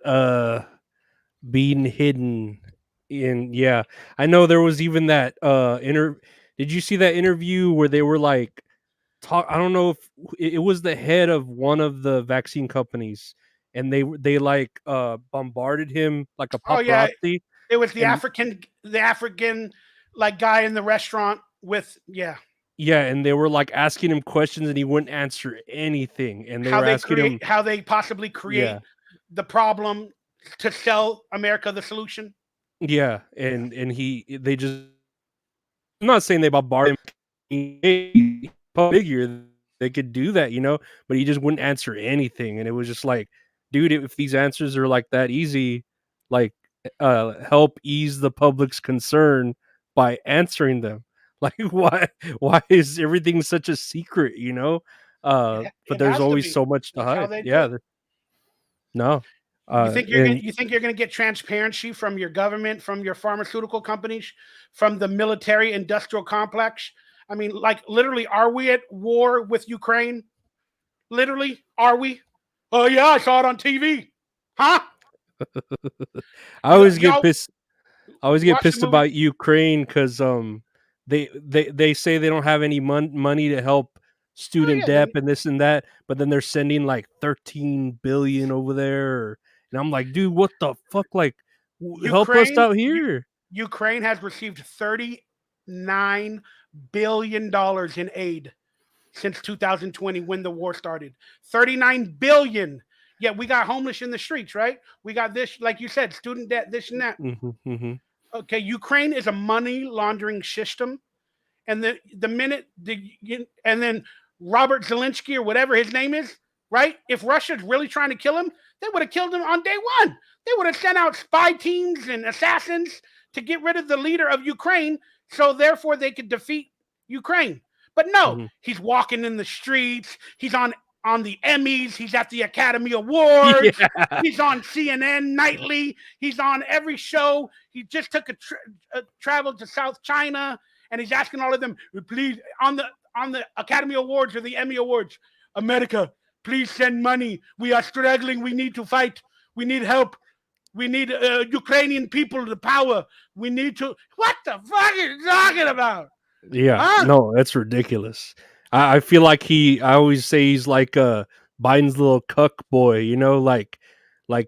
being hidden in. Yeah, I know there was even that did you see that interview where they were like talk I don't know if it was the head of one of the vaccine companies, and they like bombarded him like a Oh yeah, paparazzi. it was And The African like guy in the restaurant with yeah. yeah, and they were like asking him questions and he wouldn't answer anything, and they were asking him. How they possibly create Yeah, the problem to sell America the solution. yeah, Yeah, and they just, I'm not saying they bombarded him. He figure they could do that, but he just wouldn't answer anything, and it was just like, dude, if these answers are like that easy, like, help ease the public's concern by answering them. Like, why is everything such a secret? But it there's has to always be. so much to That's how hide. they do Yeah, it. no, and You think you're gonna get transparency from your government, from your pharmaceutical companies, from the military industrial complex? I mean, like literally, are we at war with Ukraine? Literally, are we? Oh yeah, I saw it on TV. Huh? I always get Y'all pissed. I always get watch the pissed movie? about Ukraine because they say they don't have any money to help Oh student yeah, debt and this and that, but then they're sending like 13 billion over there, and I'm like, dude, what the fuck? Like, help us Ukraine. out here. Ukraine has received $39 billion in aid since 2020 when the war started. 39 billion. Yet we got homeless in the streets, right? We got this, like you said, student debt, this and that. Hmm, hmm. Okay, Ukraine is a money laundering system, and the minute and then Robert Zelensky or whatever his name is, right? If Russia's really trying to kill him, they would have killed him on day one. They would have sent out spy teams and assassins to get rid of the leader of Ukraine, so therefore they could defeat Ukraine. But no, Hmm. he's walking in the streets. He's on the Emmys. He's at the Academy Awards. Yeah, He's on CNN nightly. He's on every show. He just took a travel to South China, and he's asking all of them, please, on the Academy Awards or the Emmy Awards, America, please send money. We are struggling. We need to fight. We need help. We need Ukrainian people to power. We need to. What the fuck are you talking about? yeah. Huh? No, that's ridiculous. I feel like I always say he's like Biden's little cuck boy, like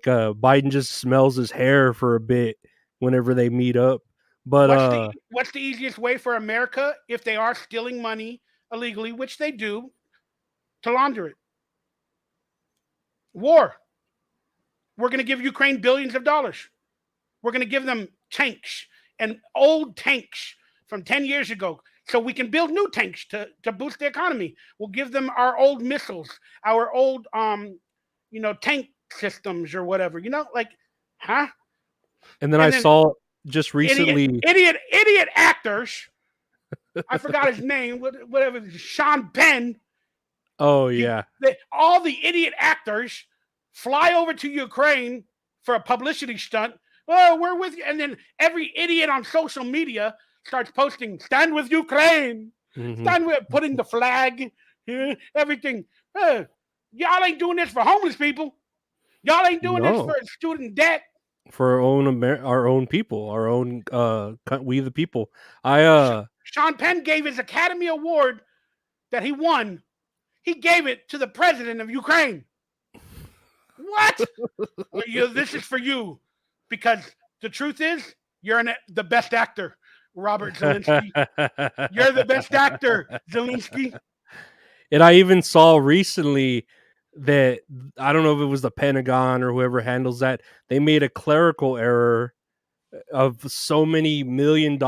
Biden just smells his hair for a bit whenever they meet up. But What's the easiest way for America if they are stealing money illegally, which they do? to launder it. War. We're going to give Ukraine billions of dollars. We're going to give them tanks and old tanks from 10 years ago so we can build new tanks to boost the economy. We'll give them our old missiles, our old tank systems or whatever. Like, huh? And then And I then saw just recently. idiot actors. I forgot his name. Whatever. Sean Penn. Oh yeah. All the idiot actors fly over to Ukraine for a publicity stunt. Oh, we're with you. And then every idiot on social media starts posting, stand with Ukraine, stand with, putting the flag, everything. Y'all ain't doing this for homeless people. Y'all ain't doing this for student debt. For our own people, our own we the people. Sean Penn gave his Academy Award that he won. He gave it to the president of Ukraine. What? This is for you, because the truth is, you're the best actor, Robert Zelensky. You're the best actor, Zelensky. And I even saw recently that, I don't know if it was the Pentagon or whoever handles that, they made a clerical error of so many $1 million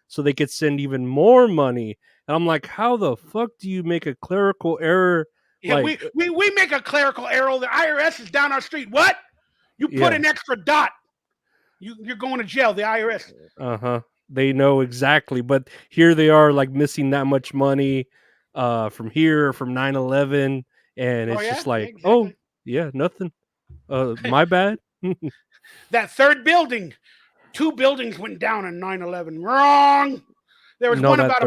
so they could send even more money. And I'm like, how the fuck do you make a clerical error? Yeah, like, we make a clerical error. The IRS is down our street. What? You put an extra dot. You're going to jail. The IRS. They know exactly, but here they are, like, missing that much money from here, from 9/11, and it's just like, exactly. Oh yeah, nothing. My bad. That third building, 2 buildings went down on 9/11. Wrong. There was one about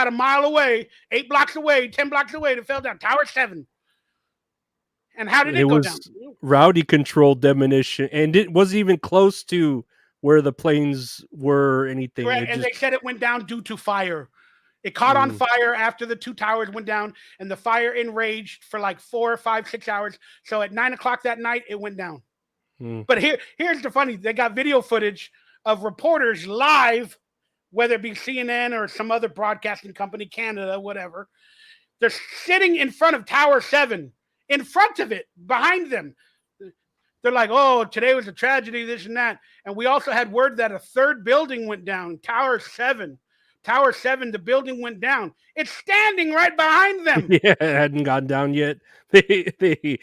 a mile away, 8 blocks away, 10 blocks away that fell down. Tower 7. And how did it go down? Rowdy controlled demolition, and it wasn't even close to where the planes were or anything. Right, and they said it went down due to fire. It caught on fire after the 2 towers went down, and the fire enraged for like 4, 5, 6 hours. So at 9 o'clock that night, it went down. But here's the funny: they got video footage of reporters live, whether it be CNN or some other broadcasting company, Canada, whatever. They're sitting in front of Tower 7, in front of it, behind them. They're like, oh, today was a tragedy, this and that. And we also had word that a third building went down, Tower 7. Tower 7, the building went down. It's standing right behind them. Yeah, it hadn't gone down yet. They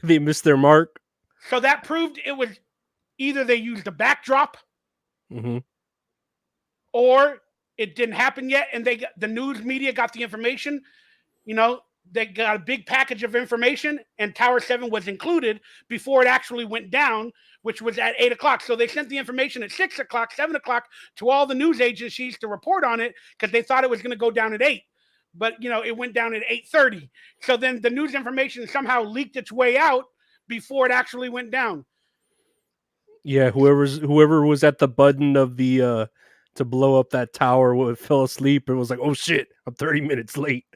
missed their mark. So that proved it was either they used a backdrop, or it didn't happen yet, and the news media got the information. They got a big package of information, and Tower 7 was included before it actually went down, which was at 8 o'clock. So they sent the information at 6 o'clock, 7 o'clock to all the news agencies to report on it, because they thought it was going to go down at 8. But, it went down at 8:30. So then the news information somehow leaked its way out before it actually went down. Yeah, whoever was at the button of the to blow up that tower fell asleep and was like, oh shit, I'm 30 minutes late.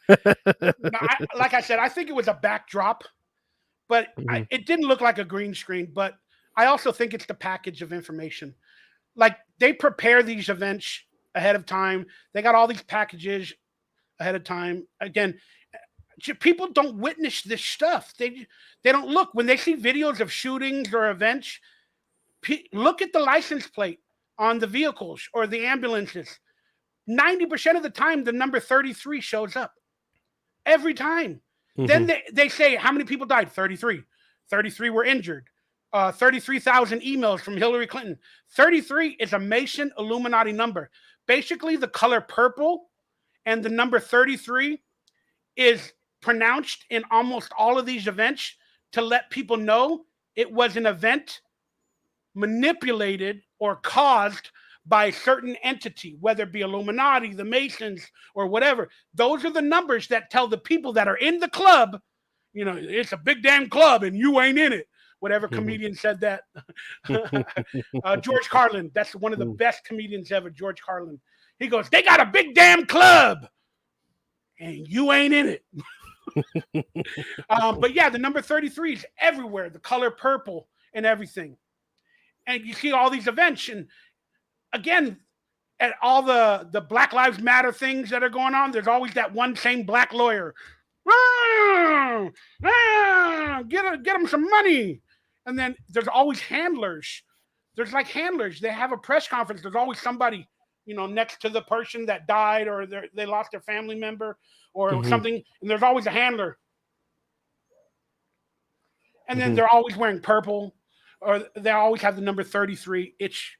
Like I said, I think it was a backdrop, but it didn't look like a green screen. But I also think it's the package of information. Like, they prepare these events ahead of time. They got all these packages ahead of time. Again, people don't witness this stuff. They don't look. When they see videos of shootings or events, look at the license plate on the vehicles or the ambulances. 90% of the time, the number 33 shows up. Every time. Then they say, how many people died? 33. 33 were injured. 33,000 emails from Hillary Clinton. 33 is a Mason Illuminati number. Basically, the color purple and the number 33 is pronounced in almost all of these events to let people know it was an event manipulated or caused by a certain entity, whether it be Illuminati, the Masons, or whatever. Those are the numbers that tell the people that are in the club, it's a big damn club and you ain't in it. Whatever comedian said that. George Carlin. That's one of the best comedians ever, George Carlin. He goes, they got a big damn club and you ain't in it. But yeah, the number 33 is everywhere. The color purple and everything. And you see all these events. And again, at all the Black Lives Matter things that are going on, there's always that one same black lawyer. "Ah, get them some money." And then there's always handlers. There's like handlers. They have a press conference. There's always somebody, next to the person that died, or they lost their family member or Mhm. something. And there's always a handler. And then Mhm. they're always wearing purple, or they always have the number 33 itch.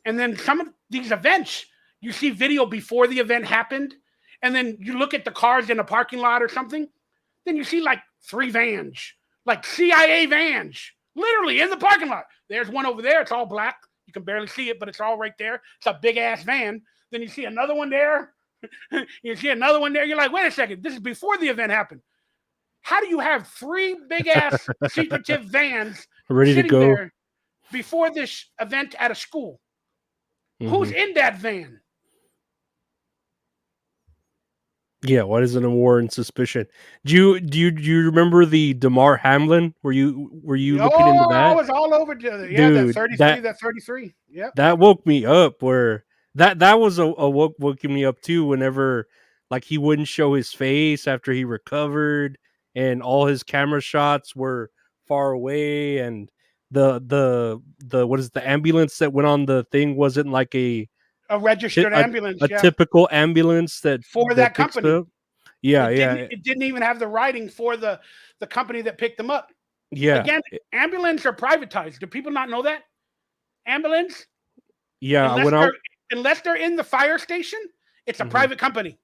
And then some of these events, you see video before the event happened, and then you look at the cars in a parking lot or something, then you see like 3 vans, like CIA vans, literally in the parking lot. There's one over there, it's all black. You can barely see it, but it's all right there. It's a big ass van. Then you see another one there. You see another one there. You're like, wait a second, this is before the event happened. How do you have 3 big ass secretive vans Ready to sitting go. there before this event at a school? Who's Mhm. in that van? Yeah, what is an warrant suspicion? Do you remember the Damar Hamlin? Were you looking into Oh, I that? was all over the yeah, that Dude, 33, that 33. Yep, that yep. woke me up where that was a woken me up too whenever like he wouldn't show his face after he recovered and all his camera shots were far away and the what is the ambulance that went on the thing wasn't like A ti- registered a, ambulance, a yeah, typical ambulance that for that picks company. up. Yeah, It didn't yeah, it didn't even have the writing for the company that picked them up. yeah. Again, ambulance are privatized. Do people not know that? Ambulance, Yeah, I unless went they're out. unless they're in the fire station, it's a Mhm, private company.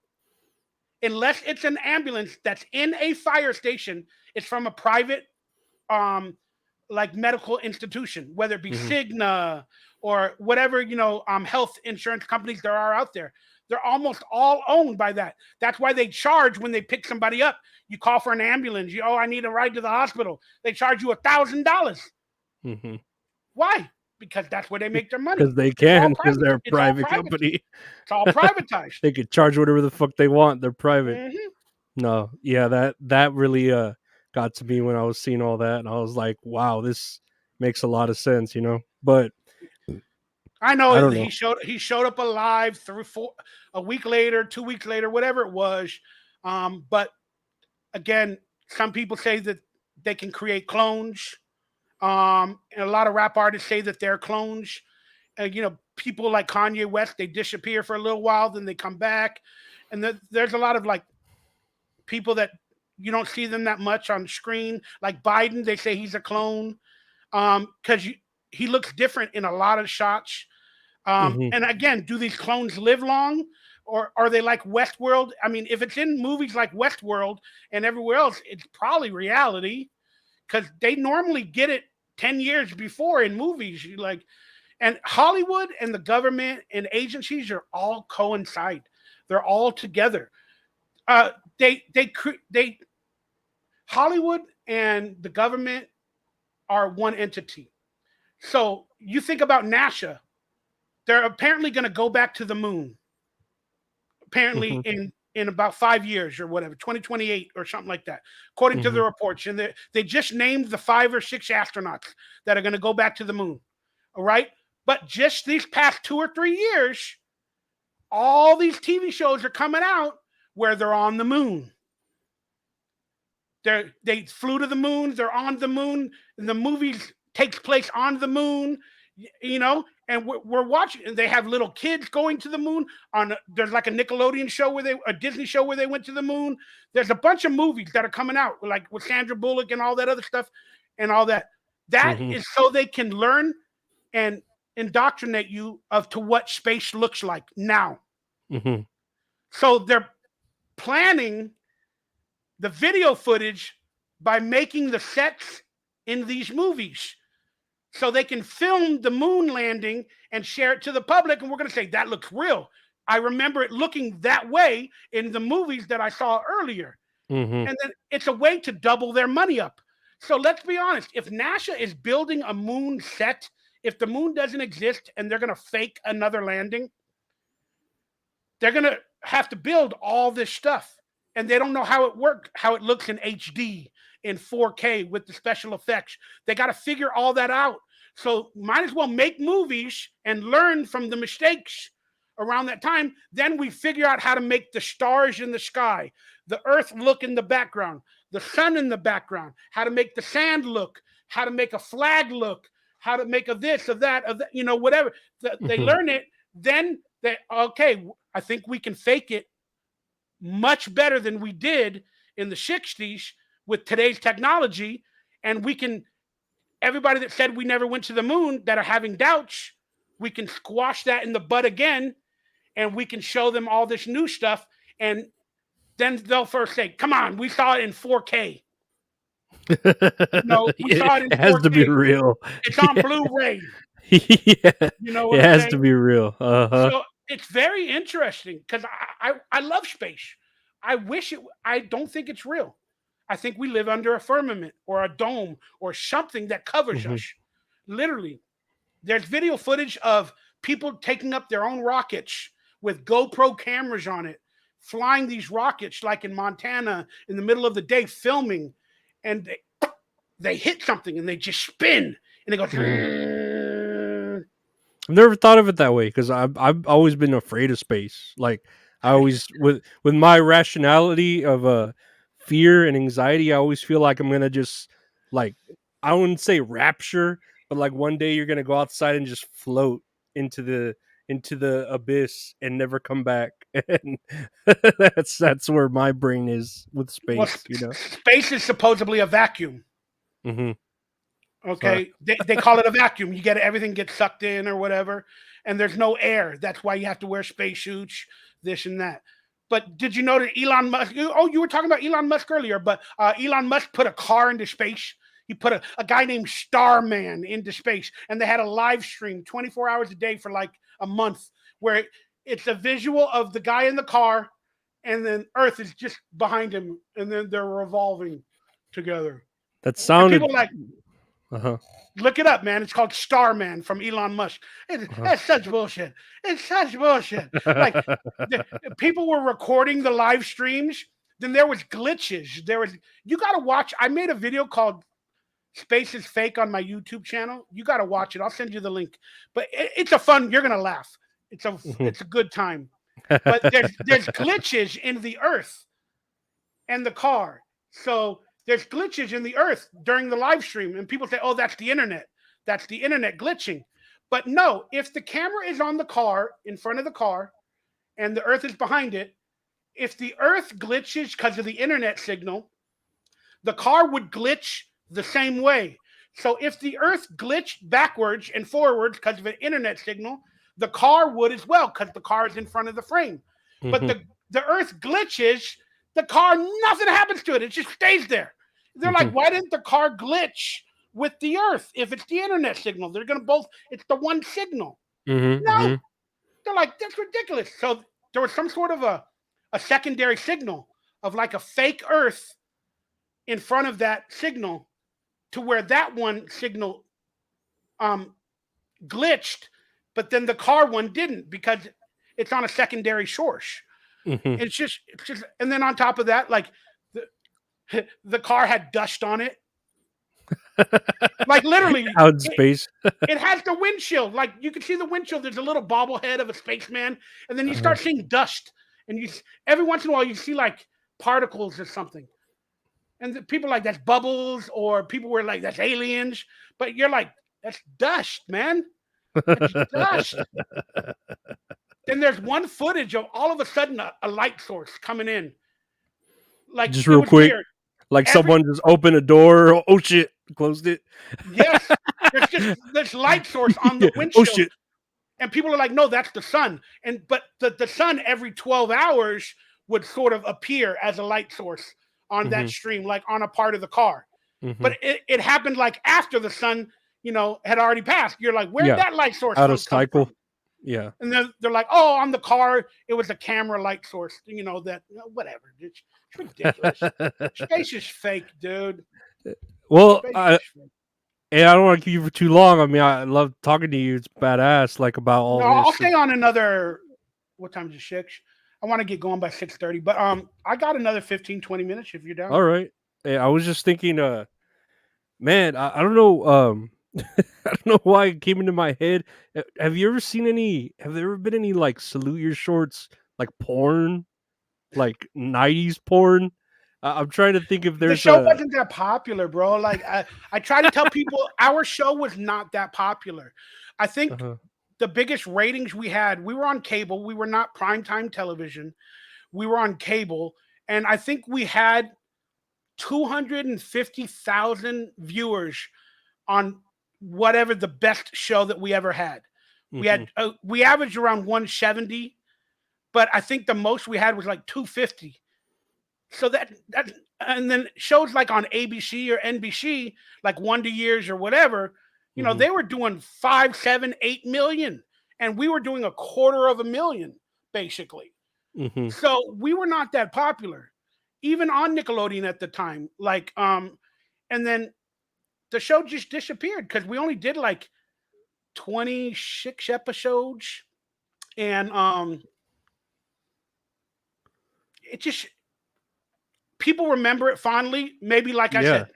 Unless it's an ambulance that's in a fire station, it's from a private um like medical institution, whether it be mhm. Cigna or whatever, health insurance companies there are out there. They're almost all owned by that. That's why they charge when they pick somebody up. You call for an ambulance. I need a ride to the hospital. They charge you $1,000. Mhm. Why? Because that's where they make their money. Because they It's all can, because private. they're a It's all private private. company. It's all privatized. They could charge whatever the fuck they want. They're private. Hmm. No, yeah, that really got to me when I was seeing all that, and I was like, wow, this makes a lot of sense. But I know I don't he know. showed up alive a week later, 2 weeks later, whatever it was. But again, some people say that they can create clones. And a lot of rap artists say that they're clones. And people like Kanye West, they disappear for a little while, then they come back. And there's a lot of like people that you don't see them that much on screen. Like Biden, they say he's a clone because he looks different in a lot of shots. Mhm, And again, do these clones live long? Or are they like Westworld? I mean, if it's in movies like Westworld and everywhere else, it's probably reality because they normally get it 10 years before in movies. And Hollywood and the government and agencies are all coincide. They're all together. Uh, they Hollywood and the government are one entity. So you think about NASA, they're apparently going to go back to the moon. Apparently mhm, in about 5 years or whatever, 2028 or something like that, according to the mhm, reports. And they just named the 5 or 6 astronauts that are going to go back to the moon. All right. But just these past 2 or 3 years, all these TV shows are coming out where they're on the moon. They flew to the moon. They're on the moon. And the movies takes place on the moon. And we're watching. And they have little kids going to the moon. There's like a Nickelodeon show a Disney show where they went to the moon. There's a bunch of movies that are coming out, like with Sandra Bullock and all that other stuff, and all that. That mhm, is so they can learn and indoctrinate you of to what space looks like now. mhm, So they're planning the video footage by making the sets in these movies so they can film the moon landing and share it to the public. And we're going to say that looks real. I remember it looking that way in the movies that I saw earlier. mhm, And then it's a way to double their money up. So let's be honest, if NASA is building a moon set, if the moon doesn't exist and they're going to fake another landing, they're going to have to build all this stuff. And they don't know how it looks in HD, in 4K with the special effects. They got to figure all that out. So might as well make movies and learn from the mistakes around that time, then we figure out how to make the stars in the sky, the earth look in the background, the sun in the background, how to make the sand look, how to make a flag look, how to make a this, of that, whatever. They Mhm. learn it, then they, okay, I think we can fake it much better than we did in the 60s with today's technology. And we can, everybody that said we never went to the moon that are having doubts, we can squash that in the bud again, and we can show them all this new stuff. And then they'll first say, come on, we saw it in 4K. No, we it, saw it in it has to be 4K. real. It's on Blu-ray. Yeah, You know what it I'm has to saying? be real. Uh-huh. So it's very interesting because I love space. I wish it. I don't think it's real. I think we live under a firmament or a dome or something that covers Mhm. us. Literally, there's video footage of people taking up their own rockets with GoPro cameras on it, flying these rockets like in Montana in the middle of the day, filming, and they hit something and they just spin and it Mhm. goes. I've never thought of it that way because I've always been afraid of space. Like I always with my rationality of fear and anxiety, I always feel like I'm gonna just like I wouldn't say rapture, but like one day you're gonna go outside and just float into the abyss and never come back. And that's where my brain is with Well, space, you know. space is supposedly a vacuum. Hmm. So Okay, they call it a vacuum. You get everything gets sucked in or whatever, and there's no air. That's why you have to wear spacesuits, this and that. But did you know that Elon Musk? Oh, you were talking about Elon Musk earlier, but Elon Musk put a car into space. He put a guy named Starman into space, and they had a live stream 24 hours a day for like a month, where it's a visual of the guy in the car, and then Earth is just behind him, and then they're revolving together. that And people sounded. are like, Uh-huh. look it up, man. It's called Starman from Elon Musk. Uh-huh. That's such bullshit. It's such bullshit. Like people were recording the live streams. Then there was glitches. There was you got to watch. I made a video called "Space is Fake" on my YouTube channel. You got to watch it. I'll send you the link. But it's a fun. You're gonna laugh. Mhm. It's a good time. But there's glitches in the Earth and the car. So there's glitches in the earth during the live stream, and people say, "Oh, that's the internet. That's the internet glitching." But no, if the camera is on the car, in front of the car, and the earth is behind it, if the earth glitches because of the internet signal, the car would glitch the same way. So if the earth glitched backwards and forwards because of an internet signal, the car would as well because the car is in front of the frame. But Mhm. the earth glitches, the car, nothing happens to it. It just stays there. They're like, Mhm. why didn't the car glitch with the earth if it's the internet signal? They're going to both, it's the one signal. Mhm. No, Mhm. they're like, that's ridiculous. So there was some sort of a secondary signal of like a fake earth in front of that signal to where that one signal um, glitched, but then the car one didn't because it's on a secondary source. Mhm. It's just, and then on top of that, like the car had dust on it, like literally, Out in space. it has the windshield. Like you can see the windshield. There's a little bobblehead of a spaceman, and then you Uh-huh. start seeing dust, and every once in a while you see like particles or something, and people are like that's bubbles, or people were like that's aliens, but you're like that's dust, man. That's dust. Then there's one footage of all of a sudden a light source coming in. Like Just it real was quick, weird. like Every someone just opened a door. Oh shit! Closed it. yes, there's just this light source on the Yeah. Oh windshield, shit! and people are like, no, that's the sun. And but the sun every 12 hours would sort of appear as a light source on that Mhm. stream, like on a part of the car. But Mhm. it happened like after the sun, had already passed. You're like, where'd Yeah. that light source Out of come cycle. from? Yeah. And then they're like, "Oh, on the car, it was a camera light source." That whatever. It's ridiculous. Space is fake, dude. Well, Space is fake. I don't want to keep you for too long. I mean, I love talking to you. It's badass, like about all No, I'll this. stay on another. What time is it? 6. I want to get going by 6:30, but I got another 15, 20 minutes if you're down. All right. I was just thinking, man, I don't know. I don't know why it came into my head. Have you ever seen any? Have there ever been any like salute your shorts like porn, like '90s porn? I'm trying to think if The there's show a. wasn't that popular, bro. Like I try to tell people our show was not that popular. I think Uh-huh. the biggest ratings we had, we were on cable. We were not primetime television. We were on cable. And I think we had 250,000 viewers on whatever the best show that we ever had. Hmm. We averaged around 170, but I think the most we had was like 250. So that and then shows like on ABC or NBC, like Wonder Years or whatever, Hmm. they were doing 5, 7, 8 million, and we were doing a quarter of a million basically. Hmm. So we were not that popular, even on Nickelodeon at the time. And then the show just disappeared because we only did like 26 episodes, and it just people remember it fondly. Maybe like I Yeah. said,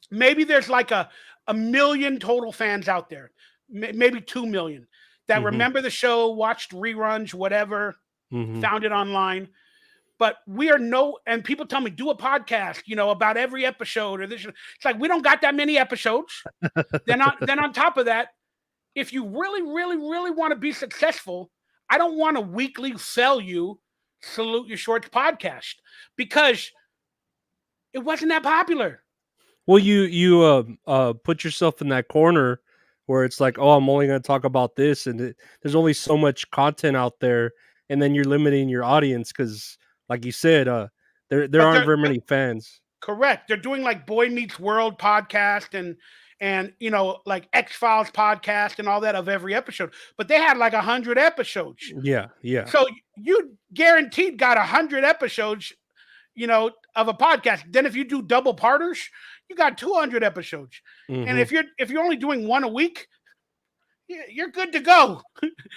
maybe there's like a million total fans out there, maybe 2 million that Hmm. remember the show, watched reruns, whatever, Hmm. found it online. But we are no, and people tell me do a podcast, about every episode or this. It's like we don't got that many episodes. Then on top of that, if you really, really, really want to be successful, I don't want to weekly sell you Salute Your Shorts podcast because it wasn't that popular. Well, you put yourself in that corner where it's like, oh, I'm only going to talk about this, and there's only so much content out there, and then you're limiting your audience because, like you said, there But aren't they're, very many fans. correct. They're doing like Boy Meets World podcast and like X Files podcast and all that of every episode. But they had like 100 episodes, Yeah, yeah. so you guaranteed got 100 episodes, of a podcast. Then if you do double parters, you got 200 episodes. And Hmm. if you're only doing one a week, you're good to go.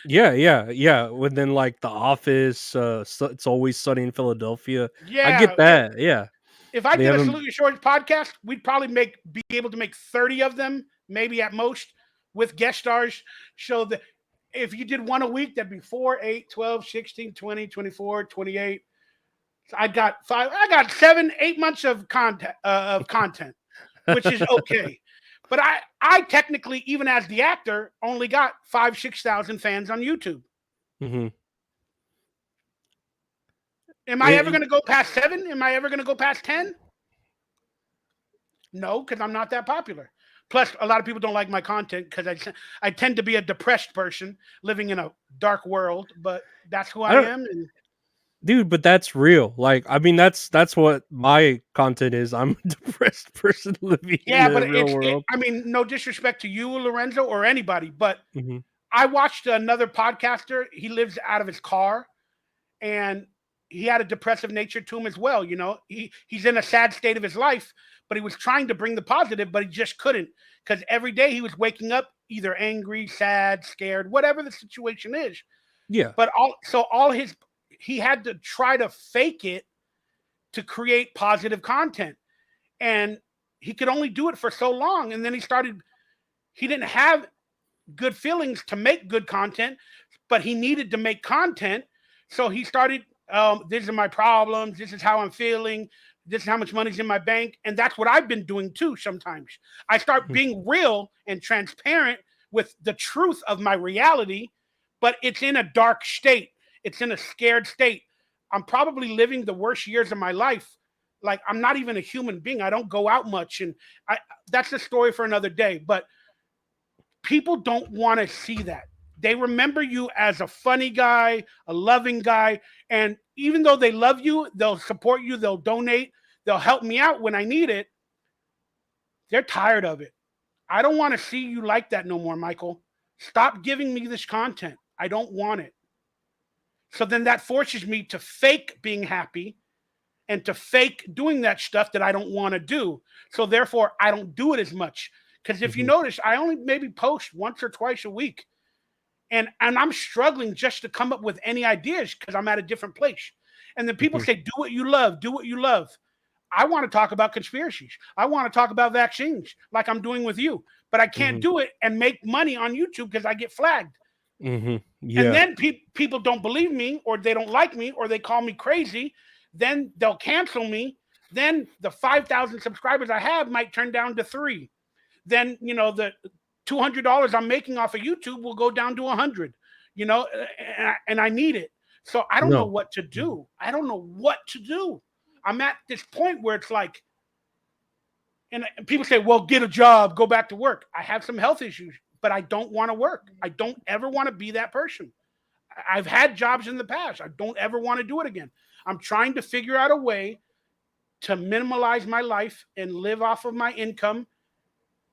Yeah, yeah, yeah. Within like The Office, it's always sunny in Philadelphia. I Yeah, get that. Yeah, if I they did a haven't. Salute Your Shorts podcast, we'd probably be able to make 30 of them, maybe at most, with guest stars. So that if you did one a week, that'd be 4, 8, 12, 16, 20, 24, 28. So I got 7, 8 months of content, which is okay. But I technically, even as the actor, only got 5, 6,000 fans on YouTube. Hmm. Am I ever going to go past 7? Am I ever going to go past 10? No, because I'm not that popular. Plus, a lot of people don't like my content because I tend to be a depressed person living in a dark world. But that's who I I don't, am. And dude, but that's real. Like, I mean, that's what my content is. I'm a depressed person living in yeah, the but real world. I mean, no disrespect to you, Lorenzo, or anybody, but Hmm. I watched another podcaster. He lives out of his car, and he had a depressive nature to him as well. He's in a sad state of his life, but he was trying to bring the positive, but he just couldn't because every day he was waking up either angry, sad, scared, whatever the situation is. Yeah. But all his he had to try to fake it to create positive content, and he could only do it for so long. And then he didn't have good feelings to make good content, but he needed to make content. So he started, these are my problems. This is how I'm feeling. This is how much money's in my bank. And that's what I've been doing too sometimes. I start Mhm. being real and transparent with the truth of my reality, but it's in a dark state. It's in a scared state. I'm probably living the worst years of my life. Like I'm not even a human being. I don't go out much. And I that's a story for another day. But people don't want to see that. They remember you as a funny guy, a loving guy. And even though they love you, they'll support you, they'll donate, they'll help me out when I need it. They're tired of it. I don't want to see you like that no more, Michael. Stop giving me this content. I don't want it. So then that forces me to fake being happy and to fake doing that stuff that I don't want to do. So therefore, I don't do it as much. Because if you Mhm. notice, I only maybe post once or twice a week. And I'm struggling just to come up with any ideas because I'm at a different place. And then people Mhm. say, do what you love, do what you love. I want to talk about conspiracies. I want to talk about vaccines like I'm doing with you, but I can't Mhm. do it and make money on YouTube because I get flagged. Mhm. And Yeah. then people don't believe me, or they don't like me, or they call me crazy. Then they'll cancel me. Then the 5,000 subscribers I have might turn down to three. Then, the $200 I'm making off of YouTube will go down to 100, and I need it. So I don't know No. what to Mhm. do. I don't know what to do. I'm at this point where it's like, and people say, well, get a job, go back to work. I have some health issues, but I don't want to work. I don't ever want to be that person. I've had jobs in the past. I don't ever want to do it again. I'm trying to figure out a way to minimalize my life and live off of my income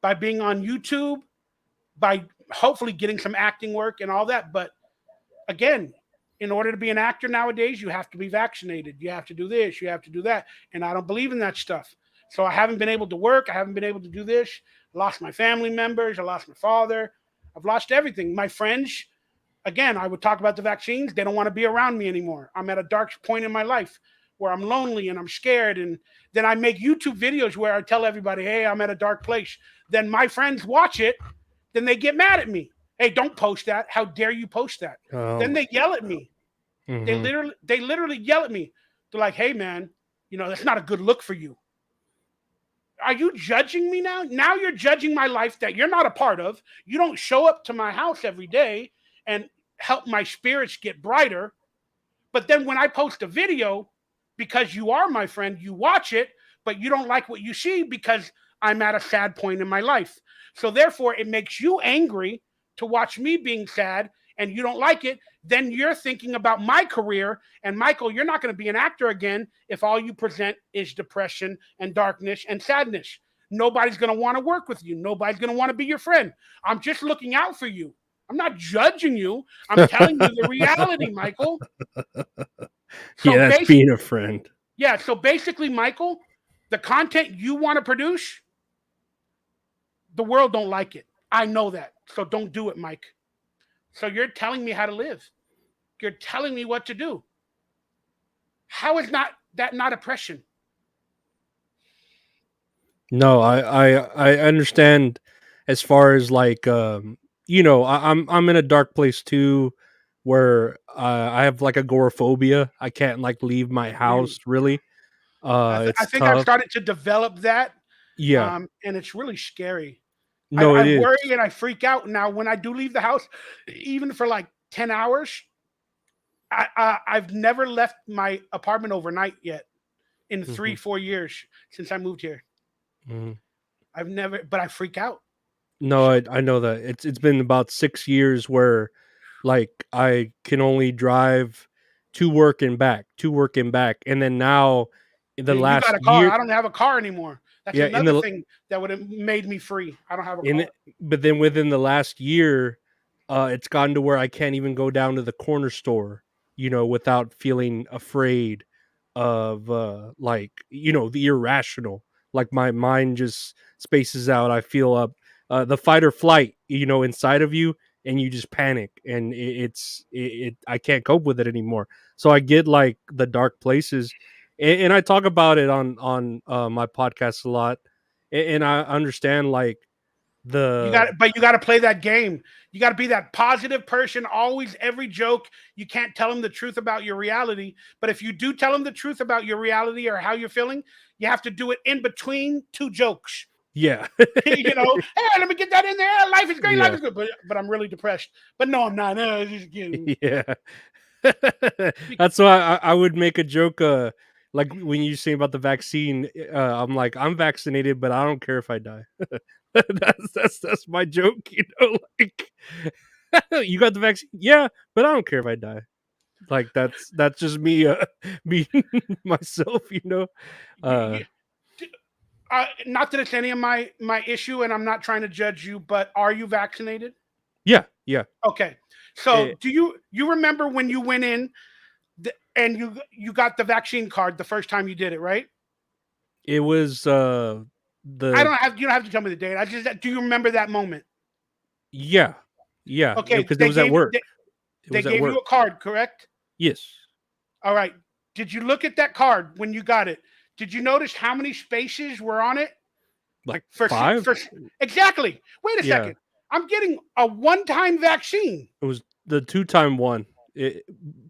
by being on YouTube, by hopefully getting some acting work and all that. But again, in order to be an actor nowadays, you have to be vaccinated. You have to do this, you have to do that. And I don't believe in that stuff. So I haven't been able to work. I haven't been able to do this. I lost my family members. I lost my father. I've lost everything. My friends, again, I would talk about the vaccines. They don't want to be around me anymore. I'm at a dark point in my life where I'm lonely and I'm scared. And then I make YouTube videos where I tell everybody, hey, I'm at a dark place. Then my friends watch it. Then they get mad at me. Hey, don't post that. How dare you post that? Oh Then my they yell at me. They Mhm. literally, they literally yell at me. They're like, hey, man, that's not a good look for you. Are you judging me now? Now you're judging my life that you're not a part of. You don't show up to my house every day and help my spirits get brighter. But then when I post a video, because you are my friend, you watch it, but you don't like what you see because I'm at a sad point in my life. So therefore, it makes you angry to watch me being sad and you don't like it. Then you're thinking about my career. And Michael, you're not going to be an actor again if all you present is depression and darkness and sadness. Nobody's going to want to work with you. Nobody's going to want to be your friend. I'm just looking out for you. I'm not judging you. I'm telling you the reality, Michael. Yeah, So that's basic, being a friend. yeah. So basically, Michael, the content you want to produce, the world don't like it. I know that. So don't do it, Mike. So you're telling me how to live. You're telling me what to do. How is not that not oppression? No, I understand as far as like I'm in a dark place too where I have like agoraphobia. I can't like leave my Really, house really. I It's think I've tough. started to develop that, Yeah. and it's really scary. No, I it is. worry and I freak out now when I do leave the house, even for like 10 hours. I've never left my apartment overnight yet in Mhm, 3 4 years since I moved here. mhm. I've never, but I freak out. No, I know that. It's been about 6 years where like I can only drive to work and back, to work and back. And then now in the You got last a car. year, I don't have a car anymore. That's yeah, another thing that would have made me free. I don't have a in car. it, but then within the last year, it's gotten to where I can't even go down to the corner store, without feeling afraid of like, the irrational. Like my mind just spaces out. I feel up the fight or flight, inside of you, and you just panic, and I can't cope with it anymore. So I get like the dark places, and I talk about it on my podcast a lot, and I understand like the But you got to play that game. You got to be that positive person. Always, every joke. You can't tell them the truth about your reality. But if you do tell them the truth about your reality or how you're feeling, you have to do it in between two jokes. yeah. Hey, let me get that in there. Life is great. Life Yeah. is good. But I'm really depressed. But no, I'm not. No, just kidding. Yeah. That's why I would make a joke. Like when you say about the vaccine, I'm like, I'm vaccinated, but I don't care if I die. That's my joke. Like you got the vaccine, yeah, but I don't care if I die. Like that's just me, being myself. Uh, Not that it's any of my issue, and I'm not trying to judge you, but are you vaccinated? yeah, yeah. Okay. It, So do you remember when you went in and you got the vaccine card the first time you did it, right? it was I the don't have you don't have to tell me the date. I just do you remember that moment? yeah, yeah, Okay, because it was at work. It they was at gave you work. a card, correct? Yes. All right. Did you look at that card when you got it? Did you notice how many spaces were on it? Like For, 5? for exactly. Wait a Yeah. second. I'm getting a one-time vaccine. It was the 2-time one,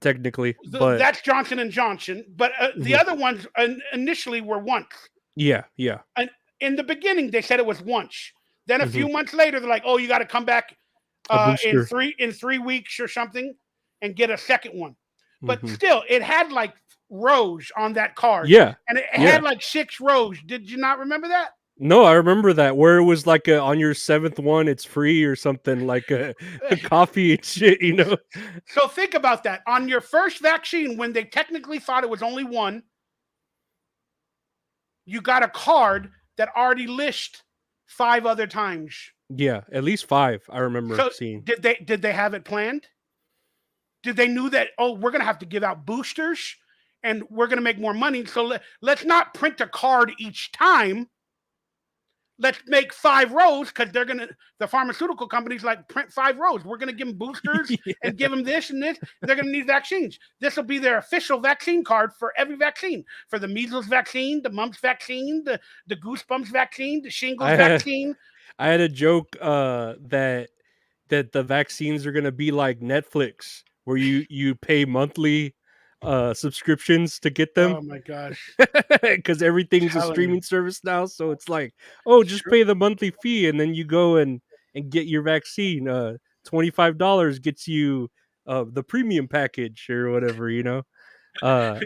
technically, but That's Johnson and Johnson, but the mhm. other ones initially were once. Yeah, yeah. And in the beginning, they said it was once. Then a Mhm. few months later, they're like, "Oh, you got to come back A in booster. 3 weeks or something and get a second one." But Mhm. still, it had like rows on that card, Yeah, and it yeah. had like 6 rows. Did you not remember that? No, I remember that, where it was like on your 7th one, it's free or something, like a coffee and shit, you know? So think about that. On your first vaccine, when they technically thought it was only one, you got a card that already lists 5 other times. Yeah, at least 5, I remember So seeing. did they have it planned? Did they knew that, oh, we're gonna have to give out boosters and we're gonna make more money? So let's not print a card each time. Let's make 5 rows because they're gonna the pharmaceutical companies like print 5 rows. We're gonna give them boosters Yeah. and give them this and this. They're gonna need vaccines. This will be their official vaccine card for every vaccine. For the measles vaccine, the mumps vaccine, the goosebumps vaccine, the shingles I had vaccine. I had a joke, that the vaccines are gonna be like Netflix, where you pay monthly, subscriptions to get them. Oh my gosh. Because everything's a Telling you. streaming service now, so it's like, oh, just pay the monthly fee, and then you go and get your vaccine. $25 gets you the premium package or whatever, you know. Uh,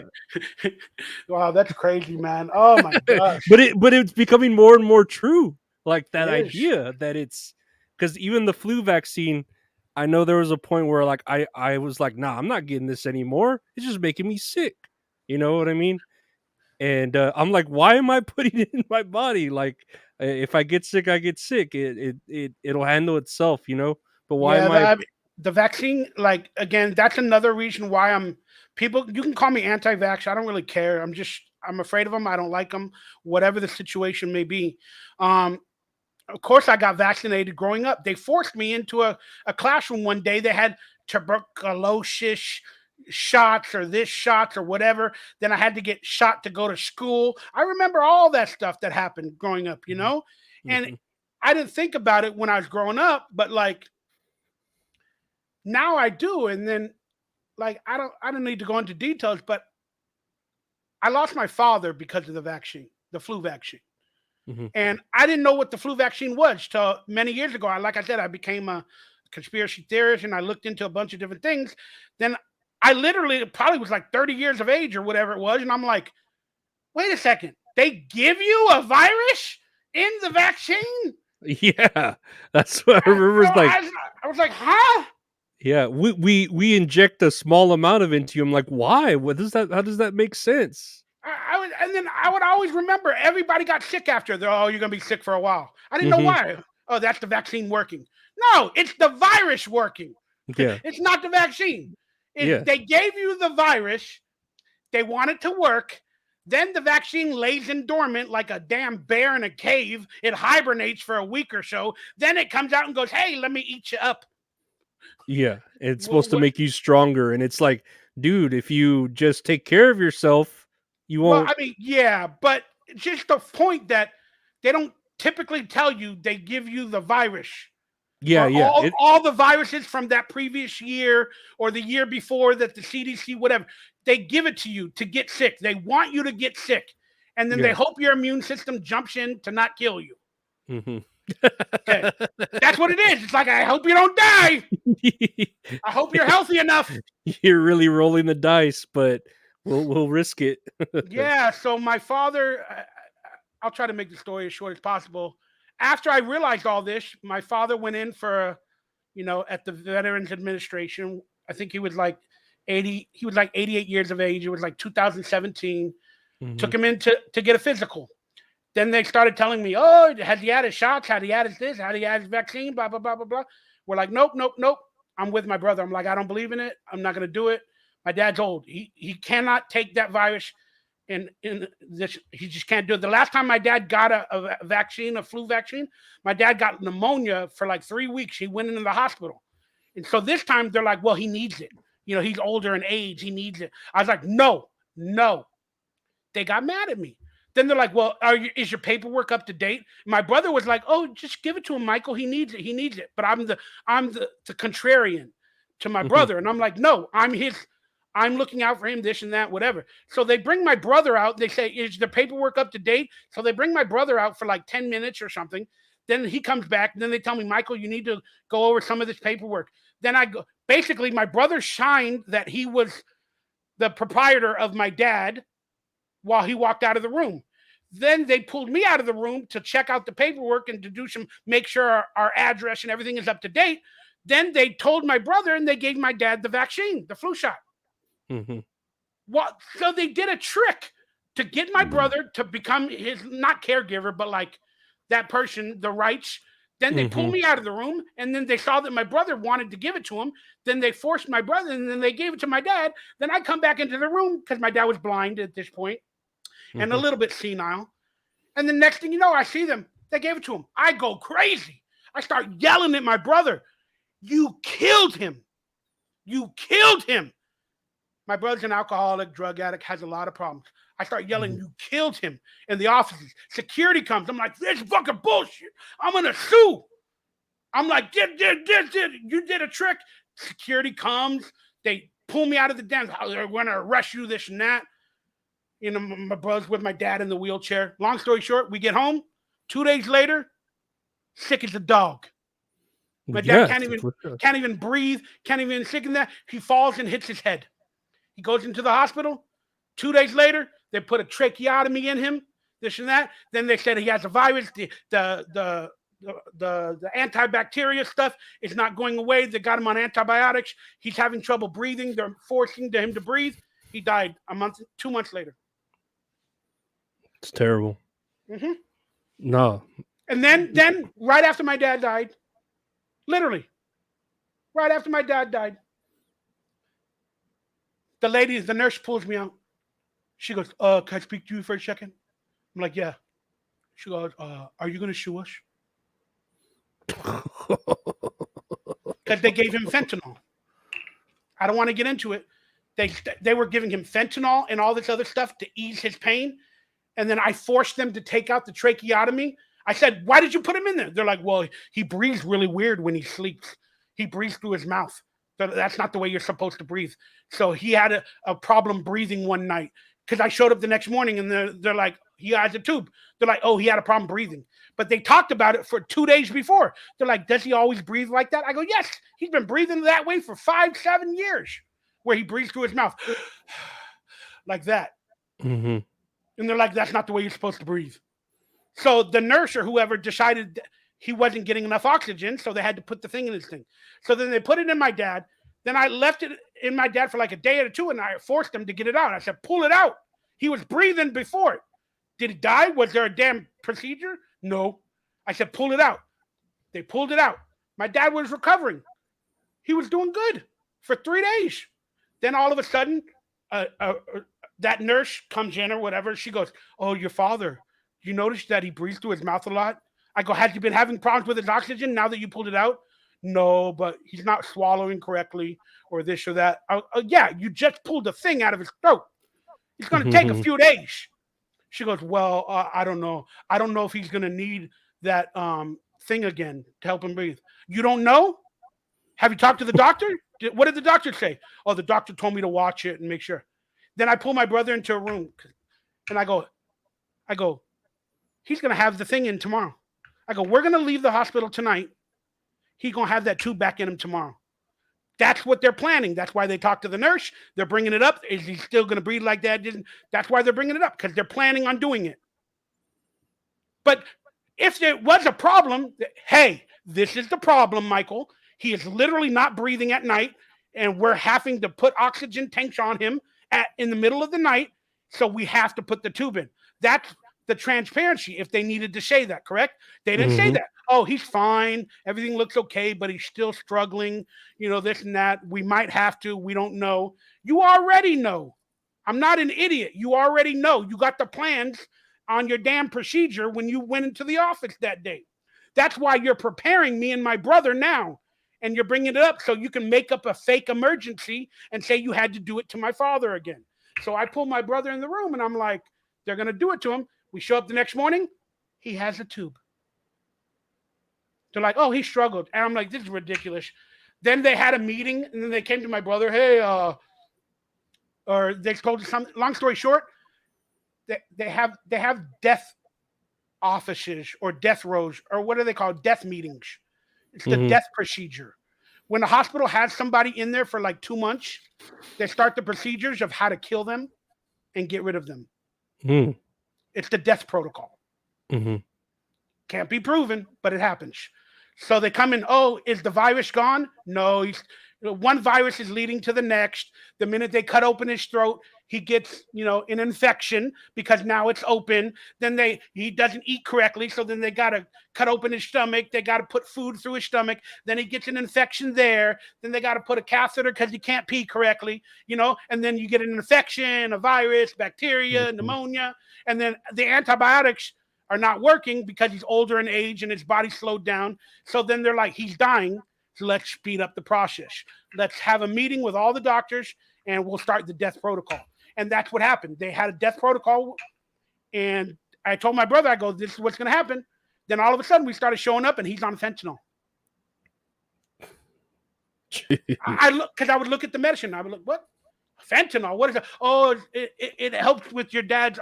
Wow, that's crazy, man. Oh my but gosh. it's becoming more and more true. Like It that is. idea that it's because even the flu vaccine, I know there was a point where like I was like, nah, I'm not getting this anymore. It's just making me sick. You know what I mean? And I'm like, why am I putting it in my body? Like, if I get sick, I get sick. It'll handle itself, you know. But why Yeah, am I? the vaccine, like again, that's another reason why I'm people. You can call me anti-vax. I don't really care. I'm afraid of them. I don't like them. Whatever the situation may be. Um, of course, I got vaccinated growing up. They forced me into a classroom one day. They had tuberculosis shots or this shots or whatever. Then I had to get shot to go to school. I remember all that stuff that happened growing up, you Mhm, know? And mhm, I didn't think about it when I was growing up, but like now I do. And then like I don't need to go into details, but I lost my father because of the vaccine, the flu vaccine. mhm. And I didn't know what the flu vaccine was till many years ago. Like I said, I became a conspiracy theorist and I looked into a bunch of different things. Then I literally probably was like 30 years of age or whatever it was. And I'm like, wait a second. They give you a virus in the vaccine? Yeah, that's what I remember. So It's like, I was like, huh? yeah, we inject a small amount of into you. I'm like, why? What does that? How does that make sense? And then I would always remember everybody got sick after. Oh, you're gonna be sick for a while. I didn't know Hmm. why. Oh, that's the vaccine working. No, it's the virus working. Yeah, It's not the vaccine. yeah, They gave you the virus. They want it to work. Then the vaccine lays in dormant like a damn bear in a cave. It hibernates for a week or so. Then it comes out and goes, "Hey, let me eat you up." yeah. It's supposed to What? make you stronger, and it's like, dude, if you just take care of yourself, you Well, won't. I mean, yeah, but just the point that they don't typically tell you they give you the virus Yeah, or yeah. all the viruses from that previous year or the year before that the CDC, whatever, they give it to you to get sick. They want you to get sick. And then they Yeah. hope your immune system jumps in to not kill you. Hmm. Okay. That's what it is. It's like, I hope you don't die. I hope you're healthy enough. You're really rolling the dice, but we'll risk it. Yeah. So my father, I'll try to make the story as short as possible. After I realized all this, my father went in for, at the Veterans Administration. I think he was like 80, he was like 88 years of age. It was like 2017. Hmm. Took him in to get a physical. Then they started telling me, oh, has he had his shots? Had he had his this? Had he had his vaccine? Blah, blah, blah, blah, blah. We're like, nope, nope, nope. I'm with my brother. I'm like, I don't believe in it. I'm not going to do it. My dad's old. He cannot take that virus in this. He just can't do it. The last time my dad got a vaccine, a flu vaccine, my dad got pneumonia for like 3 weeks. He went into the hospital. And so this time they're like, well, he needs it. He's older in age. He needs it. I was like, no, no. They got mad at me. Then they're like, well, is your paperwork up to date? My brother was like, oh, just give it to him, Michael. He needs it. He needs it. But I'm the contrarian to my Mhm. brother. And I'm like, no, I'm looking out for him, this and that, whatever. So they bring my brother out. They say, is the paperwork up to date? So they bring my brother out for like 10 minutes or something. Then he comes back. Then they tell me, Michael, you need to go over some of this paperwork. Then I go, basically, my brother shined that he was the proprietor of my dad while he walked out of the room. Then they pulled me out of the room to check out the paperwork and to do some, make sure our address and everything is up to date. Then they told my brother and they gave my dad the vaccine, the flu shot. Mhm. What? So they did a trick to get my brother to become his not caregiver, but like that person, the rights. Then they pulled Mhm. me out of the room, and then they saw that my brother wanted to give it to him. Then they forced my brother, and then they gave it to my dad. Then I come back into the room because my dad was blind at this point and a Mhm. little bit senile. And the next thing you know, I see them. They gave it to him. I go crazy. I start yelling at my brother. You killed him. You killed him. My brother's an alcoholic, drug addict, has a lot of problems. I start yelling, Mhm. you killed him in the offices. Security comes. I'm like, this fucking bullshit. I'm going to sue. I'm like, you did a trick. Security comes. They pull me out of the den. They're going to arrest you, this and that. You know, my brother's with my dad in the wheelchair. Long story short, we get home. 2 days later, sick as a dog. My dad Yes, for sure. can't even breathe, can't even sick in that. He falls and hits his head. He goes into the hospital. 2 days later, they put a tracheotomy in him, this and that. Then they said he has a virus. The antibacteria stuff is not going away. They got him on antibiotics. He's having trouble breathing. They're forcing him to breathe. He died 2 months later. It's terrible. Hmm. No. And then right after my dad died, literally right after my dad died, the nurse pulls me out. She goes, can I speak to you for a second? I'm like, yeah. She goes, are you gonna sue us? Because they gave him fentanyl. I don't want to get into it. They they were giving him fentanyl and all this other stuff to ease his pain, and then I forced them to take out the tracheotomy. I said, "Why did you put him in there?" They're like, "Well, he breathes really weird when he sleeps. He breathes through his mouth. That's not the way you're supposed to breathe." So he had a problem breathing one night because I showed up the next morning and they're like, "He has a tube." They're like, "Oh, he had a problem breathing." But they talked about it for 2 days before. They're like, "Does he always breathe like that?" I go, "Yes, he's been breathing that way for 5, 7 years, where he breathes through his mouth like that." Mhm. And they're like, "That's not the way you're supposed to breathe." So the nurse or whoever decided he wasn't getting enough oxygen, so they had to put the thing in his thing. So then they put it in my dad. Then I left it in my dad for like a day or two, and I forced him to get it out. I said, "Pull it out." He was breathing before it. Did he die? Was there a damn procedure? No. I said, "Pull it out." They pulled it out. My dad was recovering. He was doing good for 3 days. Then all of a sudden, uh, uh, uh, that nurse comes in or whatever. She goes, "Oh, your father. You noticed that he breathes through his mouth a lot?" I go, "Has he been having problems with his oxygen now that you pulled it out?" "No, but he's not swallowing correctly or this or that." Yeah, you just pulled the thing out of his throat. It's going to take a Mhm. few days." She goes, "Well, I don't know. I don't know if he's going to need that thing again to help him breathe." "You don't know? Have you talked to the doctor? What did the doctor say?" "Oh, the doctor told me to watch it and make sure." Then I pull my brother into a room and I go, "He's gonna have the thing in tomorrow." I go, "We're gonna leave the hospital tonight. He's gonna have that tube back in him tomorrow." That's what they're planning. That's why they talked to the nurse. They're bringing it up. Is he still gonna breathe like that? That's why they're bringing it up because they're planning on doing it. But if there was a problem, hey, this is the problem, Michael. He is literally not breathing at night, and we're having to put oxygen tanks on him in the middle of the night. So we have to put the tube in. That's the transparency. If they needed to say that, correct? They didn't say Mhm. that. "Oh, he's fine. Everything looks okay, but he's still struggling. This and that. We might have to. We don't know." You already know. I'm not an idiot. You already know. You got the plans on your damn procedure when you went into the office that day. That's why you're preparing me and my brother now. And you're bringing it up so you can make up a fake emergency and say you had to do it to my father again. So I pull my brother in the room and I'm like, they're going to do it to him. We show up the next morning, he has a tube. They're like, oh, he struggled. And I'm like, this is ridiculous. Then they had a meeting, and then they came to my brother, hey, or they told us something. Long story short, they have death offices or death rows, or what are they called? Death meetings. It's the Mhm. death procedure. When the hospital has somebody in there for like 2 months, they start the procedures of how to kill them and get rid of them. Mm. It's the death protocol. Mhm. Can't be proven, but it happens. So they come in, oh, is the virus gone? No, one virus is leading to the next. The minute they cut open his throat, he gets, an infection because now it's open. Then he doesn't eat correctly, so then they got to cut open his stomach. They got to put food through his stomach. Then he gets an infection there. Then they got to put a catheter because he can't pee correctly, and then you get an infection, a virus, bacteria, Mhm. pneumonia, and then the antibiotics are not working because he's older in age and his body slowed down. So then they're like, he's dying. So let's speed up the process. Let's have a meeting with all the doctors and we'll start the death protocol. And that's what happened. They had a death protocol. And I told my brother, I go, this is what's going to happen. Then all of a sudden we started showing up and he's on fentanyl. I look, because I would look at the medicine. I would look, what? Fentanyl? What is it? Oh, it helps with your dad's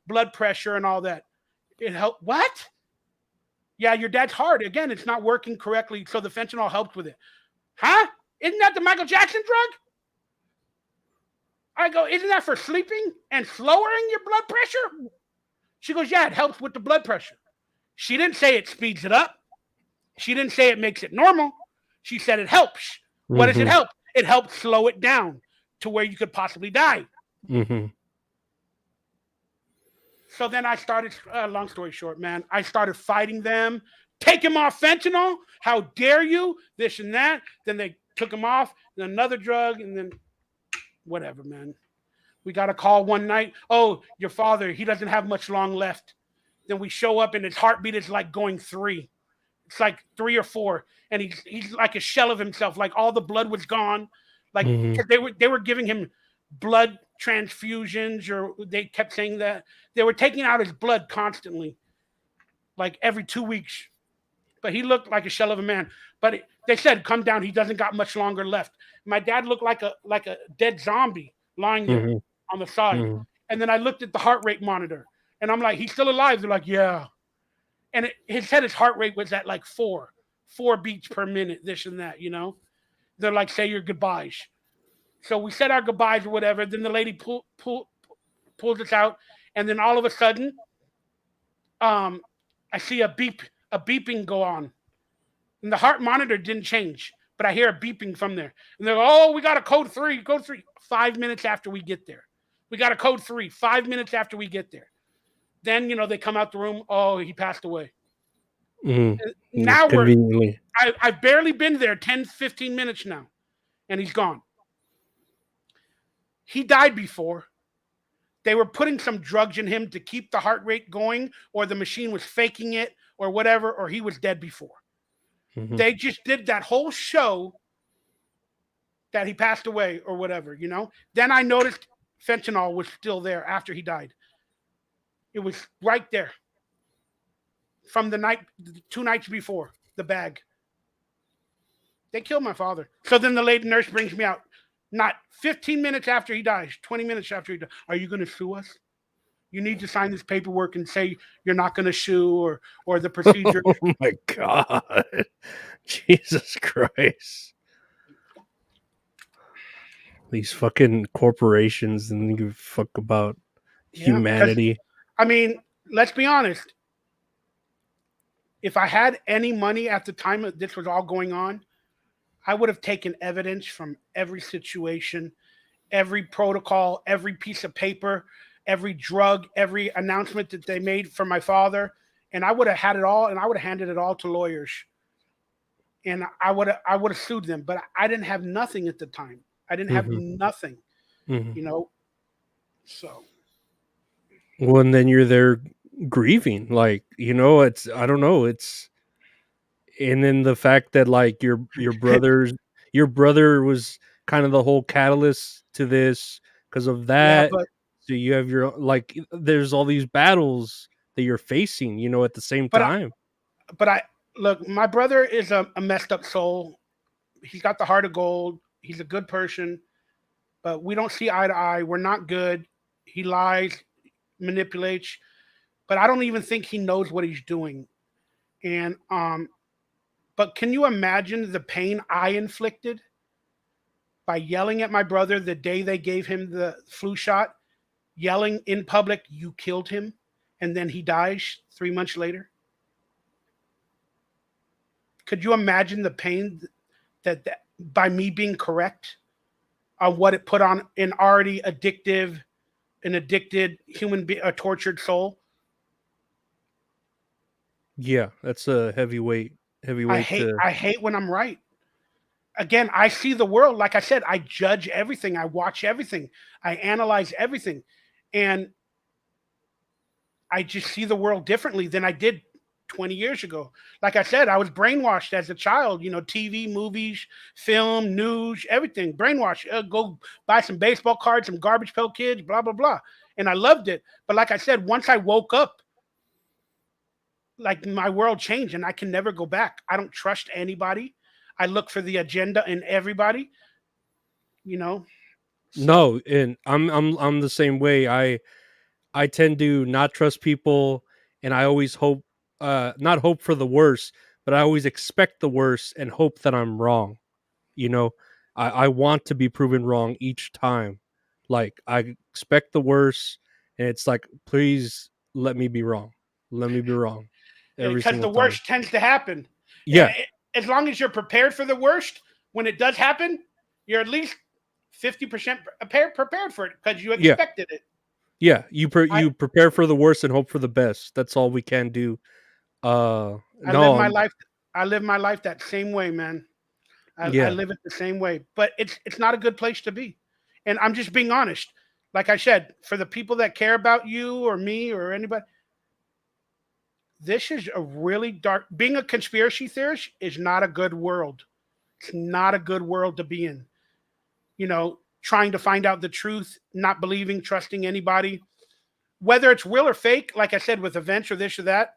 blood pressure and all that. It helped. What? Yeah, your dad's heart. Again, it's not working correctly, so the fentanyl helped with it. Huh? Isn't that the Michael Jackson drug? I go, isn't that for sleeping and lowering your blood pressure? She goes, yeah, it helps with the blood pressure. She didn't say it speeds it up. She didn't say it makes it normal. She said it helps. What does it Mhm. help? It helps slow it down to where you could possibly die. Mhm. So then I started, long story short, man, I started fighting them. Take him off fentanyl. How dare you? This and that. Then they took him off, then another drug, and then whatever, man. We got a call one night. Oh, your father, he doesn't have much long left. Then we show up and his heartbeat is like going 3. It's like 3 or 4. And he's like a shell of himself. Like all the blood was gone. Like Mhm. they were giving him blood transfusions, or they kept saying that they were taking out his blood constantly, like every 2 weeks. But he looked like a shell of a man. But they said, "Come down. He doesn't got much longer left." My dad looked like a dead zombie lying there Mhm. on the side. Mhm. And then I looked at the heart rate monitor, and I'm like, "He's still alive." They're like, "Yeah." And his heart rate was at like 4 beats per minute. This and that. They're like, "Say your goodbyes." So we said our goodbyes or whatever. Then the lady pulls us out, and then all of a sudden, um, I see a beeping go on, and the heart monitor didn't change, but I hear a beeping from there, and they're like, "Oh, we got a code 3, code 3." 5 minutes after we get there, we got a code 3. 5 minutes after we get there, then they come out the room. Oh, he passed away. Mhm. Yeah, Now conveniently. I've barely been there 10, 15 minutes now, and he's gone. He died before. They were putting some drugs in him to keep the heart rate going, or the machine was faking it, or whatever, or he was dead before. Mhm. They just did that whole show that he passed away or whatever. Then I noticed fentanyl was still there after he died. It was right there from the 2 nights before, the bag. They killed my father. So then the lady nurse brings me out. Not 15 minutes after he dies, 20 minutes after he dies. Are you going to sue us? You need to sign this paperwork and say you're not going to sue, or the procedure. Oh my god. Jesus Christ. These fucking corporations and give a fuck about Yeah, because humanity. I mean, let's be honest. If I had any money at the time that this was all going on, I would have taken evidence from every situation, every protocol, every piece of paper, every drug, every announcement that they made for my father, and I would have had it all, and I would have handed it all to lawyers, and I would have sued them. But I didn't have nothing at the time. I didn't have Mhm. nothing, Mhm. you know. So Well, and then you're there grieving, like, it's I don't know, it's and then the fact that, like, your brother was kind of the whole catalyst to this because of yeah, that. but So you have your like there's all these battles that you're facing, at the same But I, time. but I look, my brother is a messed up soul. He's got the heart of gold. He's a good person, but we don't see eye to eye. We're not good. He lies, manipulates, but I don't even think he knows what he's doing. And but can you imagine the pain I inflicted by yelling at my brother the day they gave him the flu shot, yelling in public, "You killed him," and then he dies 3 months later? Could you imagine the pain that by me being correct on what it put on an already an addicted a tortured soul? Yeah, that's a heavyweight to. I hate when I'm right. Again, I see the world. Like I said, I judge everything. I watch everything. I analyze everything. And I just see the world differently than I did 20 years ago. Like I said, I was brainwashed as a child, TV, movies, film, news, everything. Brainwashed. Go buy some baseball cards, some garbage pail kids, blah, blah, blah. And I loved it. But like I said, once I woke up, like my world changed and I can never go back. I don't trust anybody. I look for the agenda in everybody, you know. So No, and I'm the same way. I tend to not trust people, and I always hope, not hope for the worst, but I always expect the worst and hope that I'm wrong. You know, I want to be proven wrong each time. Like I expect the worst, and it's like, please let me be wrong. Let me be wrong every because single the time. worst tends to happen. And Yeah, as long as you're prepared for the worst, when it does happen, you're at least 50% prepared for it because you yeah, expected it. yeah. I, You prepare for the worst and hope for the best. That's all we can do. I live No, my life. I live my life that same way, man. I yeah. live it the same way, but it's not a good place to be. And I'm just being honest. Like I said, for the people that care about you or me or anybody, this is a really dark. Being a conspiracy theorist is not a good world. It's not a good world to be in. Trying to find out the truth, not believing, trusting anybody, whether it's real or fake. Like I said, with events or this or that,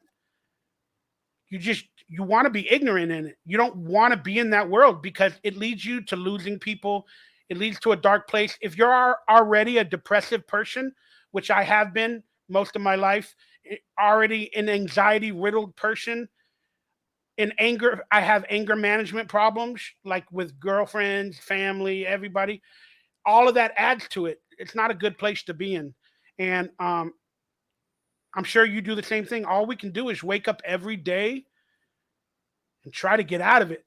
you want to be ignorant in it. You don't want to be in that world because it leads you to losing people. It leads to a dark place. If you're already a depressive person, which I have been most of my life, already an anxiety riddled person, in anger, I have anger management problems, like with girlfriends, family, everybody. All of that adds to it. It's not a good place to be in. And I'm sure you do the same thing. All we can do is wake up every day and try to get out of it.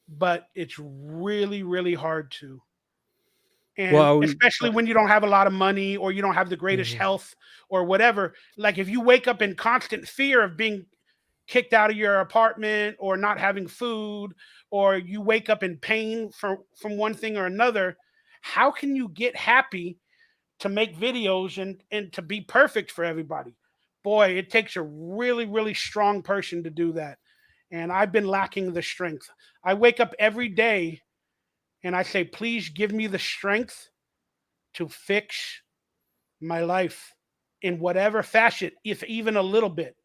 But it's really, really hard to. And Well, especially when you don't have a lot of money or you don't have the greatest mhm. health or whatever. Like if you wake up in constant fear of being kicked out of your apartment or not having food, or you wake up in pain from one thing or another, how can you get happy to make videos and to be perfect for everybody? Boy, it takes a really, really strong person to do that. And I've been lacking the strength. I wake up every day and I say, please give me the strength to fix my life in whatever fashion, if even a little bit.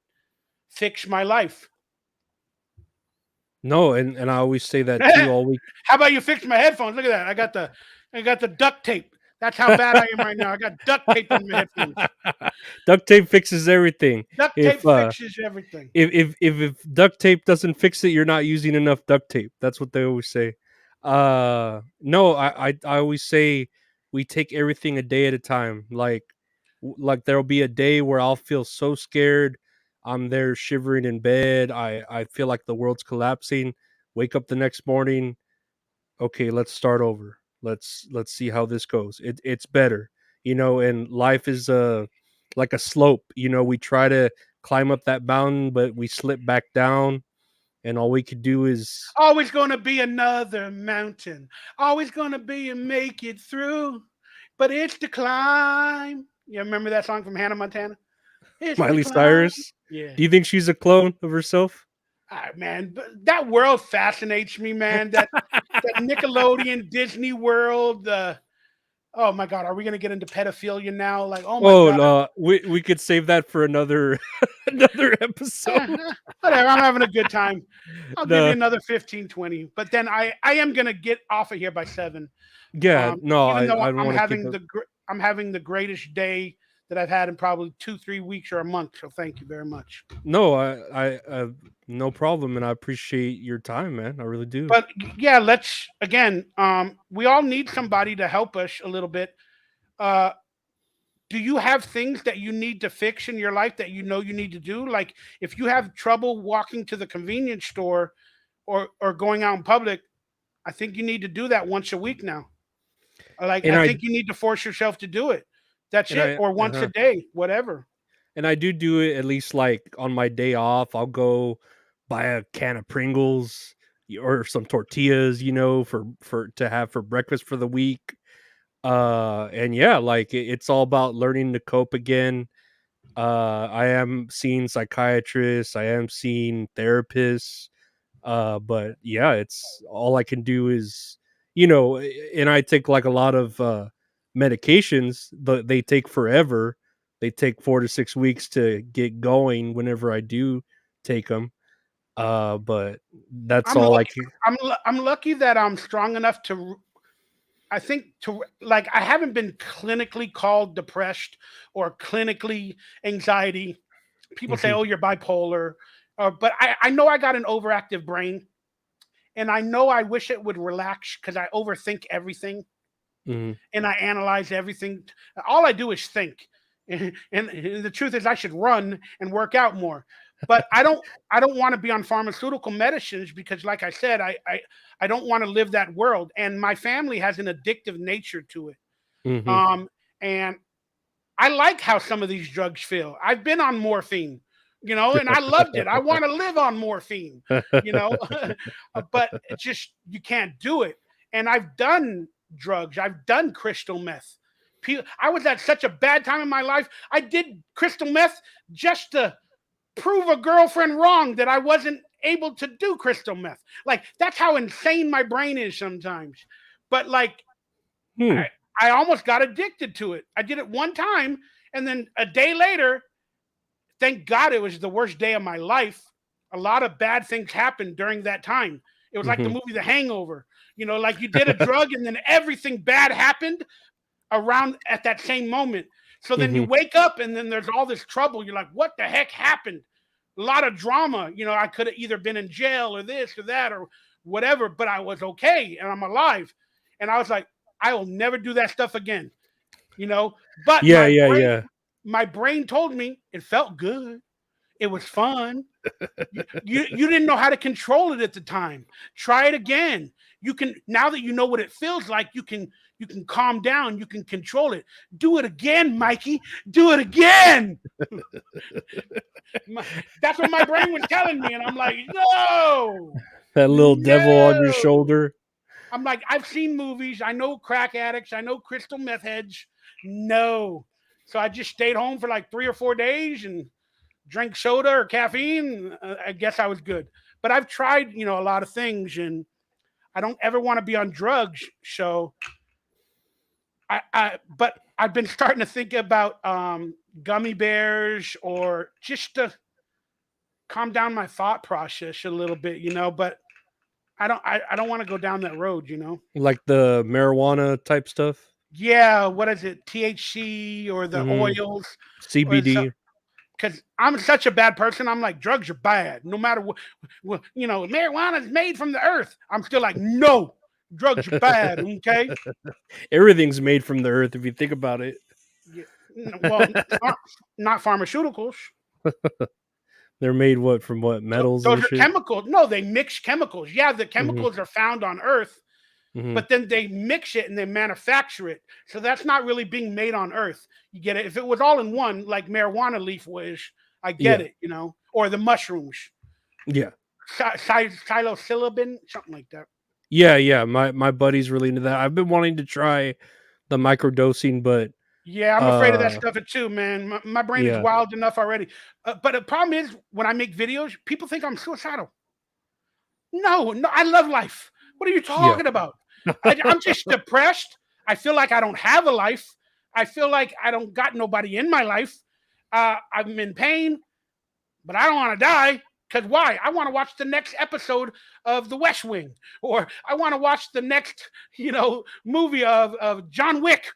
Fix my life. No, and I always say that too. All How week. about you fix my headphones? Look at that. I got the duct tape. That's how bad I am right now. I got duct tape on my headphones. Duct tape fixes everything. Duct tape If fixes everything. if duct tape doesn't fix it, you're not using enough duct tape. That's what they always say. No, I always say we take everything a day at a time. Like there'll be a day where I'll feel so scared. I'm there shivering in bed. I feel like the world's collapsing. Wake up the next morning. Okay, let's start over. Let's see how this goes. It's better, and life is like a slope. We try to climb up that mountain, but we slip back down, and all we could do is Always gonna be another mountain. Always gonna be and make it through. But it's the climb. You remember that song from Hannah Montana? It's the Miley climb. Cyrus. Yeah. Do you think she's a clone of herself? Man, that world fascinates me, man. That Nickelodeon, Disney World, Oh my God, are we gonna get into pedophilia now? Like, oh my Oh God. no, we could save that for another another episode. Whatever, I'm having a good time. I'll give you No, another 15, 20. But then I am gonna get off of here by 7. yeah, no, Even though I don't want to keep it. I'm having the greatest day that I've had in probably 2, 3 weeks or a month. So thank you very much. No, no problem, and I appreciate your time, man. I really do. But yeah, let's again. We all need somebody to help us a little bit. Uh, do you have things that you need to fix in your life that you know you need to do? Like if you have trouble walking to the convenience store or going out in public, I think you need to do that once a week now. Like And I I think you need to force yourself to do it. That's and it, I or once a uh-huh. day, whatever. And I do it at least like on my day off. I'll go buy a can of Pringles or some tortillas, for to have for breakfast for the week. And yeah, like it's all about learning to cope again. I am seeing psychiatrists, I am seeing therapists. But yeah, it's all I can do is, and I take like a lot of medications, but they take forever. They take 4 to 6 weeks to get going whenever I do take them. But that's I'm all I lucky. can. I'm lucky that I'm strong enough to. I think to like I haven't been clinically called depressed or clinically anxiety. People say, Hmm. "Oh, you're bipolar," but I know I got an overactive brain, and I know I wish it would relax because I overthink everything Hmm. and I analyze everything. All I do is think. And the truth is I should run and work out more. But I don't want to be on pharmaceutical medicines because like I said, I don't want to live that world. And my family has an addictive nature to it. Hmm. Um and I like how some of these drugs feel. I've been on morphine, and I loved it. I want to live on morphine, you know, but it's just you can't do it. And I've done drugs. I've done crystal meth. I was at such a bad time in my life. I did crystal meth just to prove a girlfriend wrong that I wasn't able to do crystal meth. Like that's how insane my brain is sometimes. But like Hmm. I almost got addicted to it. I did it one time, and then a day later, thank God it was the worst day of my life. A lot of bad things happened during that time. It was like the Hmm. movie The Hangover. Like you did a drug and then everything bad happened around at that same moment. So then you Hmm. wake up and then there's all this trouble. You're like, what the heck happened? A lot of drama. I could have either been in jail or this or that or whatever, but I was okay and I'm alive. And I was like, I will never do that stuff again. You know, but Yeah, my yeah, brain, yeah. my brain told me it felt good. It was fun. You didn't know how to control it at the time. Try it again. You can now that you know what it feels like. You can calm down. You can control it. Do it again, Mikey. Do it again. That's what my brain was telling me, and I'm like, no, That little devil on your no. shoulder. I'm like, I've seen movies. I know crack addicts. I know crystal meth heads. No. So I just stayed home for like 3 or 4 days and drank soda or caffeine. I guess I was good. But I've tried, a lot of things, and I don't ever want to be on drugs. So but I've been starting to think about gummy bears or just to calm down my thought process a little bit, But I don't want to go down that road. Like the marijuana type stuff. Yeah, what is it? THC or the Hmm. oils or CBD. because I'm such a bad person. I'm like drugs are bad, no matter what. Well, marijuana is made from the earth. I'm still like no, drugs are bad. Okay, Everything's made from the earth if you think about it. yeah. Well, not pharmaceuticals. They're made what from what metals Those and are shit. chemicals. No, they mix chemicals. Yeah, the Hmm. chemicals are found on Earth, Hmm. but then they mix it and they manufacture it. So that's not really being made on Earth. You get it? If it was all in one, like marijuana leaf was, I get Yeah, it. Or the mushrooms, yeah, psilocybin, something like that. yeah, yeah. My buddy's really into that. I've been wanting to try the microdosing, but Yeah, I'm afraid of that uh, stuff too, man. My brain is yeah, wild enough already. But the problem is when I make videos, people think I'm suicidal. No, no, I love life. What are you yeah. talking about? I'm just depressed. I feel like I don't have a life. I feel like I don't got nobody in my life. I'm in pain, but I don't want to die. Because why? I want to watch the next episode of The West Wing, or I want to watch the next, movie of John Wick.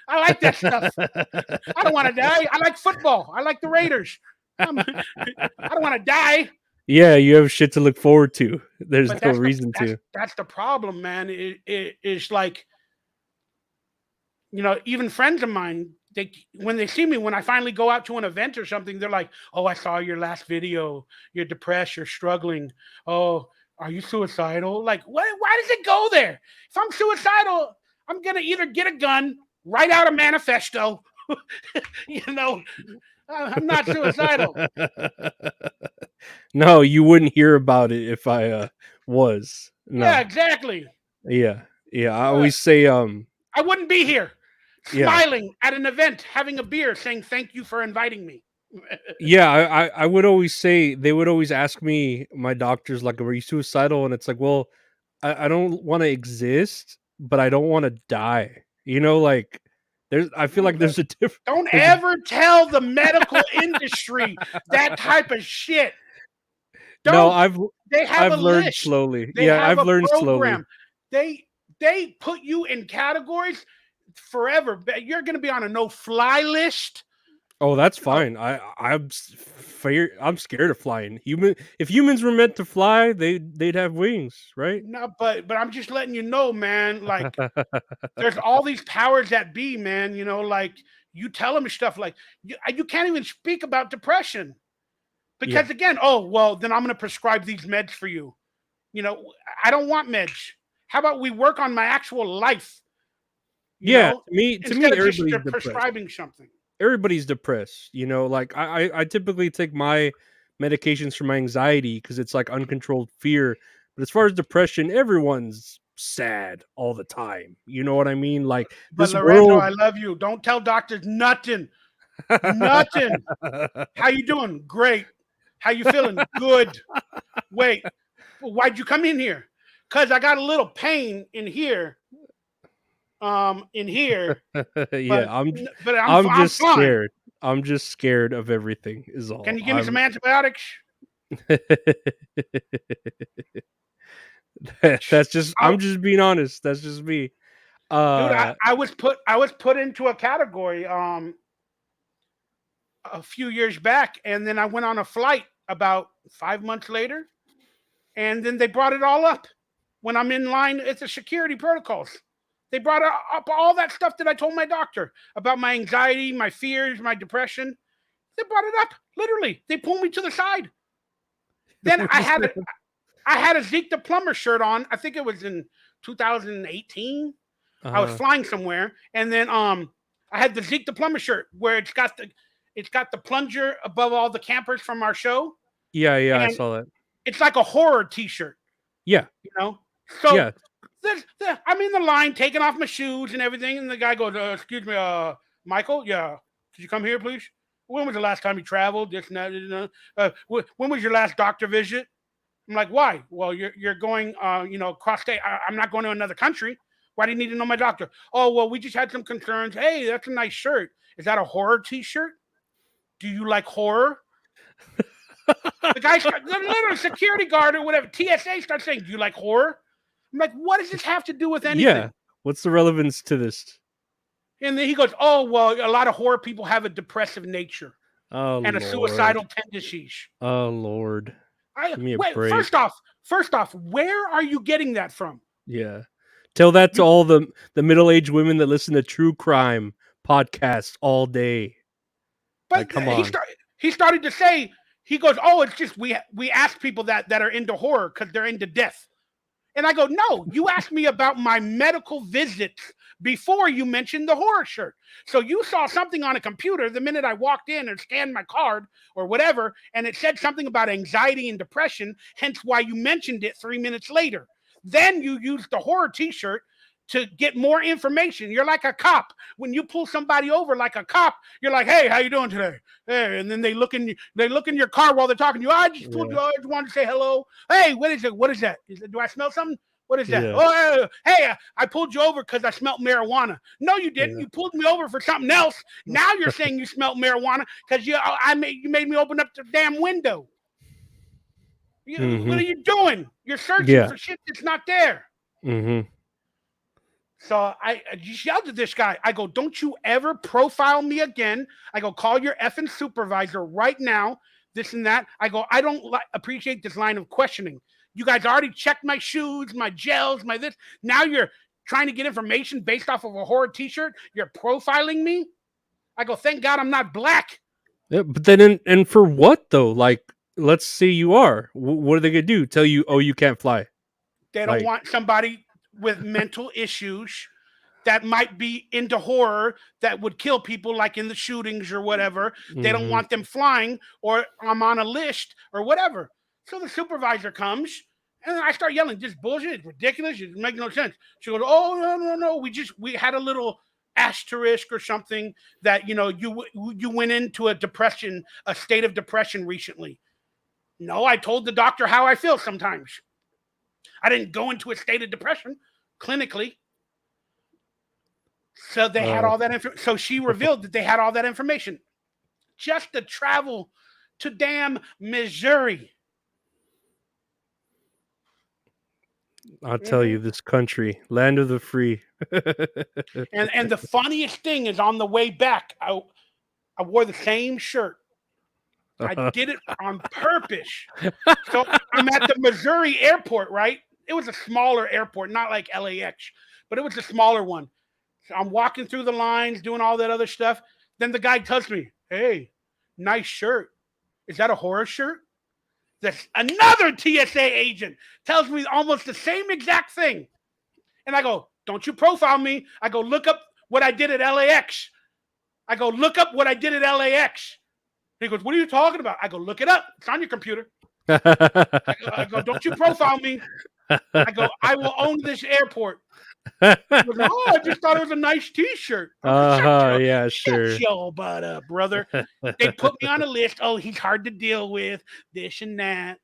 I like that stuff. I don't want to die. I like football. I like the Raiders. I don't want to die. Yeah, you have shit to look forward to. There's But no that's the reason that's to. that's the problem, man. It's like, even friends of mine, they when they see me, when I finally go out to an event or something, they're like, "Oh, I saw your last video. You're depressed. You're struggling. Oh, are you suicidal?" Like, what? Why does it go there? If I'm suicidal, I'm gonna either get a gun, write out a manifesto. you know, I'm not suicidal. No, you wouldn't hear about it if I was. Yeah, No. exactly. Yeah. Yeah. I Uh, always say I wouldn't be here, yeah. smiling at an event, having a beer, saying thank you for inviting me. Yeah, I would always say they would always ask me, my doctors, like, "Are you suicidal?" And it's like, well, I don't want to exist, but I don't want to die. Like I feel like there's a difference. Don't There's a ever tell the medical industry that type of shit. no, Don't. They have a I've learned list. slowly. They Yeah, have I've a learned slowly. program. They put you in categories forever. You're going to be on a no-fly list. Oh, that's No, fine. I'm scared of flying. If humans were meant to fly, they'd have wings, right? no, but I'm just letting you know, man. Like, there's all these powers that be, man. Like, you tell them stuff like you can't even speak about depression. Yeah. Because again, oh, well, then I'm going to prescribe these meds for you. I don't want meds. How about we work on my actual life, Yeah, to instead me of just everybody's depressed. prescribing something. Everybody's depressed, like I typically take my medications for my anxiety because it's like uncontrolled fear. But as far as depression, everyone's sad all the time. You know what I mean? Like But this Lorenzo, world. I love you. Don't tell doctors nothing. Nothing. How you doing? Great. How you feeling? Good. Wait. Why'd you come in here? Because I got a little pain in here. In here, Yeah, but I'm but I'm I'm just fine. scared. I'm just scared of everything is Can all. you give me some antibiotics? That's just I, I'm just being honest. That's just me. dude, Uh I was put into a category a few years back, and then I went on a flight about 5 months later, and then they brought it all up when I'm in line at the security protocols. They brought up all that stuff that I told my doctor about my anxiety, my fears, my depression. They brought it up literally. They pulled me to the side. Then I had a Zeke the Plumber shirt on. I think it was in 2018. I was uh flying somewhere, and then I had the Zeke the Plumber shirt where it's got the plunger above all the campers from our show, yeah, yeah, I and saw that. it's like a horror T-shirt, Yeah, you know. So yeah. I'm in the line, taking off my shoes and everything, and the guy goes, "Excuse me, Michael, yeah, could you come here, please? When was the last time you traveled? This and that. When was your last doctor visit?" I'm like, "Why?" "Well, you're going, cross state. I'm not going to another country. Why do you need to know my doctor?" "Oh, well, we just had some concerns." "Hey, that's a nice shirt. Is that a horror T-shirt? Do you like horror?" The little security guard or whatever, TSA starts saying, "Do you like horror?" I'm like, "What does this have to do with Yeah. anything?" What's the relevance to this? And then he goes, "Oh, well, a lot of horror people have a depressive nature Oh and a Lord. suicidal tendencies." Oh Lord. I Give me a wait. break. First off, where are you getting that from? Yeah. Tell that to You, all the middle-aged women that listen to true crime podcasts all day. but Like, come on. he started to say, he goes, "Oh, it's just we ask people that are into horror because they're into death." And I go, "No, you asked me about my medical visits before you mentioned the horror shirt. So you saw something on a computer the minute I walked in and scanned my card or whatever, and it said something about anxiety and depression, hence why you mentioned it 3 minutes later. Then you used the horror t-shirt to get more information. You're like a cop. When you pull somebody over like a cop, you're like, 'Hey, how you doing today?' Hey, and then they look in your car while they're talking to you. 'I just pulled Yeah. you. I just wanted to say hello. Hey, what is it? What is that? Do I smell something? What is that? Yeah. Oh, hey, I pulled you over because I smelled marijuana. No, you didn't. Yeah. You pulled me over for something else. Now you're saying you smelled marijuana because you made me open up the damn window. What Mm-hmm. are you doing? You're searching Yeah. for shit that's not there. Mm-hmm. So I just yelled at this guy. I go, don't you ever profile me again. I go, call your effing supervisor right now. This and that. I go, I don't appreciate this line of questioning. You guys already checked my shoes, my gels, my this. Now you're trying to get information based off of a horror T-shirt. You're profiling me. I go, thank God I'm not black. Yeah, but then and for what though? Like, let's say you are. What are they gonna do? Tell you, oh, you can't fly? They don't Like, want somebody with mental issues that might be into horror that would kill people like in the shootings or whatever. They don't mm-hmm. want them flying or I'm on a list or whatever. So the supervisor comes and I start yelling, this bullshit, it's ridiculous, it makes no sense. She goes, oh no, we had a little asterisk or something that you went into a state of depression recently. No, I told the doctor how I feel sometimes. I didn't go into a state of depression clinically. So they had Uh, all that so she revealed that they had all that information just to travel to damn Missouri. I'll tell Hmm. you, this country, land of the free. And the funniest thing is on the way back, I wore the same shirt. I did it on purpose. So I'm at the Missouri airport, right? It was a smaller airport, not like LAX, but it was a smaller one. So I'm walking through the lines, doing all that other stuff. Then the guy tells me, "Hey, nice shirt. Is that a horror shirt?" This another TSA agent tells me almost the same exact thing. And I go, don't you profile me. I go, look up what I did at LAX. I go, look up what I did at LAX. He goes, what are you talking about? I go, look it up. It's on your computer. I go, don't you profile me. I go, I will own this airport. He goes, oh, I just thought it was a nice T-shirt. I'm like, Yeah, shut sure. your butt up, brother. They put me on a list. Oh, he's hard to deal with. This and that.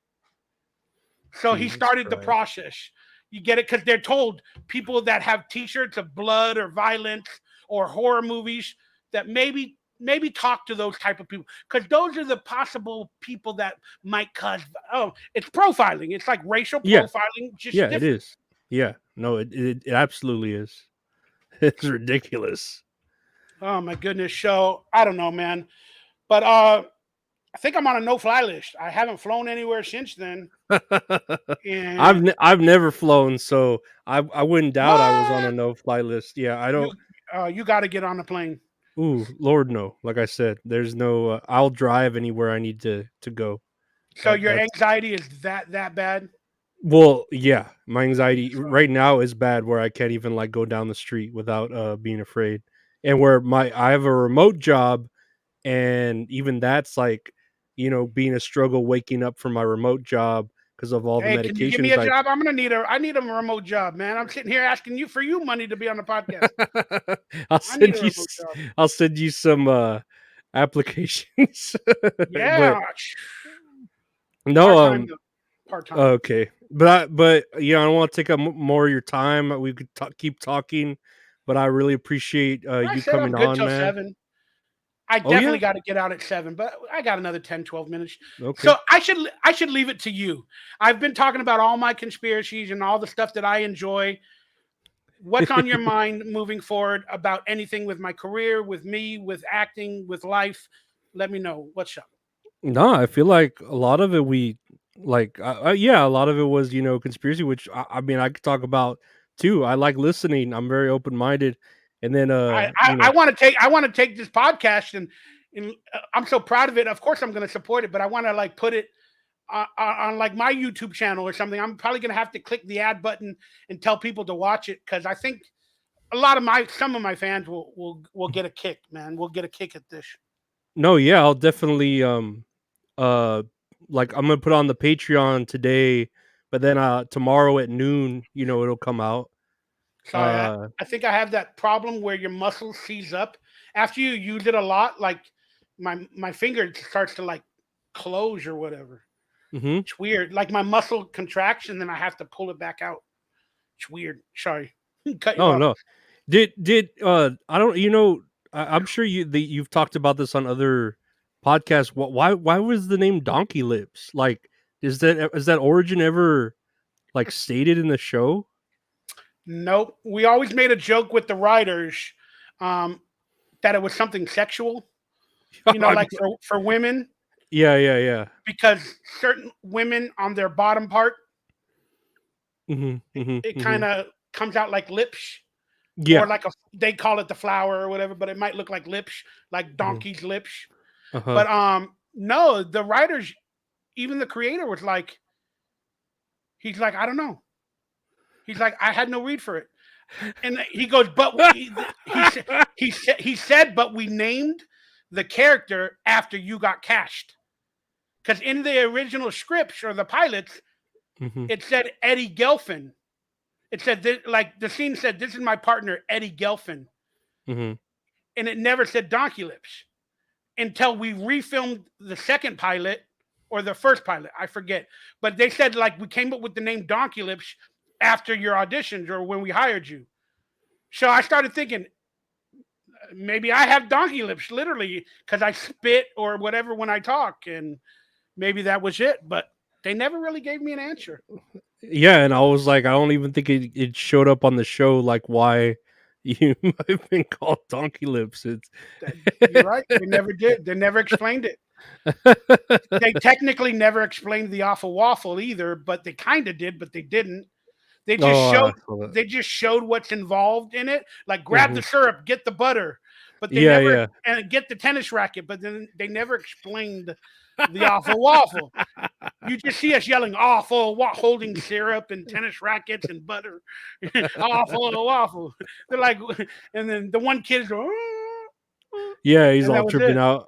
So he Jesus started the Christ. process. You get it? Because they're told people that have T-shirts of blood or violence or horror movies that maybe talk to those type of people because those are the possible people that might cause. Oh, it's profiling. It's like racial Yeah, profiling, just yeah, it different. is. Yeah, no, it absolutely is. It's ridiculous. Oh my goodness. So I don't know, man. But I think I'm on a no-fly list. I haven't flown anywhere since then. And I've never flown, so I wouldn't doubt I was on a what? no fly list. Yeah, I You don't. you got to get on the plane. Ooh, Lord, no. Like I said, there's no. I'll drive anywhere I need to go. So your That's anxiety is that bad? well, yeah. My anxiety right now is bad, where I can't even like go down the street without being afraid, and where my I have a remote job, and even that's like, being a struggle waking up from my remote job because of all the Hey, can you give me medications a I job? I need a remote job, man. I'm sitting here asking you for you money to be on the podcast. I'll I need a send you remote job. I'll send you some applications. But Yeah, no, part time though. Part time. okay. But I don't want to take up more of your time. We could keep talking, but I really appreciate I you said I'm coming good on, till man. 7. I Oh definitely yeah. got to get out at 7, but I got another 10, 12 minutes. Okay. So I should leave it to you. I've been talking about all my conspiracies and all the stuff that I enjoy. What's on your mind moving forward about anything with my career, with me, with acting, with life? Let me know. What's up? No, I feel like a lot of it we like. Yeah, a lot of it was conspiracy, which I mean I could talk about too. I like listening. I'm very open minded, and then I want to take this podcast and I'm so proud of it. Of course, I'm going to support it, but I want to like put it on like my YouTube channel or something. I'm probably going to have to click the ad button and tell people to watch it because I think a lot of my some of my fans will get a kick, man. We'll get a kick at this. no, yeah, I'll definitely uh like I'm gonna put on the Patreon today, but then tomorrow at noon, it'll come out. Sorry, Uh, I think I have that problem where your muscle seize up after you use it a lot. Like my finger starts to like close or whatever. mhm. It's weird. Like my muscle contracts and then I have to pull it back out. It's weird. Sorry, cut you Oh off. no. Did I don't I'm sure you've talked about this on other podcasts. Why was the name Donkey Lips? Like, is that origin ever like stated in the show? Nope. We always made a joke with the writers um, that it was something sexual. I'm- Like for women, yeah, yeah, yeah. because certain women on their bottom part, Mhm, mhm, it kind mhm. of comes out like lips, or Yeah. like they call it the flower or whatever, but it might look like lips, like Mhm. donkey's lips. Uh-huh. But no, the writers, even the creator was like, he's like, I don't know. He's like, I had no read for it. And he goes, but he said, but we named the character after you got cashed. Because in the original scripts or the pilots, Mhm, it said Eddie Gelfin. It said like the scene said, "This is my partner Eddie Gelfin," mhm, and it never said Donkey Lips until we refilmed the second pilot or the first pilot. I forget, but they said like we came up with the name Donkey Lips after your auditions or when we hired you. So I started thinking maybe I have donkey lips, literally, because I spit or whatever when I talk, and maybe that was it. But they never really gave me an answer. yeah, and I was like, I don't even think it showed up on the show, like, why you might have been called Donkey Lips. It's You're right. They never did. They never explained it. They technically never explained the awful waffle either, but they kind of did, but they didn't. They just Oh, showed I saw that. they just showed what's involved in it, like grab Mhm. the syrup, get the butter, but they Yeah, never yeah. and get the tennis racket, but then they never explained the awful waffle. You just see us yelling awful, holding syrup and tennis rackets and butter, awful waffle. They're like, and then the one kid's going, Yeah, he's and all that was tripping it. out.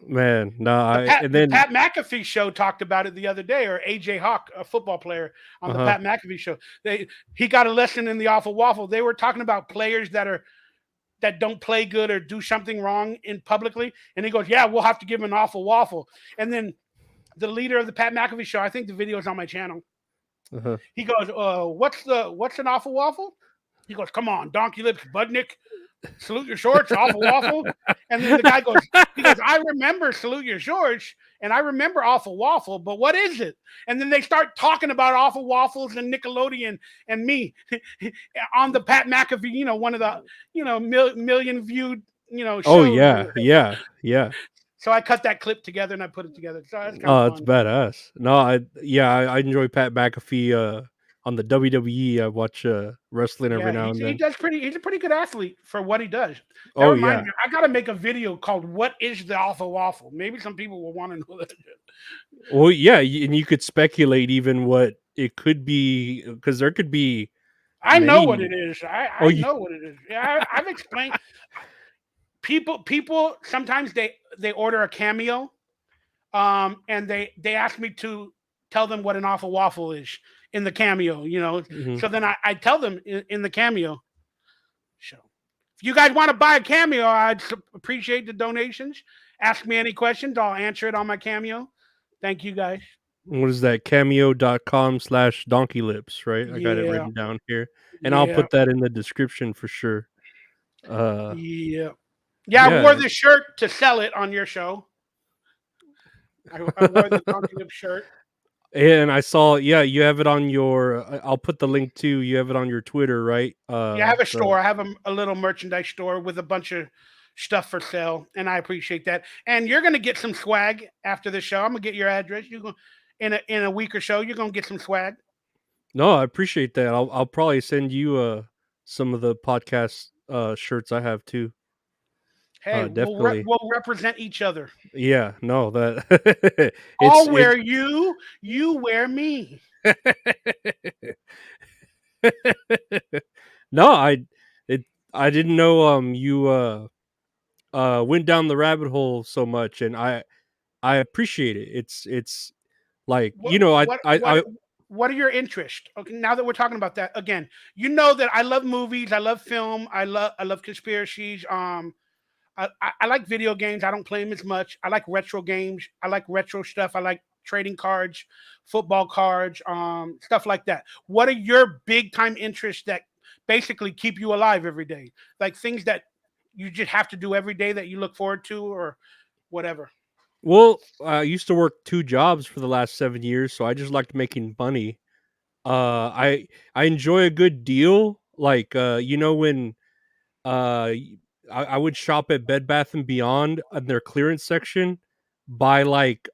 Man, no, The I Pat and the then Pat McAfee show talked about it the other day, or AJ Hawk, a football player on the uh-huh. Pat McAfee show. He got a lesson in the awful waffle. They were talking about players that don't play good or do something wrong in publicly, and he goes, "Yeah, we'll have to give him an awful waffle." And then the leader of the Pat McAfee show, I think the video is on my channel. Uh-huh. He goes, what's an awful waffle?" He goes, "Come on, donkey lips, Budnick. Salute your shorts, awful waffle." And then the guy goes, he goes, "I remember salute your shorts and I remember awful waffle, but what is it?" And then they start talking about awful waffles and Nickelodeon and me on the Pat McAfee, one of the, million viewed, Oh, shows. yeah, yeah, yeah. So I cut that clip together and I put it together. So that's kind of Oh, it's fun. badass. No, I enjoy Pat McAfee, on the WWE. I watch, wrestling every Yeah, now and he then. does pretty. He's a pretty good athlete for what he does. That Oh, reminds yeah. me, I got to make a video called "What is the Awful Waffle?" Maybe some people will want to know that. Well, yeah, and you could speculate even what it could be, because there could be I know what many. it is. I Oh, I you know what it is. Yeah, I've explained. People sometimes they order a cameo, and they ask me to tell them what an awful waffle is in the cameo. mhm. So then I tell them in the cameo. So if you guys want to buy a cameo, I'd appreciate the donations. Ask me any questions. I'll answer it on my cameo. Thank you guys. What is that? Cameo.com/donkey lips, right? I got it Yeah, written down here, and I'll yeah, put that in the description for sure. Uh, yeah. Yeah, I wore yeah, this shirt to sell it on your show. I wore the Donkey Lip shirt. and I saw, yeah, you have it on your. I'll put the link too. You have it on your Twitter, right? Yeah, I have a store. I have a little merchandise store with a bunch of stuff for sale, and I appreciate that. And you're gonna get some swag after the show. I'm gonna get your address. You go in a week or so. You're gonna get some swag. No, I appreciate that. I'll probably send you some of the podcast shirts I have too. Hey, Definitely. we'll represent each other. Yeah, no, that I'll it's wear you. You wear me. no, it I didn't know you went down the rabbit hole so much, and I appreciate it. It's like, What what what I what are your interests? Okay, now that we're talking about that again, you know that I love movies. I love film. I love conspiracies. I like video games. I don't play them as much. I like retro games. I like retro stuff. I like trading cards, football cards, stuff like that. What are your big time interests that basically keep you alive every day? Like things that you just have to do every day that you look forward to, or whatever. Well, I used to work 2 jobs for the last 7 years, so I just liked making money. I enjoy a good deal, like, when, y I would shop at Bed Bath& and Beyond on their clearance section, buy, like,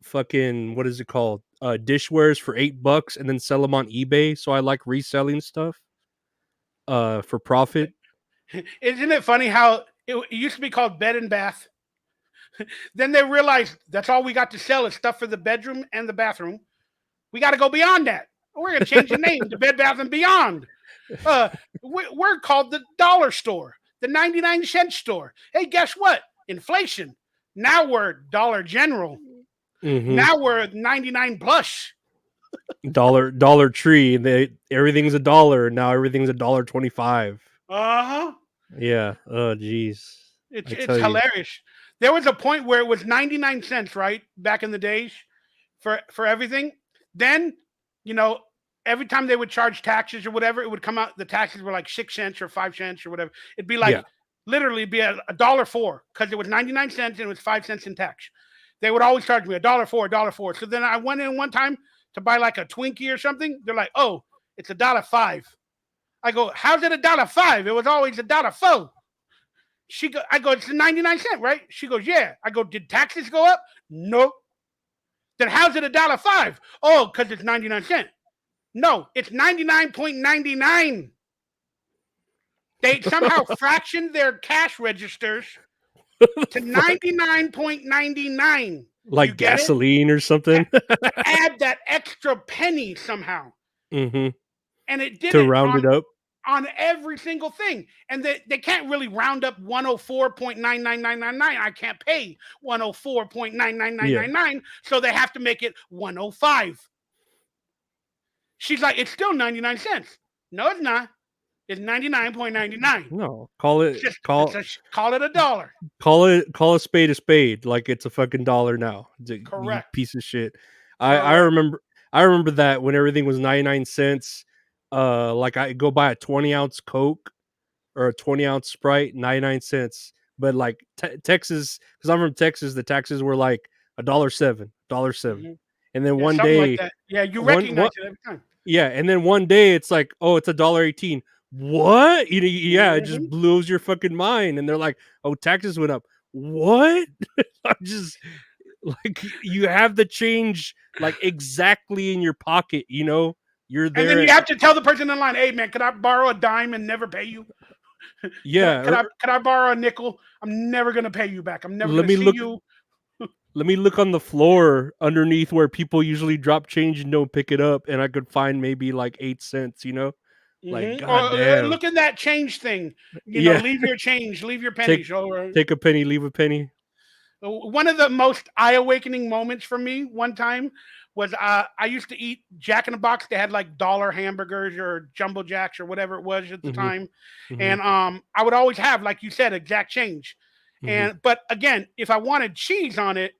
fucking what is it called? Dishwares for $8 and then sell them on eBay, so I like reselling stuff, for profit. Isn't it funny how it used to be called Bed and Bath? Then they realized that's all we got to sell is stuff for the bedroom and the bathroom. We got to go beyond that. We're going to change the name to Bed Bath and Beyond. Uh, we're called the dollar store, the 99-cent store. Hey, guess what? Inflation. Now we're Dollar General. Mhm. Now we're 99 plus. Dollar Tree, everything's a dollar, now everything's $1.25. Uh huh. Yeah. Oh, jeez. I It's tell you. hilarious. There was a point where it was 99 cents, right? Back in the days for everything. Then, you know, every time they would charge taxes or whatever, it would come out the taxes were like 6 cents or 5 cents or whatever. It'd be Yeah. like literally be a dollar four because it was 99 cents and it was 5 cents in tax. They would always charge me a dollar four, a dollar four. So then I went in one time to buy like a Twinkie or something. They're like, oh, it's $1.05. I go, how's it $1.05? It was always $1.04. I go, it's 99 cent, right? She goes, yeah. I go, did taxes go up? No. Then how's it $1.05? Oh, because it's 99 cent. No, it's 99.99. They somehow fractioned their cash registers to 99.99. You Like get it? gasoline or something? To add that extra penny somehow. Mhm. And it did To it round it up? on every single thing. And they can't really round up 104.99999. I can't pay Yeah. 104.99999. So they have to make it 105. She's like, it's still 99 cents. No, it's not. It's 99.99. No, call It's it just call call it a dollar. call a spade like it's a fucking dollar now, you Correct. piece of shit. I I Correct. remember I remember that when everything was 99 cents, like, I go buy a 20-ounce Coke or a 20-ounce Sprite, 99 cents, but, like, Texas, because 'cause I'm from Texas, the taxes were, like, $1.07, $1.07, Hmm. and then Yeah, one something like day that. Yeah, you one recognize it every time. yeah, and then one day it's like, "Oh, it's $1.18." What? Yeah, it just Hmm. blows your fucking mind, and they're like, "Oh, taxes went up." What? I just like, you have the change, like, exactly in your pocket, you know? You're And then there you at have to tell the person in line, "Hey, man, could I borrow a dime and never pay you? Could I yeah, could I could I borrow a nickel? I'm never gonna pay you back. I'm never let gonna me see look you." let me look on the floor underneath where people usually drop change and don't pick it up, and I could find maybe, like, 8 cents, you know? Like, Or goddamn. look at that change thing. Yeah, Leave your change, leave your take pennies. Or take a penny, leave a penny. one of the most eye awakening moments for me one time was I used to eat Jack in the Box. They had like dollar hamburgers or jumbo jacks or whatever it was at the Mhm, time, mhm, and I would always have, like you said, exact change. mhm. And but again, if I wanted cheese on it,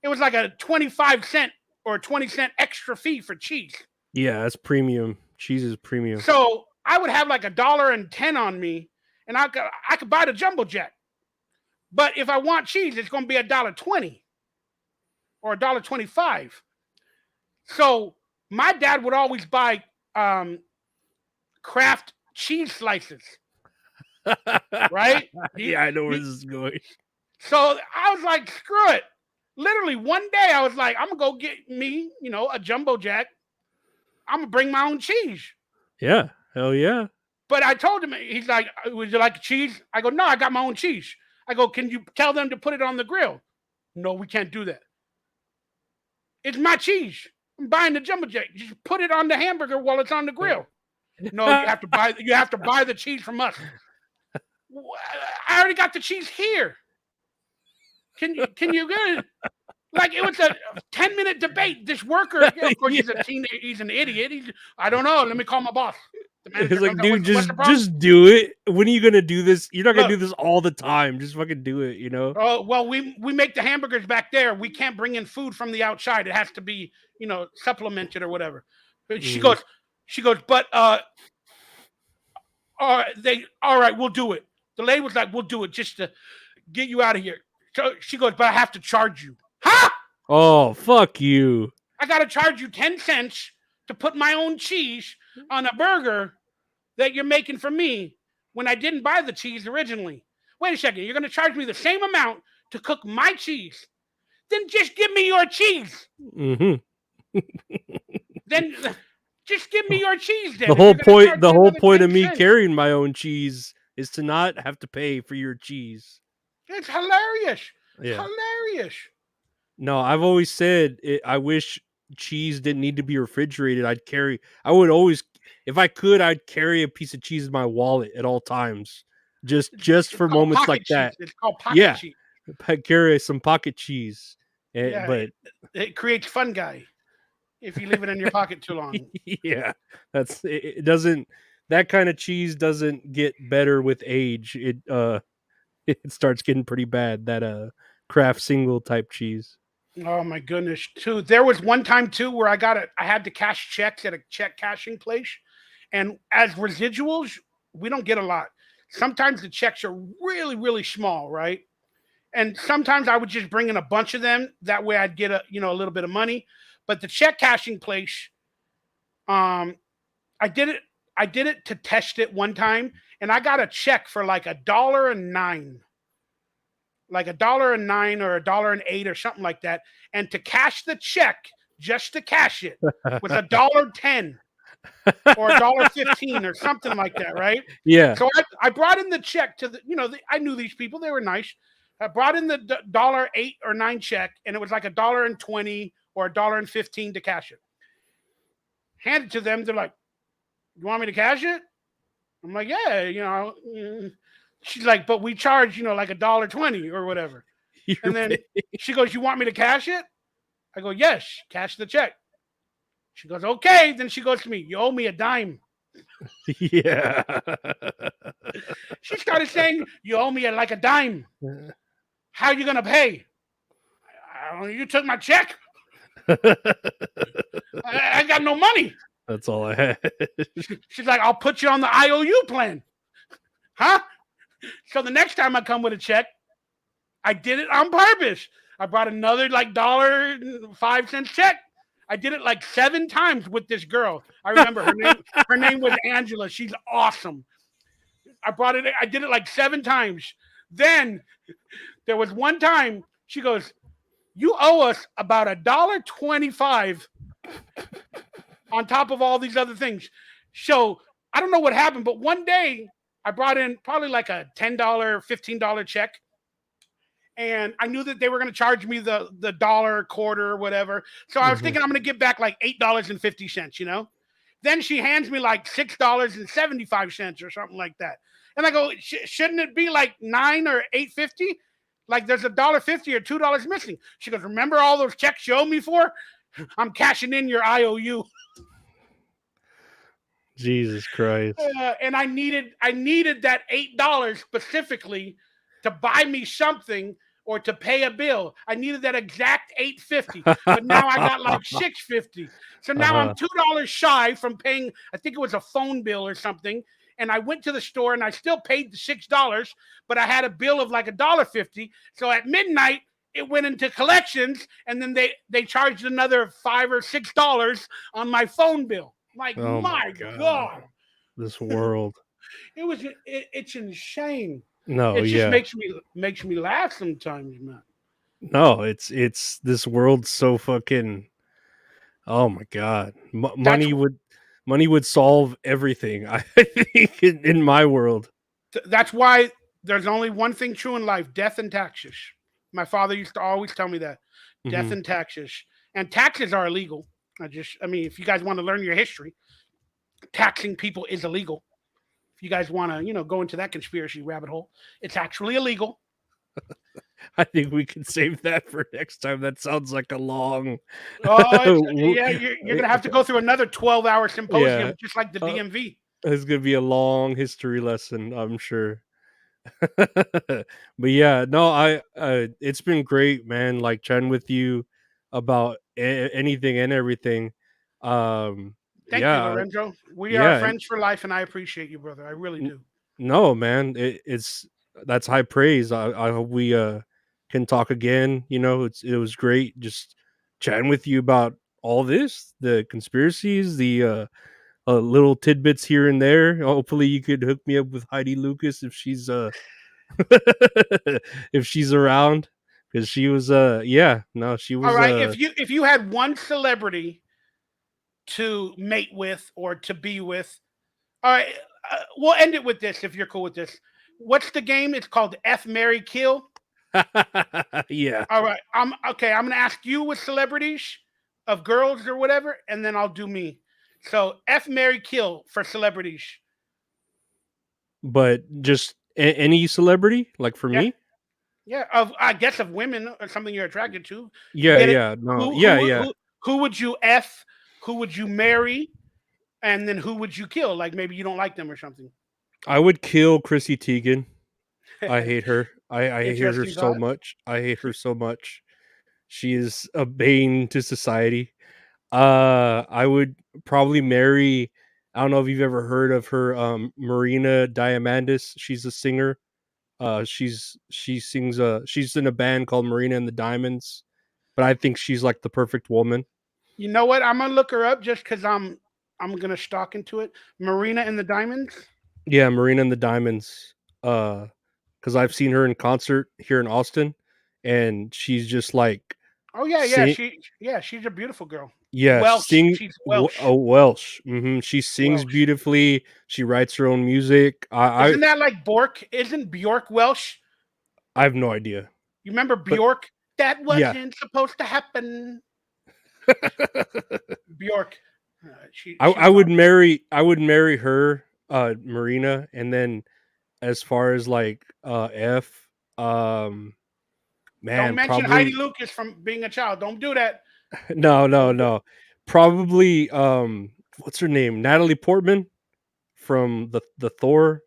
it was like a 25 cent or 20 cent extra fee for cheese. Yeah, that's premium. Cheese is premium. So I would have like $1.10 on me, and I could buy the jumbo jack. But if I want cheese, it's going to be $1.20 or $1.25. So my dad would always buy um, Kraft cheese slices, right? He, Yeah, I know where he, this is going. so I was like, screw it. Literally one day I was like, I'm gonna go get me, a jumbo jack. I'm gonna bring my own cheese. Yeah, hell yeah. But I told him, he's like, would you like cheese? I go, no, I got my own cheese. I go, can you tell them to put it on the grill? No, we can't do that. It's my cheese. I'm buying the jumbo jack. Just put it on the hamburger while it's on the grill. No, you have to buy the cheese from us. I already got the cheese here. Can you get it? Like it was a 10-minute debate. This worker, of course, Yeah, he's a teen, he's an idiot. I don't know. Let me call my boss. The It's manager like, comes out. dude, What's the problem? just do it. When are you gonna do this? You're not gonna do Look, this all the time. Just fucking do it, you know? oh well, we make the hamburgers back there. We can't bring in food from the outside. It has to be supplemented or whatever. She Mhm. goes, but all right, we'll do it. The lady was like, we'll do it just to get you out of here. So she goes, but I have to charge you. Huh? Oh, fuck you. I got to charge you 10 cents to put my own cheese on a burger that you're making for me when I didn't buy the cheese originally. Wait a second. You're going to charge me the same amount to cook my cheese. Then just give me your cheese. Hmm. Then just give me your cheese then The if whole you're going to charge point, the me whole another point 10 of me cents. carrying my own cheese is to not have to pay for your cheese. It's hilarious. It's Yeah. hilarious. No, I've always said I wish cheese didn't need to be refrigerated. I would always, if I could, I'd carry a piece of cheese in my wallet at all times, just It's for called moments pocket like cheese. that. It's called pocket Yeah, cheese. carry some pocket cheese. Yeah, But it creates fun guy if you leave it in your pocket too long. yeah, it doesn't, that kind of cheese doesn't get better with age. It starts getting pretty bad. That craft single type cheese. Oh my goodness, too. There was one time too where I had to cash checks at a check cashing place, and as residuals, we don't get a lot. Sometimes the checks are really, really small, right? And sometimes I would just bring in a bunch of them. That way, I'd get a little bit of money. But the check cashing place, um, I did it. I did it to test it one time, and I got a check for like $1.09, like $1.09 or $1.08 or something like that. And to cash the check, just to cash it, was $1.10 or $1.15 or something like that, right? Yeah. So I brought in the check to I knew these people; they were nice. I brought in the $1.08 or $1.09 check, and it was like $1.20 or $1.15 to cash it. Hand it to them. They're like, "You want me to cash it?" I'm like, "Yeah, She's like, "But we charge, like $1.20 or whatever." You're And then she goes, "You want me to cash it?" I go, "Yes, cash the check." She goes, "Okay." Then she goes to me, "You owe me a dime." yeah. She started saying, "You owe me like a dime. How are you gonna pay?" I don't know, you took my check. I got no money. That's all I had. She's like, "I'll put you on the IOU plan." Huh? So the next time I come with a check, I did it on purpose. I brought another like $1.05 check. I did it like 7 times with this girl. I remember her name. Her name was Angela. She's awesome. I did it like 7 times. Then there was one time she goes, "You owe us about $1.25 on top of all these other things." So I don't know what happened, but one day I brought in probably like a $10, $15 check. And I knew that they were going to charge me the dollar, quarter, or whatever. So I was Mhm. thinking I'm going to get back like $8.50. Then she hands me like $6.75 or something like that. And I go, shouldn't it be like 9 or 8.50? Like there's $1.50 or $2 missing. She goes, remember all those checks you owe me for? I'm cashing in your IOU. Jesus Christ. And I needed that $8 specifically to buy me something or to pay a bill. I needed that exact 8.50, but now I got like 6.50. So now I'm Uh-huh. $2 shy from paying. I think it was a phone bill or something. And I went to the store and I still paid the $6, but I had a bill of like $1.50. So at midnight, it went into collections, and then they charged another $5 or $6 on my phone bill. Like, Oh my my God. God, This world. it's insane. No, It just yeah. makes me laugh sometimes, man. No, it's this world's so fucking, oh my God. That's Money would solve everything. I think in my world. that's why there's only one thing true in life: death and taxes. My father used to always tell me that death Mhm. and taxes, and taxes are illegal. I mean, if you guys want to learn your history, taxing people is illegal. If you guys want to, go into that conspiracy rabbit hole, it's actually illegal. I think we can save that for next time. That sounds like a long Oh, yeah, you're gonna have to go through another 12-hour yeah. symposium, just like the Uh, DMV. It's gonna be a long history lesson, I'm sure. But yeah, no, I it's been great, man. Like chatting with you about anything and everything. Um, Thank you, yeah, Lorenzo. We are yeah. friends for life, and I appreciate you, brother. I really N- do. no, man, it's that's high praise. I hope we can talk again. You know, it was great just chatting with you about all this, the conspiracies, the little tidbits here and there. Hopefully, you could hook me up with Heidi Lucas if she's if she's around, because she was yeah, no, she All was right. If you had one celebrity to mate with or to be with, all right, we'll end it with this if you're cool with this. What's the game? It's called F Mary Kill. yeah. All right. I'm okay. I'm gonna ask you with celebrities of girls or whatever, and then I'll do me. So F Mary Kill for celebrities. But just any celebrity, like for Yeah. me. Yeah. Of I guess of women or something you're attracted to. Yeah, Get it? yeah, no, Who yeah, who yeah. who who would you F? Who would you marry? And then who would you kill? Like maybe you don't like them or something. I would kill Chrissy Teigen. I hate her. I It's hate just her she's so hot. much. I hate her so much. She is a bane to society. I would probably marry. I don't know if you've ever heard of her, Marina Diamandis. She's a singer. She sings. She's in a band called Marina and the Diamonds. But I think she's like the perfect woman. You know what? I'm gonna look her up just because I'm gonna stalk into it. Marina and the Diamonds. Yeah, Marina and the Diamonds. Because I've seen her in concert here in Austin, and she's just like Oh yeah, yeah. sing. She's a beautiful girl. Yeah, Welsh. She's Welsh. oh, Welsh. She sings Welsh. beautifully. She writes her own music. Isn't that like Bork? Isn't Bjork Welsh? I have no idea, You remember but Bjork? That yeah. wasn't supposed to happen. Bjork. She I was would awesome. marry. I would marry her, Marina, and then as far as like F, um, Don't man, mention Heidi probably Lucas from being a child. Don't do that. no, no, Don't do it. no. Probably what's her name? Natalie Portman from the Thor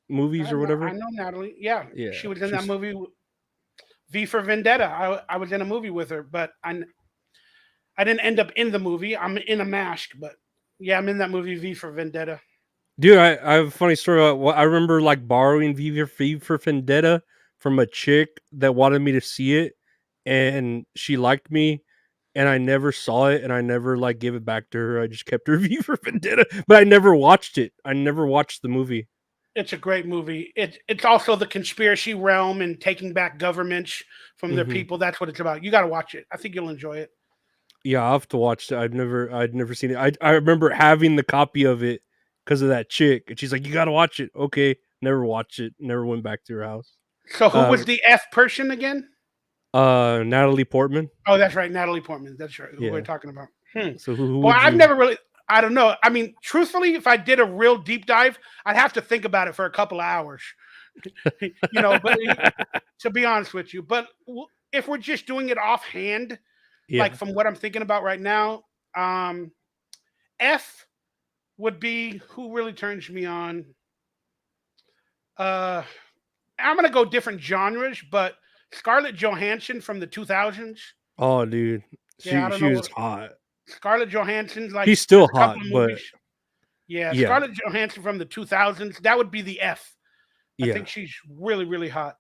movies or I whatever. know Natalie. Yeah, Yeah, she was in that she's movie V for Vendetta. I was in a movie with her, but I didn't end up in the movie. I'm in a mask, but yeah, I'm in that movie V for Vendetta. dude. I have a funny story about what I remember like borrowing V for Vendetta from a chick that wanted me to see it, and she liked me, and I never saw it, and I never like gave it back to her. I just kept her V for Vendetta, but I never watched it. I never watched the movie. It's a great movie. It's also the conspiracy realm and taking back governments from their Hmm. people. That's what it's about. You got to watch it. I think you'll enjoy it. Yeah, I'll have to watch it. I'd never seen it. I remember having the copy of it because of that chick, and she's like, "You got to watch it." Okay, never watched it. Never went back to her house. So who Uh, was the F person again? Natalie Portman. Oh, that's right, Natalie Portman. That's right. Who we're Yeah. talking about. Hmm. So who Well, would I've you? never really. I don't know. I mean, truthfully, if I did a real deep dive, I'd have to think about it for a couple of hours. But to be honest with you, but if we're just doing it offhand, like Yeah. from what I'm thinking about right now, um, F would be who really turns me on. Uh, I'm gonna go different genres, but Scarlett Johansson from the 2000s. Oh, dude, Yeah, I don't she know was what hot. Scarlett Johansson's like. She's still There's a couple hot, of but movies. Yeah, yeah, Scarlett Johansson from the 2000s. That would be the F. I yeah, think she's really, really hot.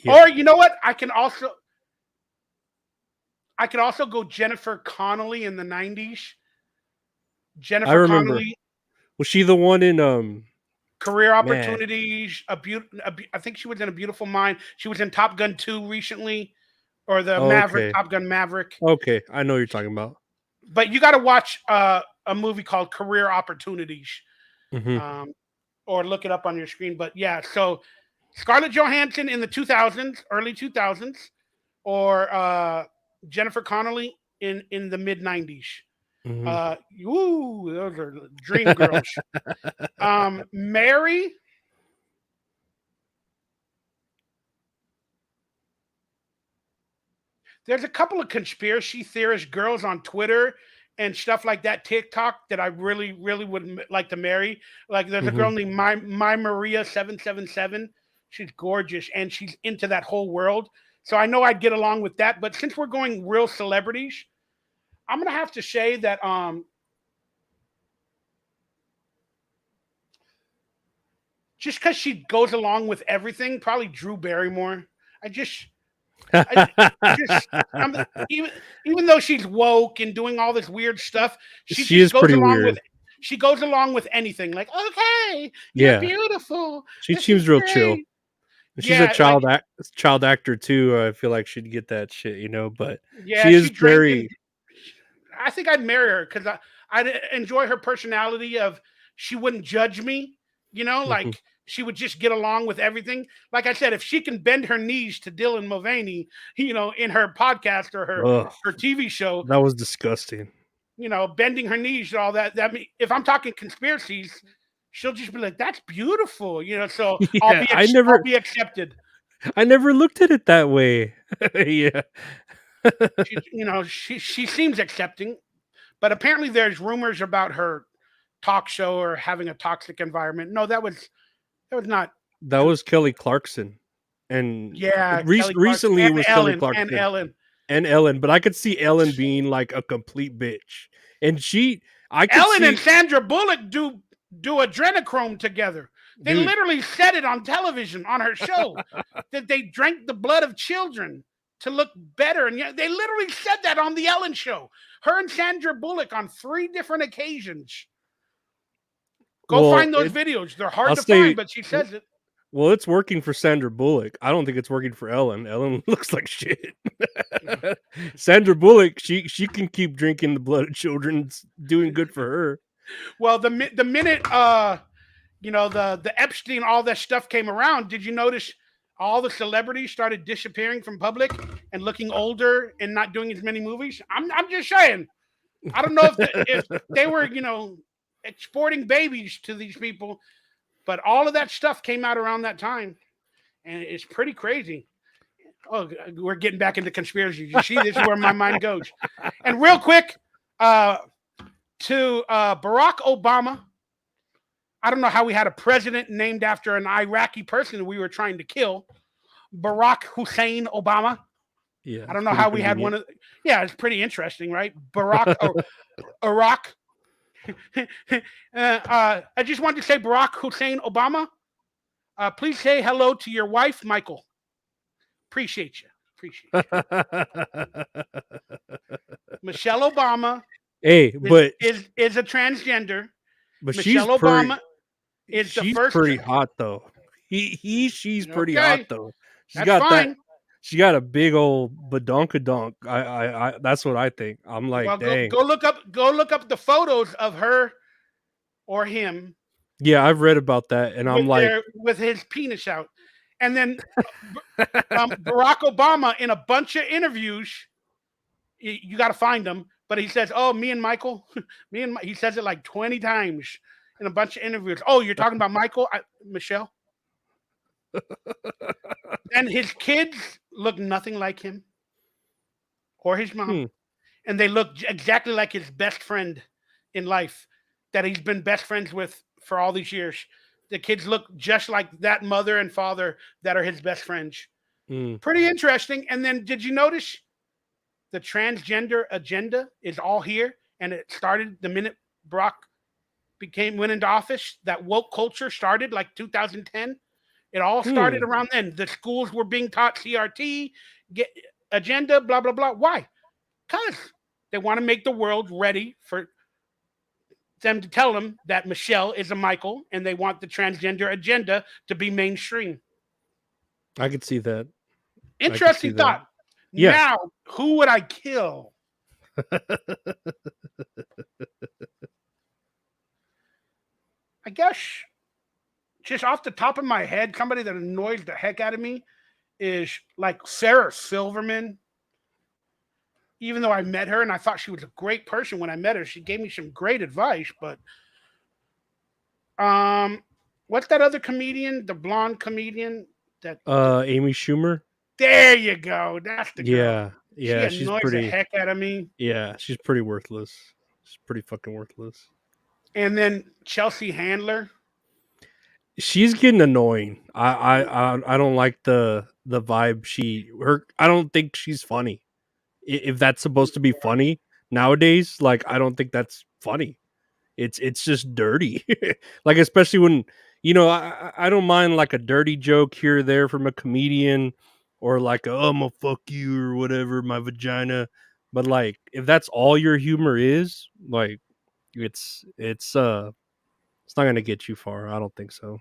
yeah. Or you know what? I could also go Jennifer Connelly in the 90s. I Jennifer remember. Connelly, Was she the one in career man? opportunities. I think she was in A Beautiful Mind. She was in Top Gun 2 recently, or the Maverick, Okay, Top Gun Maverick. okay, I know what you're talking about. But you got to watch a movie called Career Opportunities, Hmm. um, or look it up on your screen. But yeah, so Scarlett Johansson in the 2000s, early 2000s, or Jennifer Connelly in the mid 90s. Hmm. Ooh, those are dream girls. Mary, there's a couple of conspiracy theorist girls on Twitter and stuff like that, TikTok, that I really, really would like to marry. Like there's a Hmm. girl named My Maria 777. She's gorgeous and she's into that whole world. So I know I'd get along with that. But since we're going real celebrities, I'm gonna have to say that just because she goes along with everything, probably Drew Barrymore. I just I just I'm even even though she's woke and doing all this weird stuff, she She just is goes pretty along with weird. anything. Like, okay, you're Yeah, beautiful. she This is seems real chill. great. And she's a Yeah, like child actor too. I feel like she'd get that shit, but yeah, she she is drank and very. I think I'd marry her because I'd enjoy her personality of she wouldn't judge me, Mhm. like she would just get along with everything. Like I said, if she can bend her knees to Dylan Mulvaney, in her podcast or Ugh, her TV show, that was disgusting. bending her knees and all that. That mean, if I'm talking conspiracies, she'll just be like, "That's beautiful," So Yeah, I'll be accepted. I never looked at it that way. Yeah. She seems accepting, but apparently there's rumors about her talk show or having a toxic environment. No, that was not That true. was Kelly Clarkson, and Yeah, Kelly Clarkson recently it was Kelly And Clarkson Ellen. and Ellen, but I could see Ellen being like a complete bitch, and I could Ellen and see, Sandra Bullock do adrenochrome together. They dude. literally said it on television on her show that they drank the blood of children to look better, and they literally said that on the Ellen show. Her and Sandra Bullock on 3 different occasions. Go Well, find those videos. They're hard I'll to find, say, but she says it. well, it's working for Sandra Bullock. I don't think it's working for Ellen. Ellen looks like shit. Sandra Bullock, she can keep drinking the blood of children. It's doing good for her. Well, the minute the Epstein, all that stuff came around, did you notice all the celebrities started disappearing from public and looking older and not doing as many movies? I'm just saying. I don't know if they were exporting babies to these people, but all of that stuff came out around that time, and it's pretty crazy. Oh, we're getting back into conspiracies. You see, this is where my mind goes. And real quick, uh, to Barack Obama. I don't know how we had a president named after an Iraqi person we were trying to kill, Barack Hussein Obama. Yeah, I it's don't know pretty how we had convenient. one of. Yeah, it's pretty interesting, right? Barack or Iraq. I just wanted to say, Barack Hussein Obama. Please say hello to your wife, Michael. Appreciate you. Appreciate you. Michelle Obama Hey, is a transgender. but Michelle Obama is the she's first. pretty hot though. She's pretty hot Okay, though. She's that's got that. fine. She got a big old badonkadonk. I that's what I think. I'm like, Well, dang. go look up the photos of her or him Yeah, I've read about that, and I'm like, with his penis out, and then Barack Obama in a bunch of interviews. You got to find him, but he says, "Oh, me and Michael, he says it like 20 times in a bunch of interviews. Oh, you're talking about Michael, Michelle, and his kids look nothing like him or his mom, hmm, and they look exactly like his best friend in life that he's been best friends with for all these years. The kids look just like that mother and father that are his best friends. hmm. Pretty interesting. And then did you notice the transgender agenda is all here? And it started the minute Barack went into office. That woke culture started like 2010. It all started Hmm. around then. The schools were being taught CRT, get agenda, blah blah blah. Why? Because they want to make the world ready for them to tell them that Michelle is a Michael and they want the transgender agenda to be mainstream. I could see that. I could see Interesting that. thought. Yeah. Now, who would I kill? I guess just off the top of my head, somebody that annoys the heck out of me is like Sarah Silverman. Even though I met her and I thought she was a great person when I met her, she gave me some great advice. But um, what's that other comedian? The blonde comedian that Amy Schumer. there you go. That's the girl. Yeah. She Yeah, she's annoys the pretty. heck out of me. Yeah, she's pretty worthless. She's pretty fucking worthless. And then Chelsea Handler. She's getting annoying. I don't like the vibe I don't think she's funny. If that's supposed to be funny nowadays, like I don't think that's funny. It's just dirty. Like especially when I don't mind like a dirty joke here or there from a comedian or like oh I'm a fuck you or whatever my vagina, but like if that's all your humor is, like it's not gonna get you far. I don't think so.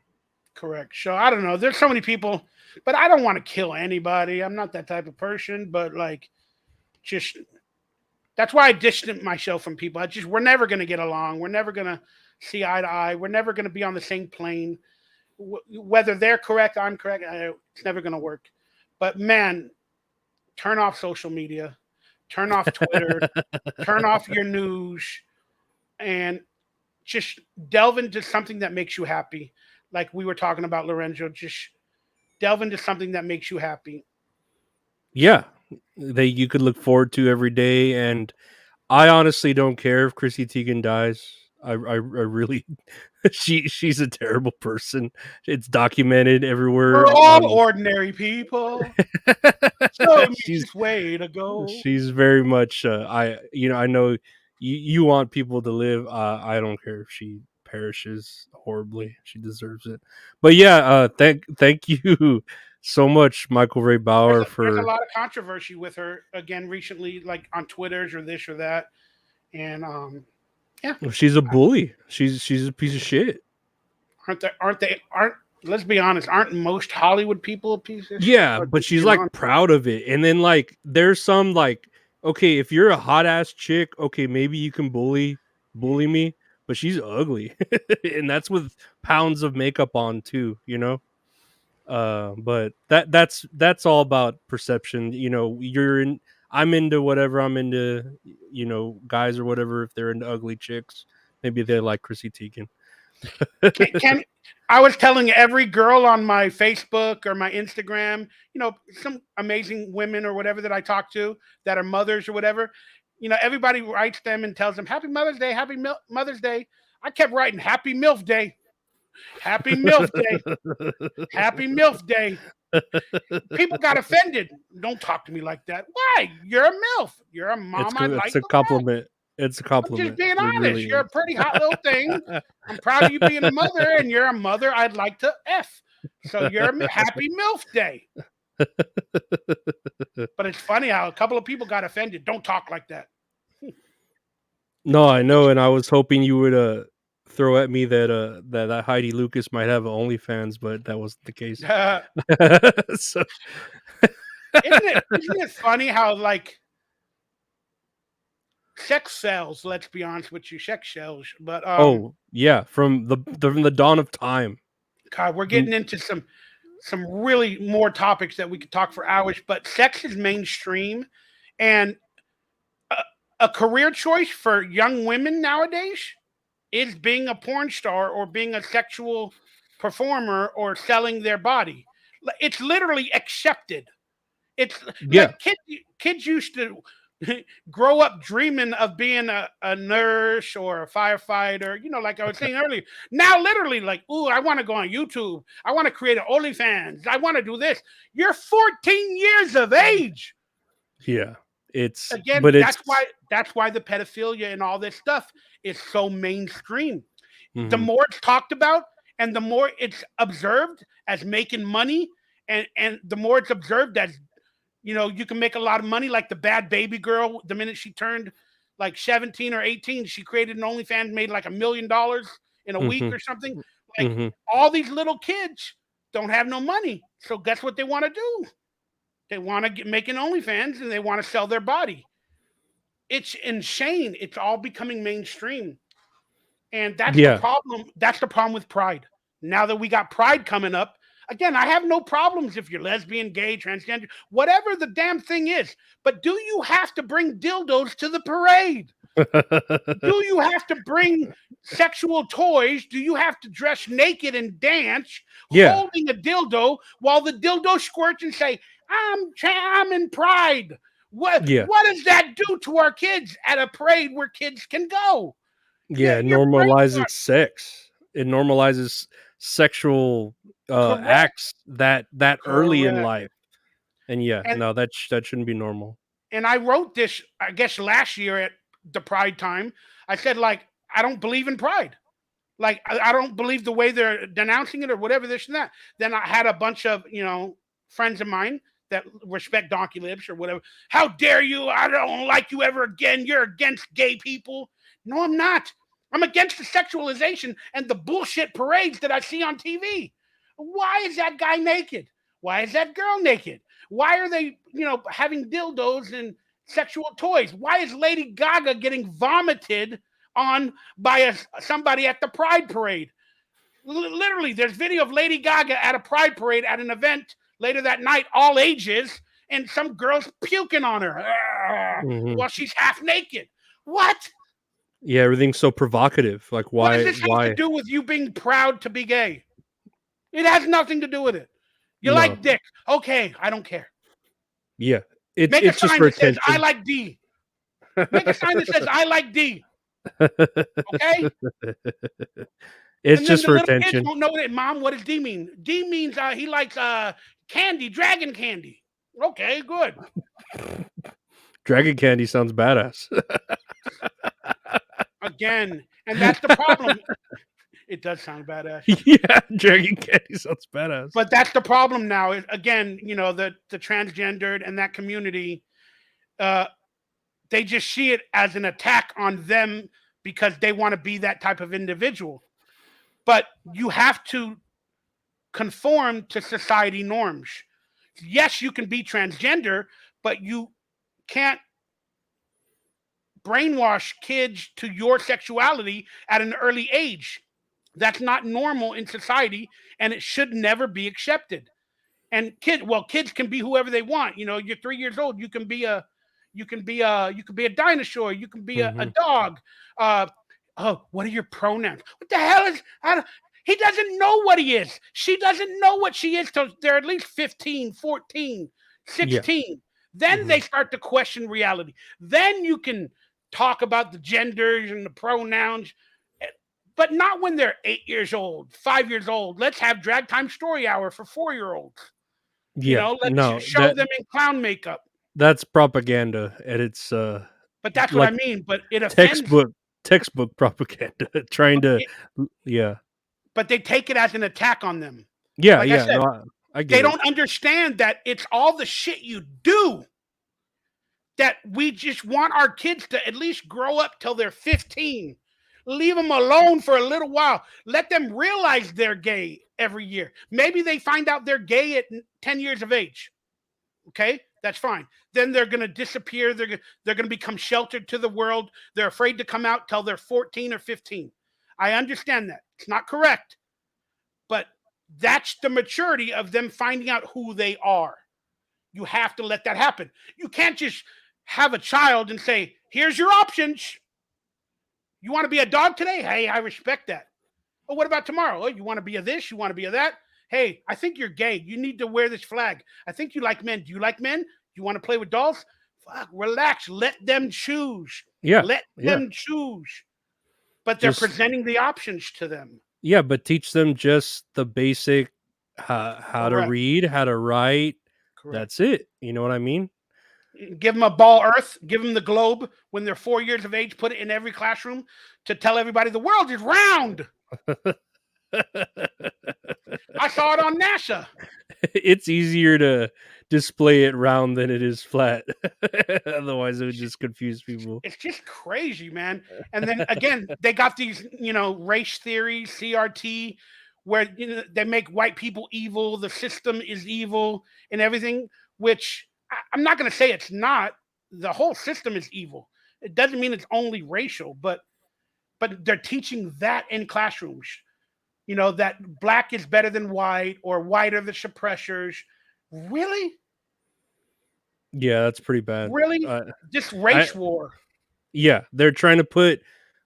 Correct. So I don't know. There's so many people, but I don't want to kill anybody. I'm not that type of person. But like, just that's why I distance myself from people. We're never gonna get along. We're never gonna see eye to eye. We're never gonna be on the same plane. Whether they're correct, I'm correct. It's never gonna work. But man, turn off social media, turn off Twitter, turn off your news, and just delve into something that makes you happy. Like we were talking about Lorenzo, just delve into something that makes you happy. Yeah, that you could look forward to every day. And I honestly don't care if Chrissy Teigen dies. I really, she's a terrible person. It's documented We're everywhere all on. ordinary people. So she's just way to go. she's very much. I know you want people to live. I don't care if she perishes horribly. She deserves it. But yeah, thank you so much, Michael Ray There's Bauer, there's a for lot of controversy with her again recently, like on Twitters or this or that, and yeah, she's a bully. She's a piece of shit. aren't let's be honest, aren't most Hollywood people a piece of shit? Yeah, Or but just she's being like honest. proud of it. And then like there's some like okay, if you're a hot ass chick, okay, maybe you can bully me, but she's ugly. And that's with pounds of makeup on too, you know? But that's all about perception. I'm into whatever I'm into, guys or whatever if they're into ugly chicks. Maybe they like Chrissy Teigen. Can I was telling every girl on my Facebook or my Instagram, some amazing women or whatever that I talk to that are mothers or whatever, everybody writes them and tells them Happy Mother's Day, Happy Mother's Day. I kept writing Happy MILF Day, Happy MILF Day, Happy MILF Day. People got offended. Don't talk to me like that. Why? You're a MILF. You're a mom I'd It's like a to fuck. compliment. It's a I'm just compliment. being It honest. really You're a is. pretty hot little thing. I'm proud of you being a mother, and you're a mother I'd like to F. So you're a happy MILF Day. But it's funny how a couple of people got offended. Don't talk like that. No, I know, and I was hoping you would throw at me that Heidi Lucas might have OnlyFans, but that wasn't the case. So Isn't it funny how like sex sells? Let's be honest with you, sex sells. But oh yeah, from the dawn of time. God, we're Mm, getting into some really more topics that we could talk for hours. But sex is mainstream, and a, a career choice for young women nowadays is being a porn star or being a sexual performer or selling their body. It's literally accepted. It's Yeah, like kids used to grow up dreaming of being a nurse or a firefighter, like I was saying earlier. Now, literally, like, ooh, I want to go on YouTube. I want to create an OnlyFans. I want to do this. You're 14 years of age. yeah. Again, But it's that's why the pedophilia and all this stuff is so mainstream. The mhm. more it's talked about and the more it's observed as making money, and the more it's observed as you can make a lot of money, like the bad baby girl. The minute she turned like 17 or 18, she created an OnlyFans, made like $1 million in a week Mhm. or something. Like Mhm. all these little kids don't have no money. So guess what they want to do? They want to make an OnlyFans and they want to sell their body. It's insane. It's all becoming mainstream. And that's the Yeah. problem. That's the problem with Pride. Now that we got Pride coming up, again, I have no problems if you're lesbian, gay, transgender, whatever the damn thing is. But do you have to bring dildos to the parade? Do you have to bring sexual toys? Do you have to dress naked and dance Yeah. holding a dildo while the dildo squirts and say, I'm in Pride? Yeah. What does that do to our kids at a parade where kids can go? Yeah, it You're normalizes brainwashed. sex. It normalizes sexual Correct. acts that early in Correct. life. And yeah, And no, that shouldn't be normal. I wrote this, I guess, last year at the Pride time. I said, like, I don't believe in Pride. Like, I don't believe the way they're denouncing it or whatever, this and that. Then I had a bunch of, friends of mine that respect donkey lips or whatever. How dare you? I don't like you ever again. You're against gay people. No, I'm not. I'm against the sexualization and the bullshit parades that I see on TV. Why is that guy naked? Why is that girl naked? Why are they, having dildos and sexual toys? Why is Lady Gaga getting vomited on by somebody at the Pride Parade? Literally, there's video of Lady Gaga at a Pride Parade at an event later that night, all ages, and some girls puking on her Mhm. while she's half naked. What? Yeah, everything's so provocative. Like What does why this have to why do with you being proud to be gay? It has nothing to do with it. You no. like dick. Okay, I don't care. Yeah. It's Make a it's just sign for that says I attention. like D. Make a sign that says I like D. Okay? It's And then just the for little kids attention. won't know it. Mom, what does D mean? D means he likes candy, dragon candy. Okay, good. Dragon candy sounds badass. Again, and that's the problem. It does sound badass. Yeah, dragon candy sounds badass. But that's the problem now. Again, the transgendered and that community, uh, they just see it as an attack on them because they want to be that type of individual. But you have to conform to society norms. Yes, you can be transgender, but you can't brainwash kids to your sexuality at an early age. That's not normal in society, and it should never be accepted. And kids can be whoever they want. You're 3 years old. You can be a dinosaur. You can be a Mhm. dog. Uh, oh, what are your pronouns? What the hell is? He doesn't know what he is. She doesn't know what she is till they're at least 15, 14, Yeah. 16. Then they Mhm. start to question reality. Then you can talk about the genders and the pronouns, eh, but not when they're 8 years old, 5 years old. Let's have drag time story hour for 4-year-olds. Yeah. Let's No, show them in clown makeup. that's propaganda at its But that's what I like mean. But it offends. textbook textbook propaganda trying to It, yeah. but they take it as an attack on them. Yeah, Like I yeah, no, said, I they get it. don't understand that it's all the shit you do that we just want our kids to at least grow up till they're 15. Leave them alone for a little while. Let them realize they're gay every year. Maybe they find out they're gay at 10 years of age. Okay, that's fine. Then they're going to disappear. They're going to become sheltered to the world. They're afraid to come out till they're 14 or 15. I understand that. It's not correct, but that's the maturity of them finding out who they are. You have to let that happen. You can't just have a child and say, "Here's your options. You want to be a dog today? Hey, I respect that. Oh, what about tomorrow? Oh, you want to be a this? You want to be a that? Hey, I think you're gay. You need to wear this flag. I think you like men. Do you like men? You want to play with dolls? Fuck, relax. Let them choose. Yeah. Let Yeah. them choose. But they're Just presenting the options to them. yeah, but teach them just the basic how to Correct. read, how to write. Correct. That's it. You know what I mean? Give them a ball earth. Give them the globe when they're 4 years of age. Put it in every classroom to tell everybody the world is round. I saw it on NASA. It's easier to display it round than it is flat. Otherwise, it would just confuse people. It's just crazy, man. And then again, they got these, race theories, CRT, where they make white people evil, the system is evil, and everything. Which I'm not going to say it's not. The whole system is evil. It doesn't mean it's only racial, but they're teaching that in classrooms. That black is better than white, or white are the suppressors. Really, Yeah, that's pretty bad. really, this I race war. Yeah, they're trying to put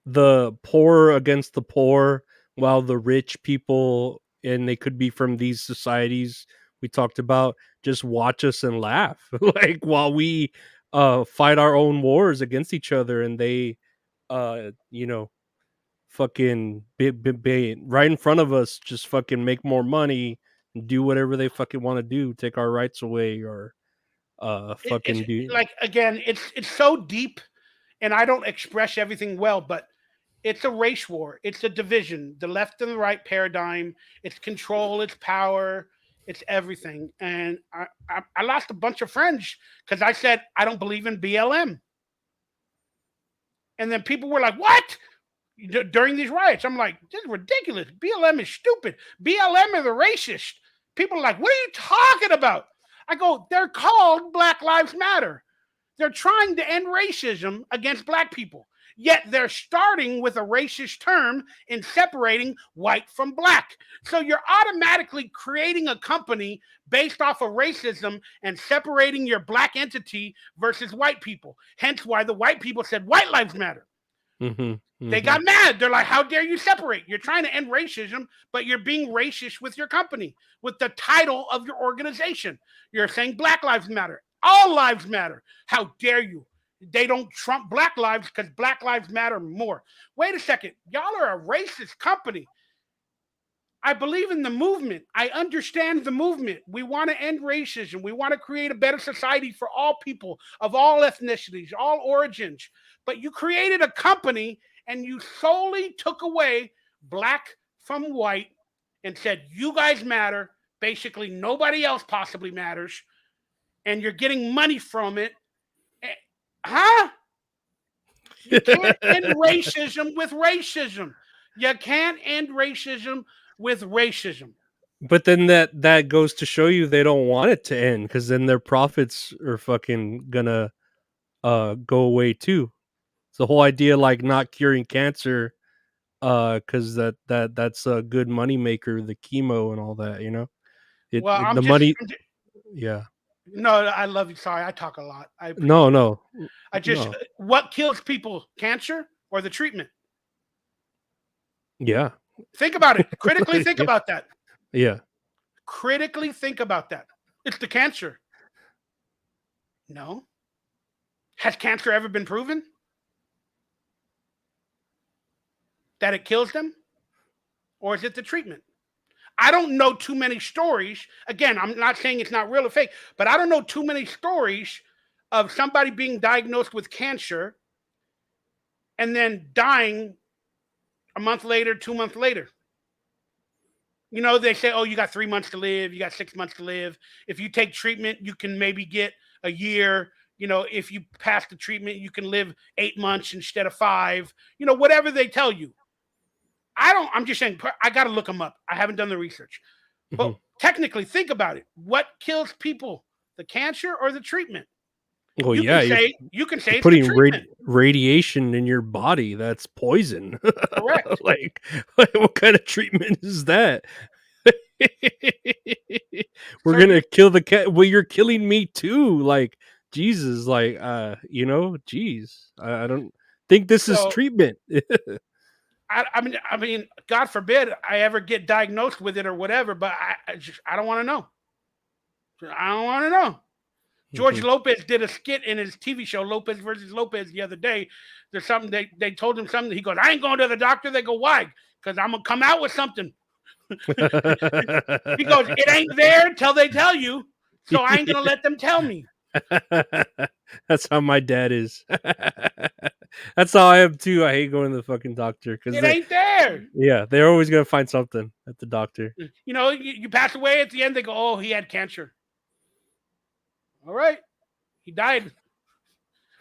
the poor against the poor, while the rich people, and they could be from these societies we talked about, just watch us and laugh like while we fight our own wars against each other, and they you know, fucking be right in front of us, just fucking make more money and do whatever they fucking want to do, take our rights away, or It's fucking do. like, again, it's so deep, and I don't express everything well, but it's a race war. It's a division, the left and the right paradigm. It's control. It's power. It's everything. And I lost a bunch of friends because I said I don't believe in BLM, and then people were like, "What?" During these riots. I'm like, "This is ridiculous. BLM is stupid. BLM are the racist." People are like, "What are you talking about?" I go, "They're called Black Lives Matter. They're trying to end racism against black people. Yet they're starting with a racist term in separating white from black. So you're automatically creating a company based off of racism and separating your black entity versus white people. Hence why the white people said white lives matter. Mm-hmm, They mm-hmm. got mad. They're like, "How dare you separate? You're trying to end racism, but you're being racist with your company, with the title of your organization. You're saying Black Lives Matter. All lives matter. How dare you? They don't trump Black lives because Black Lives matter more." Wait a second. Y'all are a racist company. I believe in the movement. I understand the movement. We want to end racism. We want to create a better society for all people of all ethnicities, all origins. But you created a company and you solely took away black from white and said, "You guys matter. Basically, nobody else possibly matters." And you're getting money from it. Eh, Huh? You can't end racism with racism. You can't end racism with racism. But then that goes to show you they don't want it to end, because then their profits are fucking gonna go away too. It's the whole idea, like, not curing cancer, because that's a good money maker, the chemo and all that, you know. Well, The money, I'm just yeah. no, I love you. Sorry, I talk a lot. I No, appreciate it. no, I just no. what kills people? Cancer or the treatment? Yeah, Think about it. Critically think yeah, about that. yeah. Critically think about that. It's the cancer. No. Has cancer ever been proven that it kills them? Or is it the treatment? I don't know too many stories. Again, I'm not saying it's not real or fake, but I don't know too many stories of somebody being diagnosed with cancer and then dying a month later, 2 months later. You know, they say, "Oh, you got 3 months to live, you got 6 months to live. If you take treatment, you can maybe get a year. You know, if you pass the treatment, you can live 8 months instead of five." You know, whatever they tell you. I don't, I'm just saying, I got to look them up. I haven't done the research. But Mhm. technically, think about it. What kills people? The cancer or the treatment? Well, yeah, You can you're say it's the putting treatment. radiation in your body. That's poison. Correct. Like, what kind of treatment is that? We're So gonna kill the cat. Well, you're killing me too. Like, Jesus, like, jeez. I don't think this is so treatment. I mean, God forbid I ever get diagnosed with it or whatever, but I don't want to know. I don't want to know. George Mhm. Lopez did a skit in his TV show Lopez versus Lopez the other day. There's something they told him something. He goes, "I ain't going to the doctor." They go, "Why?" "Because I'm gonna come out with something." He goes, "It ain't there till they tell you, so I ain't gonna let them tell me." That's how my dad is. That's how I am too. I hate going to the fucking doctor because It ain't there. yeah, they're always gonna find something at the doctor. You know, you pass away at the end. They go, "Oh, he had cancer." All right, he died.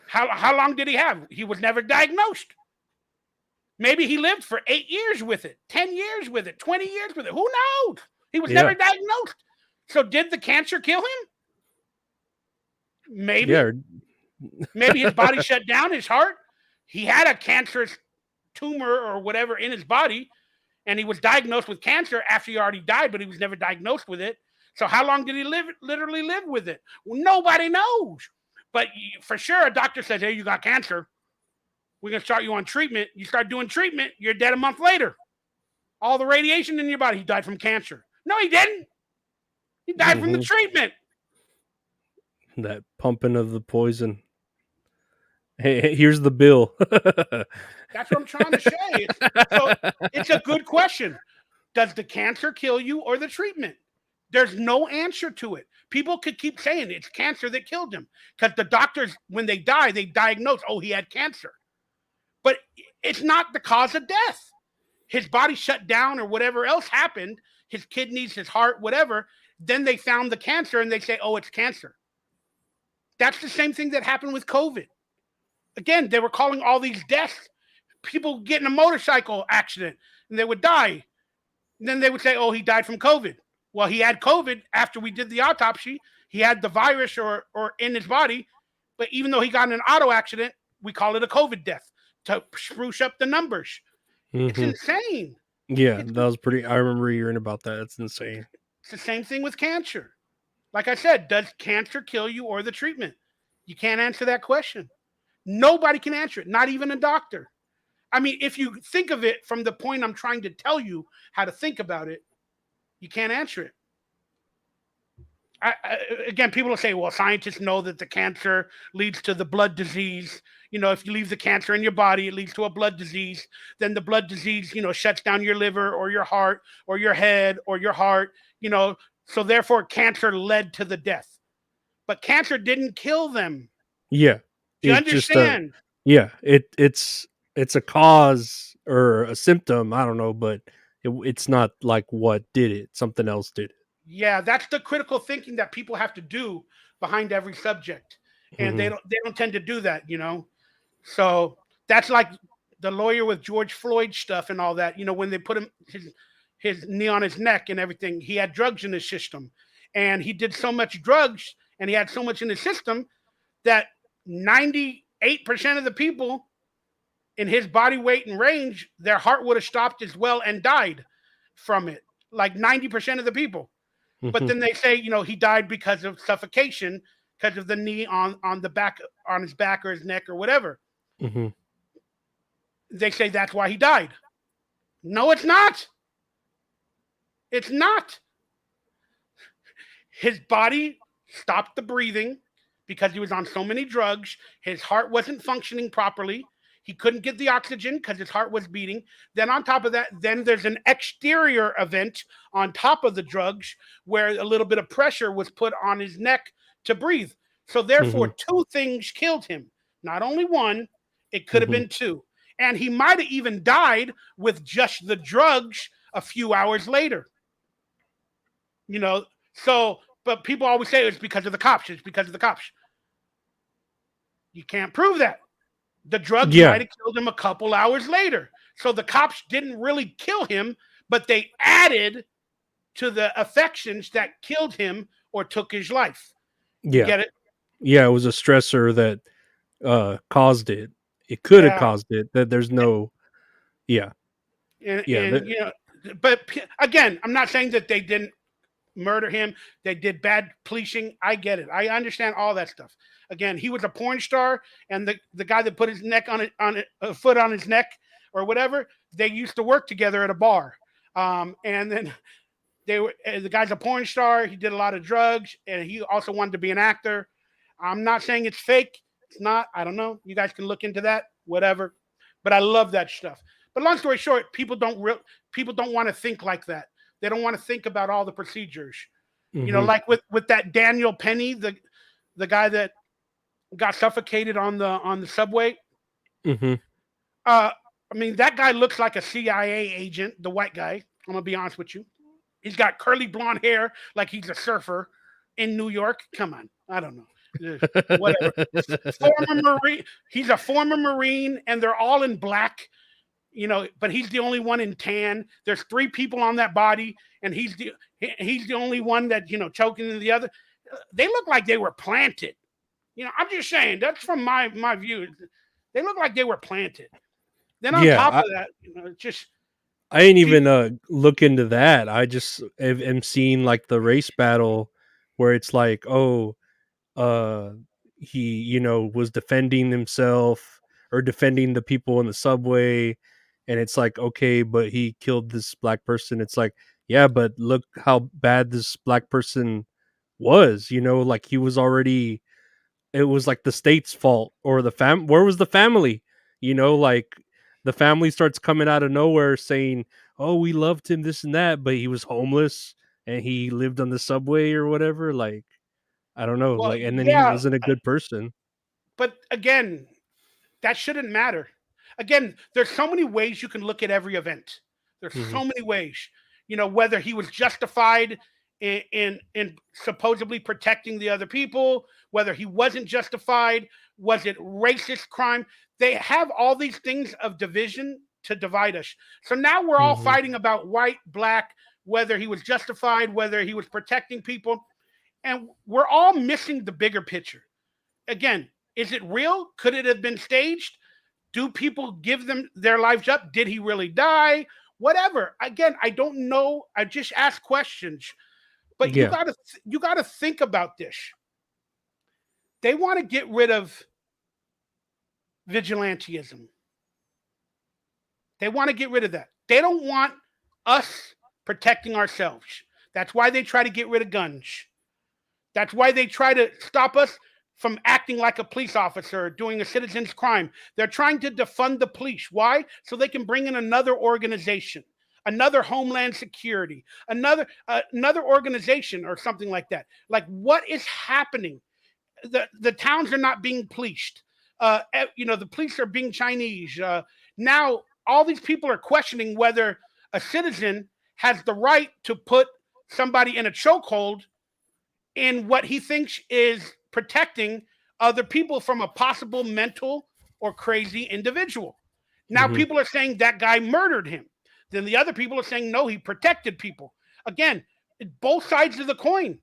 How long did he have? He was never diagnosed. Maybe he lived for 8 years with it, 10 years with it, 20 years with it. Who knows? He was Yeah, never diagnosed. So did the cancer kill him? Maybe. yeah. Maybe his body shut down. His heart. He had a cancerous tumor or whatever in his body, and he was diagnosed with cancer after he already died, but he was never diagnosed with it. So how long did he literally live with it? Well, nobody knows. But for sure, a doctor says, "Hey, you got cancer. We're gonna start you on treatment." You start doing treatment, you're dead a month later. All the radiation in your body. He died from cancer. No, he didn't. He died from the Hmm. treatment. That pumping of the poison. Hey, here's the bill. That's what I'm trying to say. So it's a good question. Does the cancer kill you or the treatment? There's no answer to it. People could keep saying it's cancer that killed him because the doctors, when they die, they diagnose, oh, he had cancer. But it's not the cause of death. His body shut down or whatever else happened, his kidneys, his heart, whatever. Then they found the cancer and they say, oh, it's cancer. That's the same thing that happened with COVID. Again, they were calling all these deaths people get in a motorcycle accident and they would die. And then they would say, oh, he died from COVID. Well, he had COVID after we did the autopsy. He had the virus or in his body. But even though he got in an auto accident, we call it a COVID death to spruce up the numbers. It's Hmm. insane. Yeah, It's, that was pretty. I remember hearing about that. That's insane. it's the same thing with cancer. Like I said, does cancer kill you or the treatment? You can't answer that question. Nobody can answer it, not even a doctor. I mean, if you think of it from the point I'm trying to tell you how to think about it, you can't answer it. Again, people will say, well, scientists know that the cancer leads to the blood disease. You know, if you leave the cancer in your body, it leads to a blood disease. Then the blood disease, shuts down your liver or your heart or your head or your heart, so therefore cancer led to the death. But cancer didn't kill them. Yeah, Do you it just understand? yeah, it's a cause or a symptom. I don't know, but it's not like what did it. Something else did it. Yeah, that's the critical thinking that people have to do behind every subject. And they Hmm. don't tend to do that. So that's like the lawyer with George Floyd stuff and all that. When they put his knee on his neck and everything, he had drugs in his system. And he did so much drugs and he had so much in his system that 98% of the people in his body weight and range, their heart would have stopped as well and died from it. Like 90% of the people. But Hmm. then they say, he died because of suffocation, because of the knee on the back, on his back or his neck or whatever. Hmm. They say that's why he died. No, it's not. It's not. His body stopped the breathing because he was on so many drugs. His heart wasn't functioning properly. He couldn't get the oxygen because his heart was beating. Then on top of that, then there's an exterior event on top of the drugs where a little bit of pressure was put on his neck to breathe. So Hmm. therefore, two things killed him. Not only one, it could have Hmm. been two. And he might have even died with just the drugs a few hours later. You know, so but people always say it's because of the cops. It's because of the cops. You can't prove that. The drugs might Yeah, have killed him a couple hours later. So the cops didn't really kill him, but they added to the affections that killed him or took his life. You yeah, get it? yeah. It was a stressor that caused it. It could have Yeah. caused it. That there's no. Yeah, And, yeah. and you know, but again, I'm not saying that they didn't murder him. They did bad policing. I get it. I understand all that stuff. Again, he was a porn star, and the guy that put his neck a foot on his neck or whatever, they used to work together at a bar. And then the guy's a porn star. He did a lot of drugs, and he also wanted to be an actor. I'm not saying it's fake. It's not. I don't know. You guys can look into that. Whatever. But I love that stuff. But long story short, people don't want to think like that. They don't want to think about all the procedures. Hmm. Like with that Daniel Penny, the guy that got suffocated on the subway. Hmm. Uh, I mean, that guy looks like a CIA agent. The white guy. I'm gonna be honest with you. He's got curly blonde hair, like he's a surfer in New York. Come on, I don't know. Whatever. Former Marine. He's a former Marine, and they're all in black. But he's the only one in tan. There's three people on that body, and he's the only one that choking the other. They look like they were planted. I'm just saying that's from my view. They look like they were planted. Then on top Yeah, of that, it's just I ain't even people. look into that. I just am seeing like the race battle where it's like, oh, uh he was defending himself or defending the people in the subway, and it's like, okay, but he killed this black person. It's like, yeah, but look how bad this black person was, like he was already it was like the state's fault or where was the family? Like the family starts coming out of nowhere saying, "Oh, we loved him, this and that," but he was homeless and he lived on the subway or whatever. Like, I don't know, Well, like, and then he yeah, wasn't a good person. but again, that shouldn't matter. Again, there's so many ways you can look at every event. There's Hmm. so many ways. Whether he was justified in supposedly protecting the other people, whether he wasn't justified, was it racist crime? They have all these things of division to divide us. So now we're all Hmm. fighting about white, black, whether he was justified, whether he was protecting people, and we're all missing the bigger picture. Again, is it real? Could it have been staged? Do people give them their lives up? Did he really die? Whatever. Again, I don't know. I just ask questions. But Yeah. you gotta think about this. They want to get rid of vigilantism. They want to get rid of that. They don't want us protecting ourselves. That's why they try to get rid of guns. That's why they try to stop us from acting like a police officer doing a citizen's crime. They're trying to defund the police. Why? So they can bring in another organization, another Homeland Security, another organization or something like that. Like what is happening? The towns are not being policed. The police are being Chinese. Now all these people are questioning whether a citizen has the right to put somebody in a chokehold in what he thinks is protecting other people from a possible mental or crazy individual. Now Hmm. people are saying that guy murdered him. Then the other people are saying no, he protected people. Again, both sides of the coin,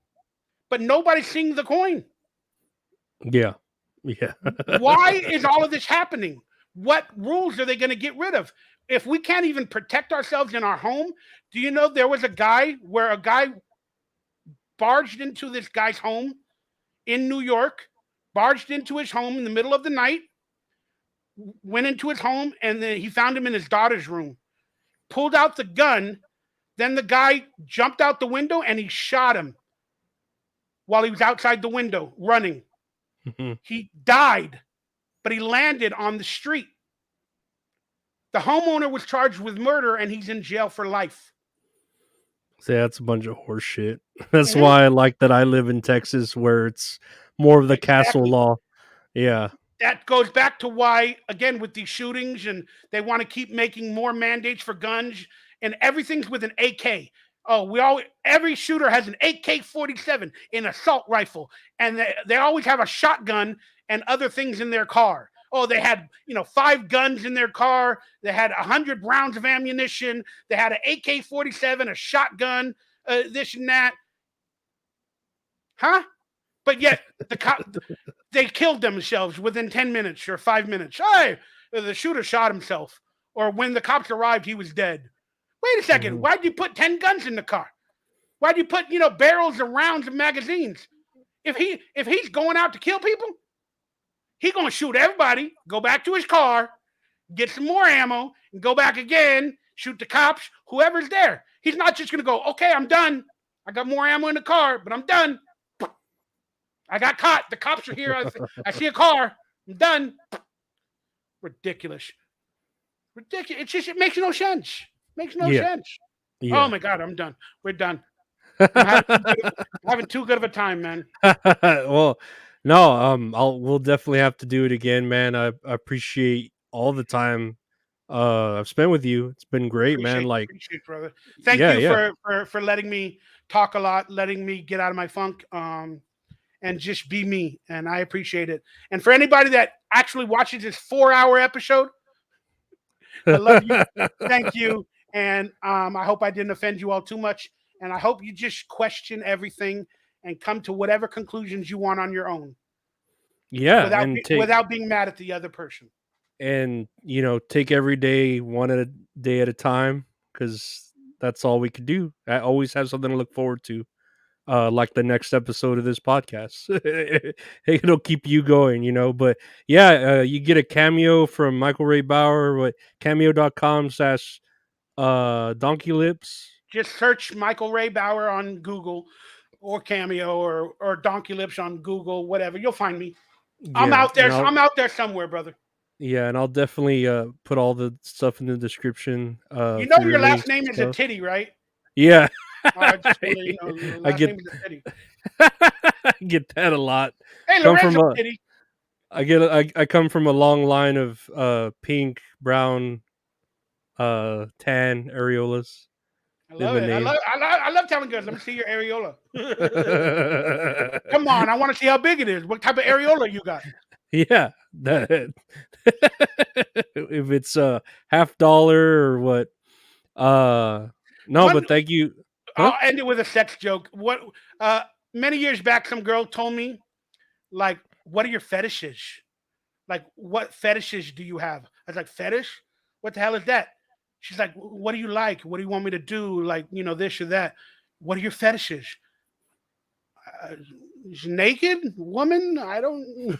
but nobody's seeing the coin. Yeah. Yeah. Why is all of this happening? What rules are they going to get rid of? If we can't even protect ourselves in our home, do you know there was a guy where a guy barged into this guy's home in New York, barged into his home in the middle of the night, went into his home, and then he found him in his daughter's room, pulled out the gun. Then the guy jumped out the window and he shot him while he was outside the window running. Mhm. He died, but he landed on the street. The homeowner was charged with murder and he's in jail for life. See, that's a bunch of horse shit. That's Mhm. why I like that I live in Texas where it's more of the castle Exactly. law. Yeah. That goes back to why, again, with these shootings, and they want to keep making more mandates for guns, and everything's with an AK. Oh, every shooter has an AK-47, an assault rifle, and they always have a shotgun and other things in their car. Oh, they had 5 guns in their car. They had 100 rounds of ammunition. They had an AK-47, a shotgun, this and that. Huh? But yet they killed themselves within 10 minutes or 5 minutes. Hey, the shooter shot himself. Or when the cops arrived, he was dead. Wait a second. Mhm. Why'd you put 10 guns in the car? Why'd you put, barrels and rounds and magazines? If he's going out to kill people, he's gonna shoot everybody, go back to his car, get some more ammo, and go back again, shoot the cops, whoever's there. He's not just gonna go, okay, I'm done. I got more ammo in the car, but I'm done. I got caught. The cops are here. I see a car. I'm done. Ridiculous. Ridiculous. It makes no sense. Makes no Yeah. sense. Oh Yeah. my god, I'm done. We're done. I'm having too good of a time, man. Well, no, we'll definitely have to do it again, man. I appreciate all the time I've spent with you. It's been great, man. Like, Appreciate, brother. Thank yeah, you yeah. for letting me talk a lot, letting me get out of my funk, and just be me. And I appreciate it. And for anybody that actually watches this 4 hour episode, I love you. Thank you. And I hope I didn't offend you all too much. And I hope you just question everything and come to whatever conclusions you want on your own Yeah, without and without being mad at the other person. take every day one at a day at a time cuz that's all we could do. I always have something to look forward to. Like the next episode of this podcast. It'll keep you going, But yeah, you get a cameo from Michael Ray Bauer, what cameo.com/ donkey lips. Just search Michael Ray Bauer on Google or Cameo or Donkey Lips on Google, whatever. You'll find me. Yeah, and I'll I'm out there somewhere, brother. yeah, and I'll definitely put all the stuff in the description You know for your your last links name and is a stuff. titty, right? Yeah. I just want to let you know your I last get name is a titty. I get that a lot. Hey, Come from Lorenzo a Titty. I come from a long line of pink, brown, tan areolas I in love the it. name. I love telling girls. Let me see your areola. Come on, I want to see how big it is. What type of areola you got? Yeah, that if it's a half dollar or what. No, One, but thank you. Huh? I'll end it with a sex joke. What? Uh, Many years back, some girl told me, like, "What are your fetishes? Like, what fetishes do you have?" I was like, "Fetish? What the hell is that?" She's like, "What do you like? What do you want me to do? Like, this or that. What are your fetishes?" Uh, Naked woman? I don't.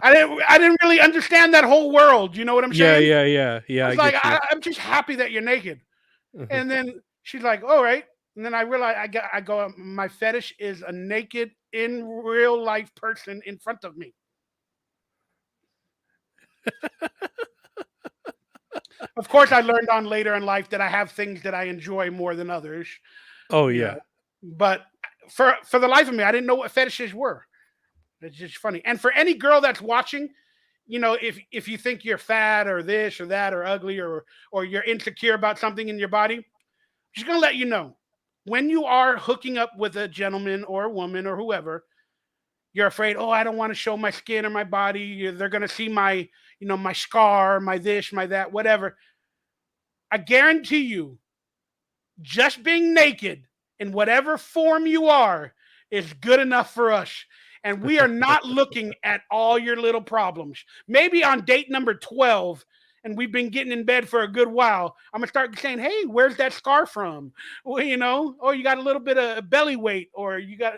I didn't really understand that whole world. You know what I'm Yeah, saying? yeah, yeah, yeah. I I was like, get you. I'm just happy that you're naked. Mhm. And then she's like, all right. And then I realized I go, my fetish is a naked in real life person in front of me. Of course, I learned on later in life that I have things that I enjoy more than others, Oh you know. yeah, But for the life of me, I didn't know what fetishes were. It's just funny. And for any girl that's watching, if you think you're fat or this or that or ugly or you're insecure about something in your body, just gonna let you know, when you are hooking up with a gentleman or a woman or whoever, you're afraid, oh, I don't want to show my skin or my body. They're gonna see my, my scar, my this, my that, whatever. I guarantee you, just being naked in whatever form you are is good enough for us. And we are not looking at all your little problems. Maybe on date number 12, and we've been getting in bed for a good while, I'm gonna start saying, hey, where's that scar from? Well, oh, you got a little bit of belly weight, or you got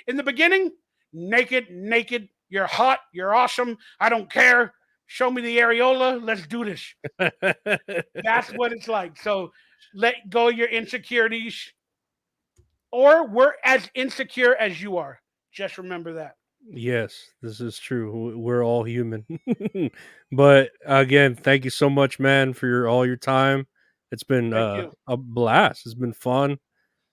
in the beginning, naked, naked, you're hot, you're awesome, I don't care. Show me the areola, let's do this. That's what it's like. So let go your insecurities, or we're as insecure as you are. Just remember that. yes, this is true. We're all human. But again, thank you so much, man, for all your time. It's been Thank you. a blast. It's been fun.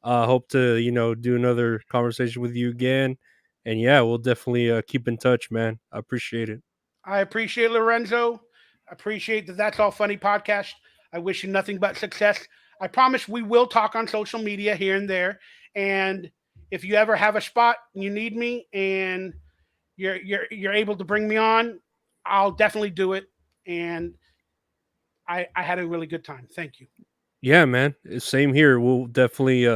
Hope to do another conversation with you again. And yeah, we'll definitely keep in touch, man. I appreciate it. I appreciate Lorenzo. I appreciate that. That's All Funny podcast. I wish you nothing but success. I promise we will talk on social media here and there. And if you ever have a spot and you need me and you're able to bring me on, I'll definitely do it. And I had a really good time. Thank you. Yeah, man. Same here. We'll definitely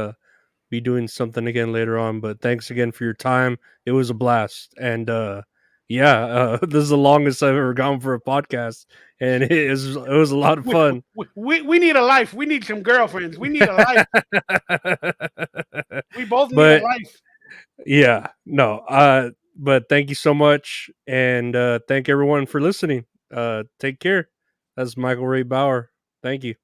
be doing something again later on. But thanks again for your time. It was a blast. And yeah, this is the longest I've ever gone for a podcast, and it was a lot of We, fun. we need a life. We need some girlfriends. We need a life. We both need a But life. yeah, no. But thank you so much, and thank everyone for listening. Take care. That's Michael Ray Bauer. Thank you.